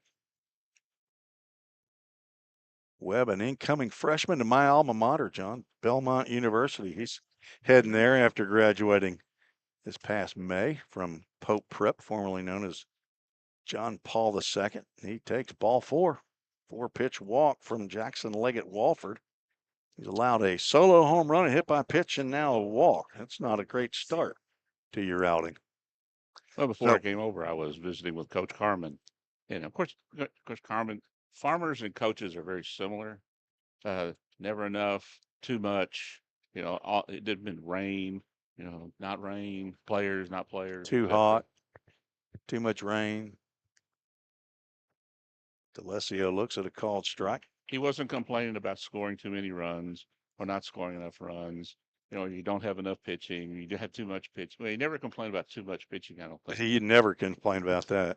Webb, an incoming freshman to my alma mater, John, Belmont University. He's heading there after graduating this past May from Pope Prep, formerly known as John Paul II. He takes ball 4. 4-pitch walk from Jackson Leggett Walford. He's allowed a solo home run, a hit by pitch, and now a walk. That's not a great start to your outing. Well, before So- I came over, I was visiting with Coach Carmen, and of course, Coach Carmen, farmers and coaches are very similar. Never enough, too much. It didn't been rain. Not rain. Players, not players. Too etc. hot, too much rain. D'Alessio looks at a called strike. He wasn't complaining about scoring too many runs or not scoring enough runs. You don't have enough pitching. You have too much pitch. Well, he never complained about too much pitching, I don't think. He never complained about that.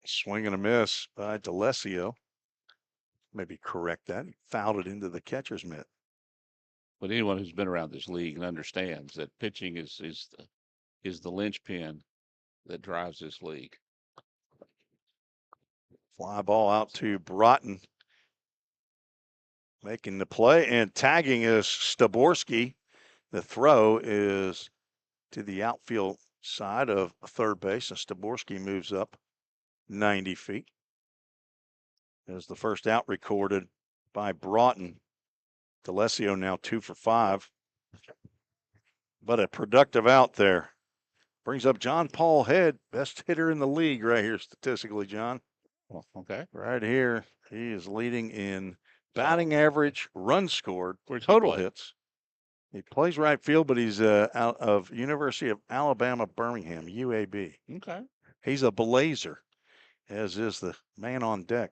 Swing and a miss by D'Alessio. Maybe correct that. He fouled it into the catcher's mitt. But anyone who's been around this league and understands that pitching is the linchpin that drives this league. Fly ball out to Broughton. Making the play and tagging is Staborski. The throw is to the outfield side of third base, and Staborski moves up 90 feet. As the first out recorded by Broughton. D'Alessio now 2 for 5. But a productive out there. Brings up John Paul Head, best hitter in the league right here statistically, John. Well, okay. Right here, he is leading in batting average, runs scored, Where's he total play? hits. He plays right field, but he's out of University of Alabama, Birmingham, UAB. Okay. He's a Blazer, as is the man on deck.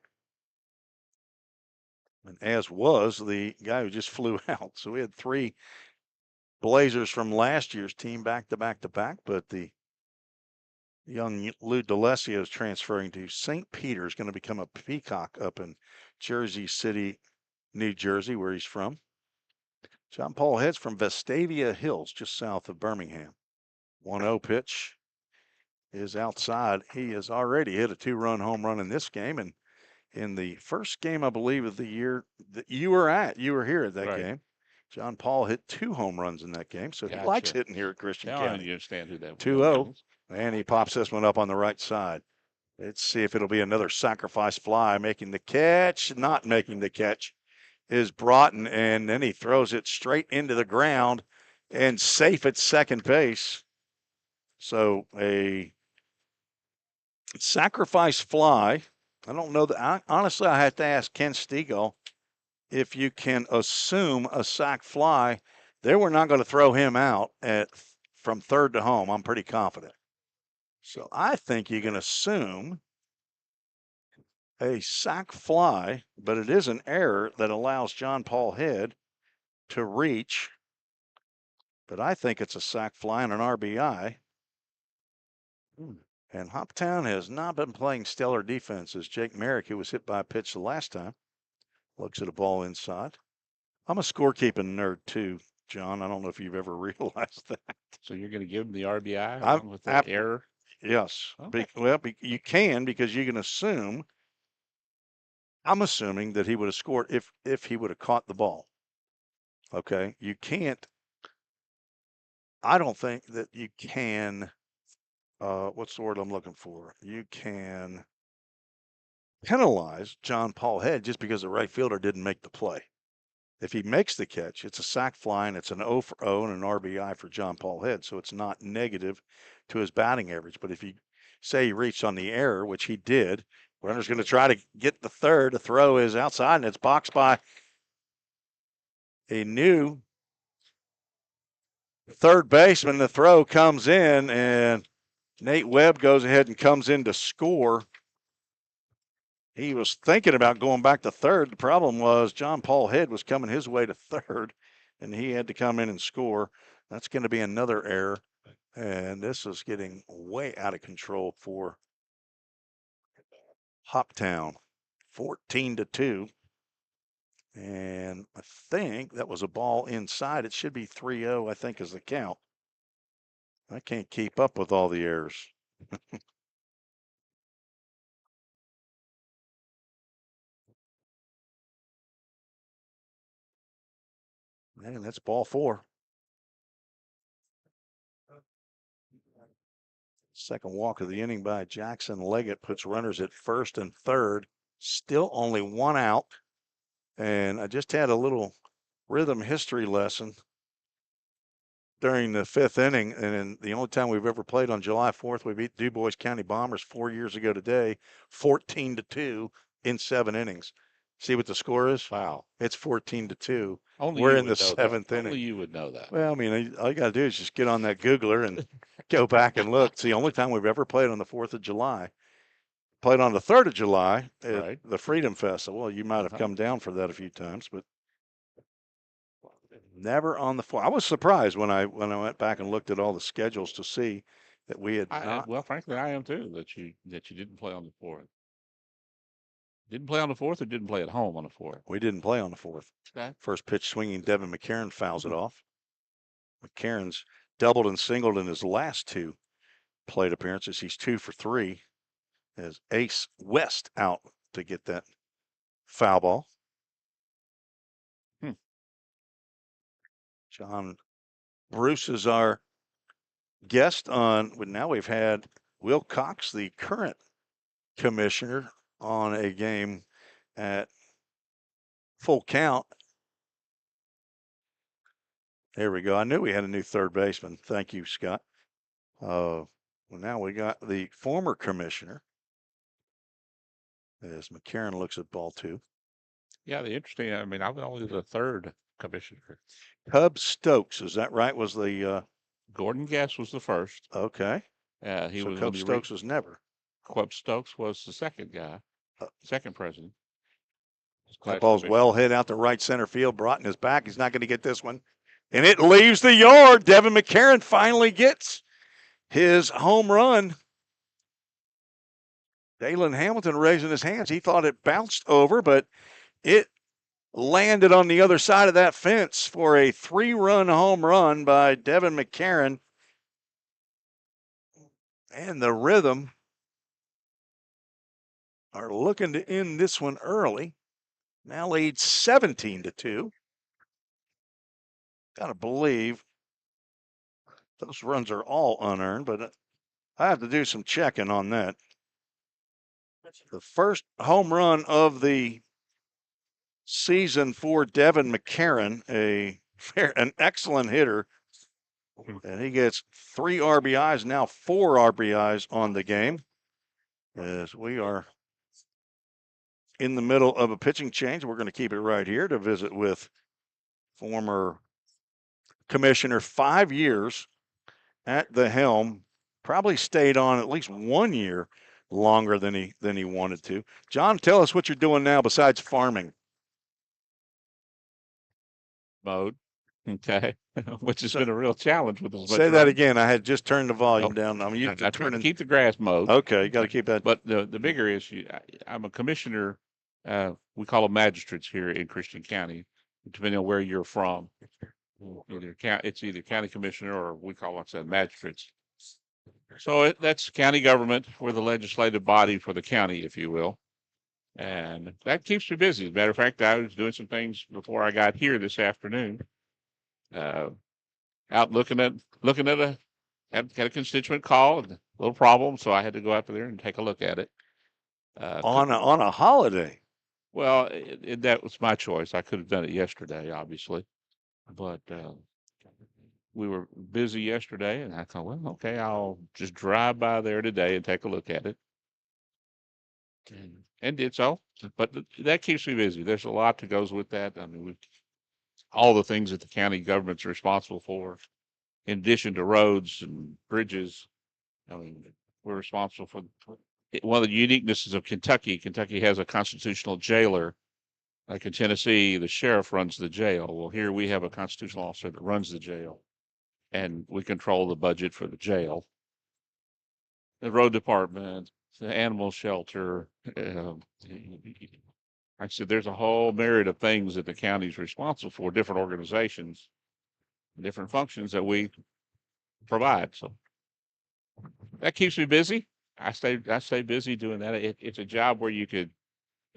And as was the guy who just flew out. So we had 3 Blazers from last year's team back to back to back, but the young Lou D'Alessio is transferring to St. Peter's, going to become a Peacock up in Jersey City, New Jersey, where he's from. John Paul Head's from Vestavia Hills, just south of Birmingham. 1-0 pitch is outside. He has already hit a 2-run home run in this game, and in the first game, I believe, of the year that you were here at that Right. game. John Paul hit 2 home runs in that game, so he Gotcha. likes hitting here at Christian Now I County. understand who that 2-0, was. and he pops this one up on the right side. Let's see if it'll be another sacrifice fly. Making the catch, not making the catch is Broughton, and then he throws it straight into the ground and safe at second base. So a sacrifice fly. I don't know that. Honestly, I have to ask Ken Stegall if you can assume a sac fly. They were not going to throw him out from third to home. I'm pretty confident. So I think you can assume a sac fly, but it is an error that allows John Paul Head to reach. But I think it's a sac fly and an RBI. And Hoptown has not been playing stellar defense, as Jake Merrick, who was hit by a pitch the last time, looks at a ball inside. I'm a scorekeeping nerd too, John. I don't know if you've ever realized that. So you're going to give him the RBI along with the error? Yes. Okay. You can, because you can assume. I'm assuming that he would have scored if he would have caught the ball. Okay. You can't. I don't think that you can. What's the word I'm looking for? You can penalize John Paul Head just because the right fielder didn't make the play. If he makes the catch, it's a sac fly, and it's an 0 for 0 and an RBI for John Paul Head. So it's not negative to his batting average. But if you say he reached on the error, which he did, runner's going to try to get the third. The throw is outside, and it's boxed by a new third baseman. The throw comes in, and Nate Webb goes ahead and comes in to score. He was thinking about going back to third. The problem was John Paul Head was coming his way to third, and he had to come in and score. That's going to be another error, and this is getting way out of control for Hoptown. 14-2. And I think that was a ball inside. It should be 3-0, I think, is the count. I can't keep up with all the errors. Man, that's ball 4. Second walk of the inning by Jackson Leggett puts runners at first and third. Still only 1 out. And I just had a little rhythm history lesson during the 5th inning, and the only time we've ever played on July 4th, we beat DuBois County Bombers 4 years ago today, 14-2 in 7 innings. See what the score is? Wow. It's 14-2. Only We're you in the would know that. 7th inning. Only you would know that. Well, I mean, all you got to do is just get on that Googler and go back and look. It's the only time we've ever played on the 4th of July. Played on the 3rd of July at Right. the Freedom Festival. Well, you might have Uh-huh. come down for that a few times, but never on the 4th. I was surprised when I went back and looked at all the schedules to see that we had not. Well, frankly, I am too. That you didn't play on the 4th. Didn't play on the 4th, or didn't play at home on the 4th. We didn't play on the 4th. Okay. First pitch swinging, Devin McCarron fouls it off. McCarron's doubled and singled in his last 2 plate appearances. He's 2 for 3 as Ace West out to get that foul ball. John Bruce is our guest on. Now we've had Will Cox, the current commissioner, on a game at Full Count. There we go. I knew we had a new third baseman. Thank you, Scott. Well, now we got the former commissioner as McCarron looks at ball 2. Yeah, the interesting. I mean, I was only the 3rd commissioner. Cub Stokes, is that right? Was the Gordon Guest was the first. Okay. He so was Cub Stokes was never. Cub Stokes was the second guy, second president. That ball's well hit out to right center field. Broughton is back. He's not going to get this one. And it leaves the yard. Devin McCarron finally gets his home run. Dalen Hamilton raising his hands. He thought it bounced over, but it landed on the other side of that fence for a 3-run home run by Devin McCarron. And the Rhythm are looking to end this one early. Now leads 17-2. Got to believe those runs are all unearned, but I have to do some checking on that. The first home run of the season for Devin McCarron, an excellent hitter. And he gets 3 RBIs, now 4 RBIs on the game, as we are in the middle of a pitching change. We're going to keep it right here to visit with former commissioner, 5 years at the helm, probably stayed on at least 1 year longer than he wanted to. John, tell us what you're doing now besides farming. Mode. Okay. Which has been a real challenge with this. Say that again. I had just turned the volume down. I'm used to turning. Keep the grass mowed. Okay, you got to keep that. But the bigger issue, I'm a commissioner. We call them magistrates here in Christian County, depending on where you're from. It's either county commissioner or we call it magistrates. So that's county government. We're the legislative body for the county, if you will. And that keeps me busy. As a matter of fact, I was doing some things before I got here this afternoon. Out looking at had a constituent call, and a little problem, so I had to go out there and take a look at it. On a holiday. Well, that was my choice. I could have done it yesterday, obviously, but we were busy yesterday, and I thought, well, okay, I'll just drive by there today and take a look at it, and did so. But that keeps me busy. There's a lot that goes with that. I mean, all the things that the county government's responsible for, in addition to roads and bridges. I mean, we're responsible for one of the uniquenesses of Kentucky. Kentucky has a constitutional jailer. Like in Tennessee, the sheriff runs the jail. Well, here we have a constitutional officer that runs the jail, and we control the budget for the jail, the road department, the animal shelter. I said, there's a whole myriad of things that the county's responsible for, different organizations, different functions that we provide. So that keeps me busy. I stay busy doing that. It's a job where you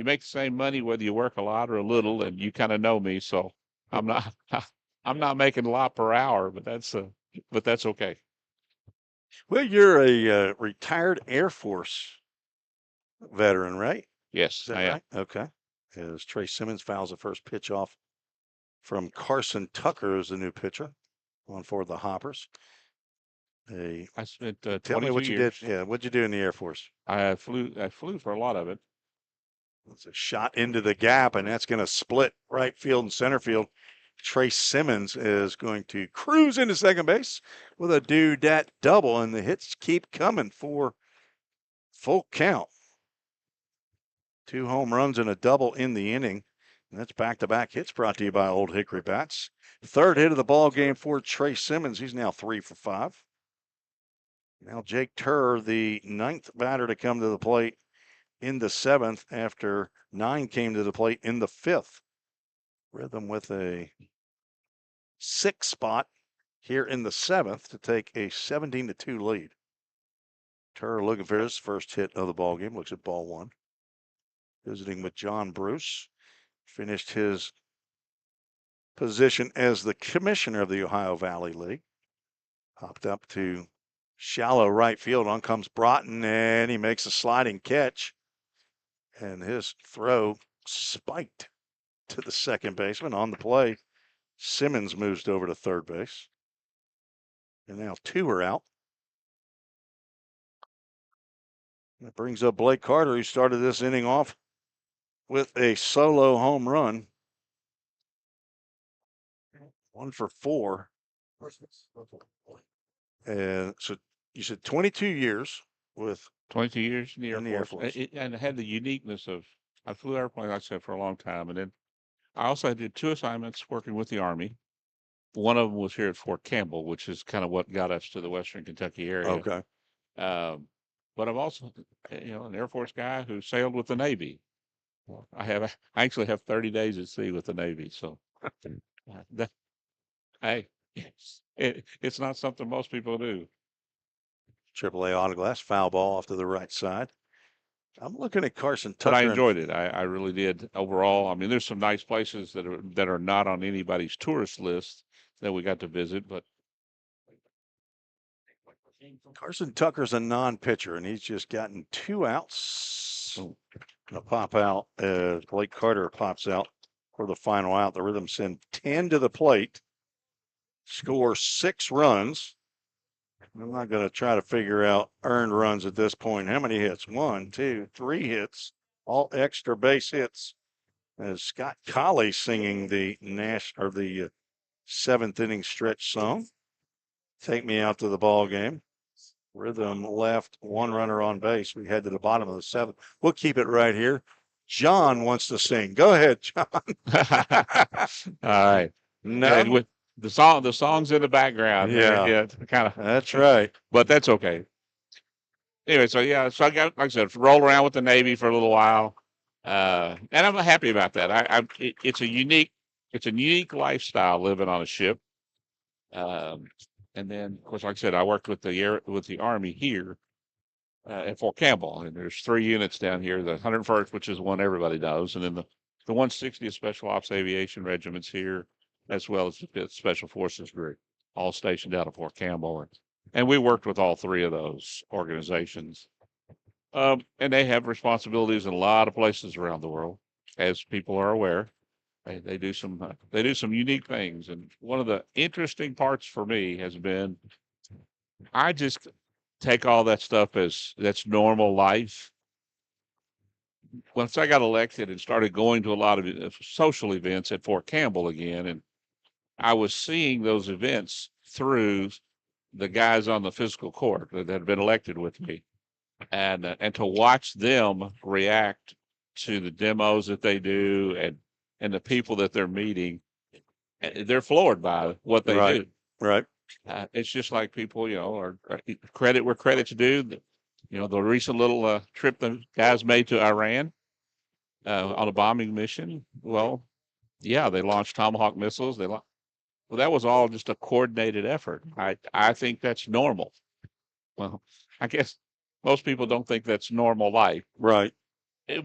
make the same money whether you work a lot or a little, and you kind of know me, so I'm not making a lot per hour, but that's okay. Well, you're a retired Air Force veteran, right? Yes, Is that I am. right? Okay. As Trey Simmons fouls the first pitch off from Carson Tucker as the new pitcher. on for the Hoppers. I spent Tell me 22 what you years. did. Yeah, what'd you do in the Air Force? I flew for a lot of it. It's a shot into the gap, and that's going to split right field and center field. Trace Simmons is going to cruise into second base with a dudette double, and the hits keep coming for full count. 2 home runs and a double in the inning. And that's back-to-back hits brought to you by Old Hickory Bats. Third hit of the ball game for Trace Simmons. He's now 3 for 5. Now Jake Turr, the 9th batter to come to the plate in the 7th after 9 came to the plate in the 5th. Rhythm with a 6 spot here in the 7th to take a 17-2 lead. Turr looking for his first hit of the ball game. Looks at ball 1. Visiting with John Bruce. Finished his position as the commissioner of the Ohio Valley League. Hopped up to shallow right field. On comes Broughton, and he makes a sliding catch. And his throw spiked to the second baseman on the play. Simmons moves over to third base. And now 2 are out. That brings up Blake Carter, who started this inning off with a solo home run. 1 for 4. And so you said 22 years with 22 years in the Air in the Air Force. Force. And it had the uniqueness of, I flew airplane, like I said, for a long time. And then I also did 2 assignments working with the Army. One of them was here at Fort Campbell, which is kind of what got us to the Western Kentucky area. Okay. But I'm also, an Air Force guy who sailed with the Navy. I actually have 30 days at sea with the Navy. So that, hey, it's not something most people do. AAA autoglass, foul ball off to the right side. I'm looking at Carson Tucker. But I enjoyed it. I really did overall. I mean, there's some nice places that are not on anybody's tourist list that we got to visit, but Carson Tucker's a non-pitcher, and he's just gotten 2 outs. Gonna pop out as Blake Carter pops out for the final out. The Rhythm send 10 to the plate, score 6 runs. I'm not going to try to figure out earned runs at this point. How many hits? 1, 2, 3 hits, all extra base hits. As Scott Colley singing the 7th inning stretch song. Take me out to the ball game. Rhythm left, 1 runner on base. We head to the bottom of the 7th. We'll keep it right here. John wants to sing. Go ahead, John. All right. No, And with the song's in the background. Yeah. Kind of. That's right. But that's okay. Anyway, so I got, like I said, roll around with the Navy for a little while, and I'm happy about that. It's a unique lifestyle living on a ship. And then, of course, like I said, I worked with the Army here at Fort Campbell, and there's 3 units down here: the 101st, which is the one everybody knows, and then the 160th Special Ops Aviation Regiments here, as well as the 5th Special Forces Group, all stationed out of Fort Campbell, and we worked with all 3 of those organizations. And they have responsibilities in a lot of places around the world, as people are aware. They do some unique things, and one of the interesting parts for me has been, I just take all that stuff as that's normal life. Once I got elected and started going to a lot of social events at Fort Campbell again, and I was seeing those events through the guys on the fiscal court that had been elected with me, and to watch them react to the demos that they do and the people that they're meeting, they're floored by what they do. Right. It's just like people, are credit where credit's due. The recent little trip the guys made to Iran on a bombing mission. Well, yeah, they launched Tomahawk missiles. Well, that was all just a coordinated effort. I think that's normal. Well, I guess most people don't think that's normal life. Right.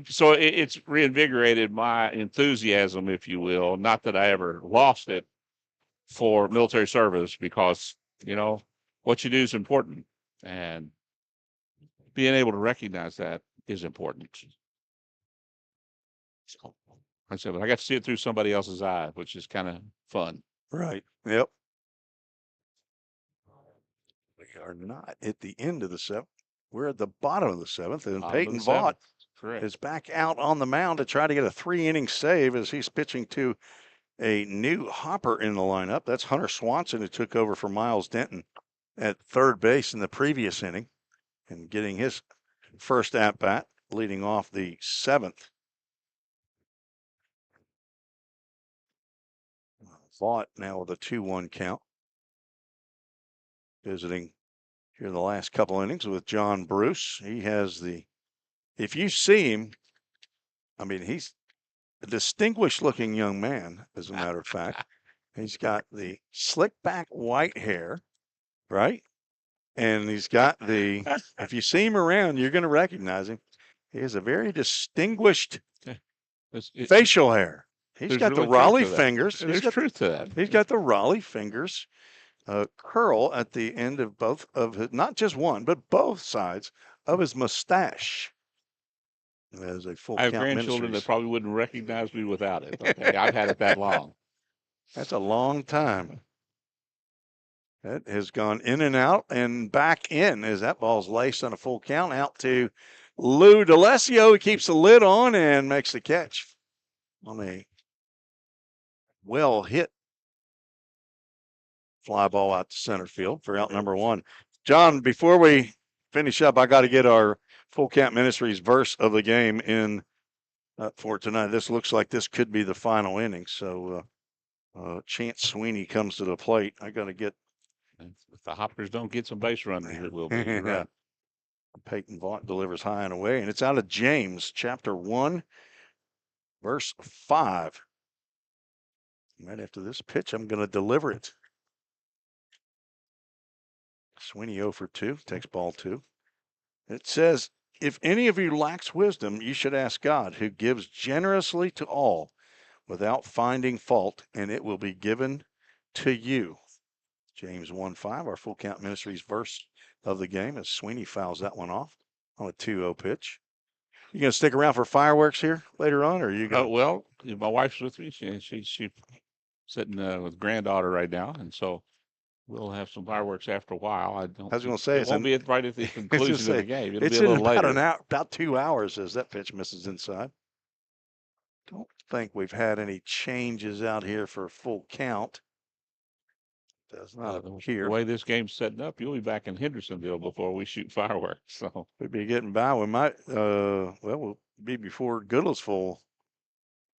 So it's reinvigorated my enthusiasm, if you will. Not that I ever lost it for military service, because, what you do is important, and being able to recognize that is important. So, like I said, but I got to see it through somebody else's eye, which is kind of fun. Right. Yep. are not at the end of the 7th. We're at the bottom of the 7th, and Bottom of Peyton the Vaught 7th. Correct. is back out on the mound to try to get a 3-inning save as he's pitching to a new hopper in the lineup. That's Hunter Swanson, who took over for Miles Denton at third base in the previous inning and getting his first at-bat, leading off the 7th. Vaught now with a 2-1 count. Visiting here the last couple innings with John Bruce. He has if you see him, I mean, he's a distinguished looking young man, as a matter of fact. He's got the slick back white hair, right? And he's got if you see him around, you're going to recognize him. He has a very distinguished facial hair. He's got the Raleigh fingers. There's truth to that. He's got the Raleigh fingers. Curl at the end of both of his, not just one, but both sides of his mustache. As a full I have count grandchildren Ministries. that probably wouldn't recognize me without it. Okay, I've had it that long. That's a long time. That has gone in and out and back in as that ball's laced on a full count out to Lou D'Alessio. He keeps the lid on and makes the catch on a well hit fly ball out to center field for out number 1. John, before we finish up, I got to get our Full Count Ministries verse of the game in for tonight. This looks like this could be the final inning. So Chance Sweeney comes to the plate. I got to get. If the Hoppers don't get some base runners, it will be. Right. Peyton Vaught delivers high and away, and it's out of James, chapter 1, verse 5. Right after this pitch, I'm going to deliver it. Sweeney 0 for 2, takes ball 2. It says, if any of you lacks wisdom, you should ask God, who gives generously to all without finding fault, and it will be given to you. James 1:5, our Full Count Ministries verse of the game, as Sweeney fouls that one off on a 2-0 pitch. You going to stick around for fireworks here later on, or are you going? Well, my wife's with me. She's sitting with granddaughter right now, and so we'll have some fireworks after a while. I was going to say, it won't be right at the conclusion of the game. It'll be a little later. About 2 hours as that pitch misses inside. Don't think we've had any changes out here for a full count. Does not appear. The way this game's setting up, you'll be back in Hendersonville before we shoot fireworks. So we'll be getting by. We might, we'll be before Goodlettsville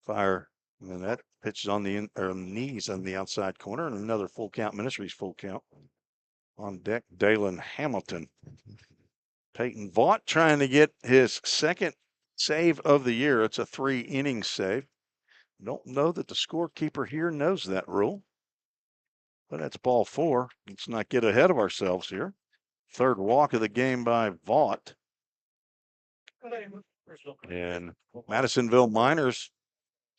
fire. And that pitch is on the knees on the outside corner, and another Full Count Ministries full count. On deck, Dalen Hamilton. Peyton Vaught trying to get his second save of the year. It's a 3-inning save. Don't know that the scorekeeper here knows that rule. But that's ball 4. Let's not get ahead of ourselves here. Third walk of the game by Vaught. And Madisonville Miners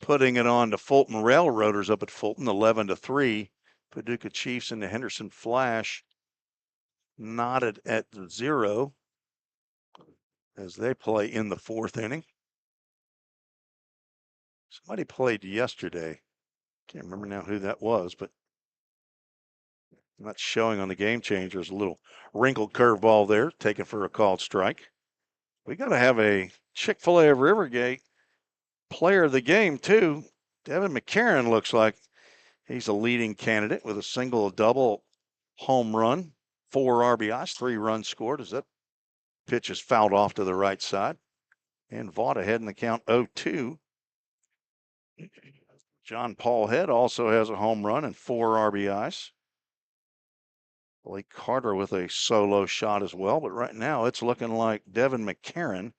putting it on to Fulton Railroaders up at Fulton, 11-3. Paducah Chiefs and the Henderson Flash knotted at 0 as they play in the 4th inning. Somebody played yesterday. Can't remember now who that was, but not showing on the game changer. There's a little wrinkled curveball there, taken for a called strike. We got to have a Chick-fil-A of Rivergate player of the game, too. Devin McCarron looks like he's a leading candidate with a single, a double, home run, 4 RBIs, 3 runs scored as that pitch is fouled off to the right side. And Vaught ahead in the count 0-2. John Paul Head also has a home run and 4 RBIs. Blake Carter with a solo shot as well, but right now it's looking like Devin McCarron,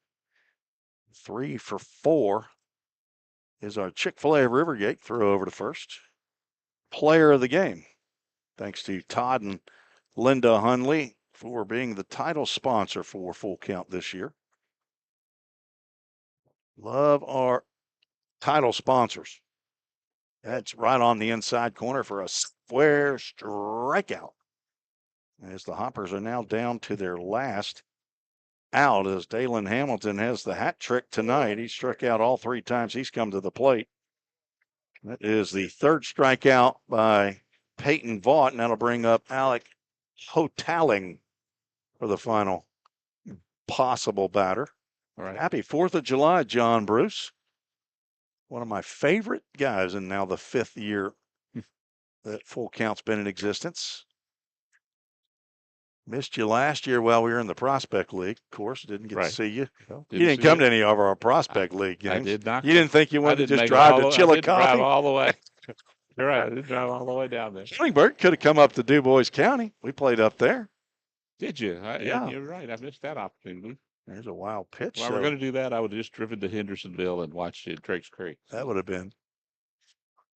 3 for 4, is our Chick-fil-A of Rivergate. Throw over to first. Player of the game. Thanks to Todd and Linda Hunley for being the title sponsor for Full Count this year. Love our title sponsors. That's right on the inside corner for a square strikeout. As the Hoppers are now down to their last out, as Dalen Hamilton has the hat trick tonight. He struck out all 3 times he's come to the plate. That is the 3rd strikeout by Peyton Vaught, and that'll bring up Alec Hoptown for the final possible batter. All right. Happy 4th of July, John Bruce. One of my favorite guys, and now the 5th year that Full Count's been in existence. Missed you last year while we were in the Prospect League. Of course, didn't get to see you. You didn't come to any of our Prospect League games. I did not. You didn't think you wanted to didn't just make drive it to all the- I Chillicothe? didn't drive all the way. You're right. I did drive all the way down there. Killingburg could have come up to DuBois County. We played up there. Did you? Yeah. You're right. I missed that opportunity. There's a wild pitch. Well, we're going to do that. I would have just driven to Hendersonville and watched it at Drake's Creek. That would have been.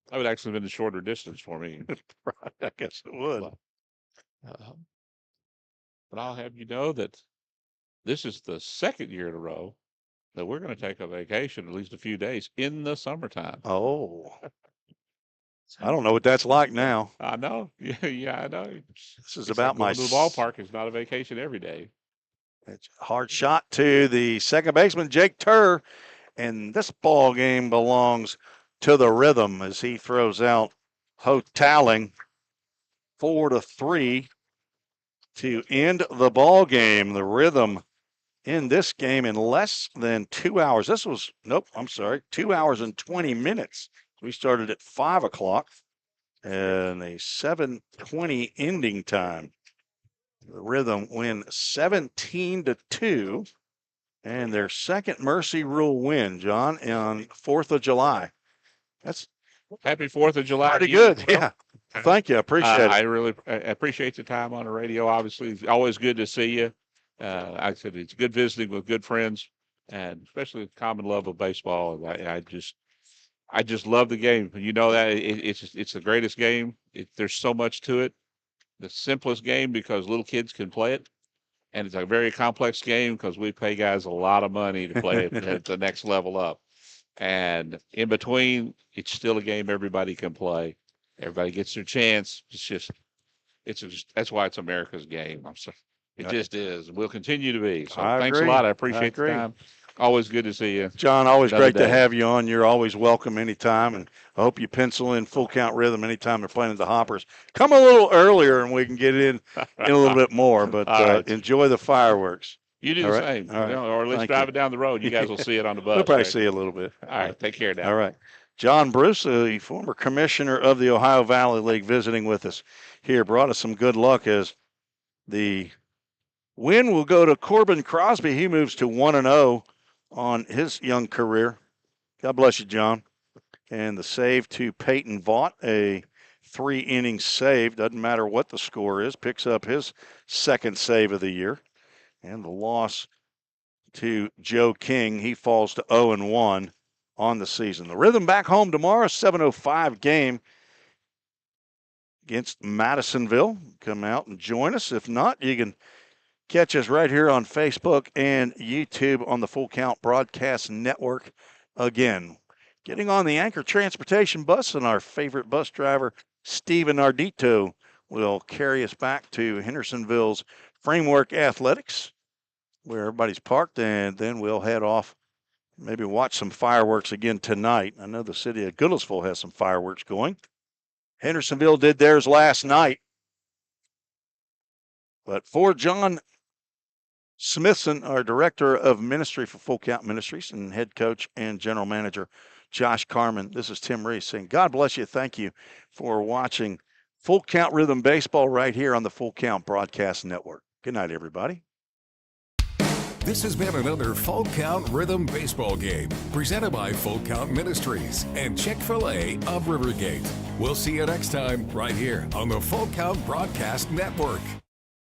That would actually have been a shorter distance for me. Right, I guess it would. But I'll have you know that this is the second year in a row that we're going to take a vacation, at least a few days, in the summertime. Oh. I don't know what that's like now. I know. Yeah, I know. This is about my. Going to the ballpark is not a vacation every day. It's a hard shot to the second baseman, Jake Turr. And this ball game belongs to the Rhythm as he throws out Hoptown 4-3 to end the ball game. The Rhythm in this game in less than 2 hours. 2 hours and 20 minutes. We started at 5 o'clock and a 7:20 ending time. The Rhythm win 17-2 and their second Mercy Rule win, John, on 4th of July. That's Happy 4th of July. pretty good. Yeah. Thank you. I appreciate it. I really appreciate the time on the radio. Obviously, it's always good to see you. I said it's good visiting with good friends, and especially the common love of baseball. And I just love the game. You know that it's the greatest game. There's so much to it. The simplest game because little kids can play it, and it's a very complex game because we pay guys a lot of money to play it at the next level up. And in between, it's still a game everybody can play. Everybody gets their chance. That's why it's America's game. It just is. We'll continue to be. So thanks a lot. I appreciate the time. Always good to see you. John, always Another great to day. have you on. You're always welcome anytime, and I hope you pencil in Full Count Rhythm anytime they're playing at the Hoppers. Come a little earlier, and we can get in a little bit more, but All right. enjoy the fireworks. You do All the right. same. All right. Or at least Thank drive you. it down the road. You guys will see it on the bus. We'll probably right? see you a little bit. All right. Take care now. All right. John Bruce, the former commissioner of the Ohio Valley League, visiting with us here, brought us some good luck as the win will go to Corbin Crosby. He moves to 1-0 on his young career. God bless you, John. And the save to Peyton Vaught, a 3-inning save. Doesn't matter what the score is. Picks up his second save of the year. And the loss to Joe King. He falls to 0-1 on the season. The Rhythm back home tomorrow, 7:05 game against Madisonville. Come out and join us. If not, you can catch us right here on Facebook and YouTube on the Full Count Broadcast Network. Again, getting on the Anchor Transportation bus, and our favorite bus driver, Steven Ardito, will carry us back to Hendersonville's Framework Athletics, where everybody's parked, and then we'll head off, maybe watch some fireworks again tonight. I know the city of Goodlettsville has some fireworks going. Hendersonville did theirs last night. But for John Smithson, our director of ministry for Full Count Ministries, and head coach and general manager Josh Carman, this is Tim Reese saying, God bless you. Thank you for watching Full Count Rhythm Baseball right here on the Full Count Broadcast Network. Good night, everybody. This has been another Full Count Rhythm Baseball game presented by Full Count Ministries and Chick-fil-A of Rivergate. We'll see you next time right here on the Full Count Broadcast Network.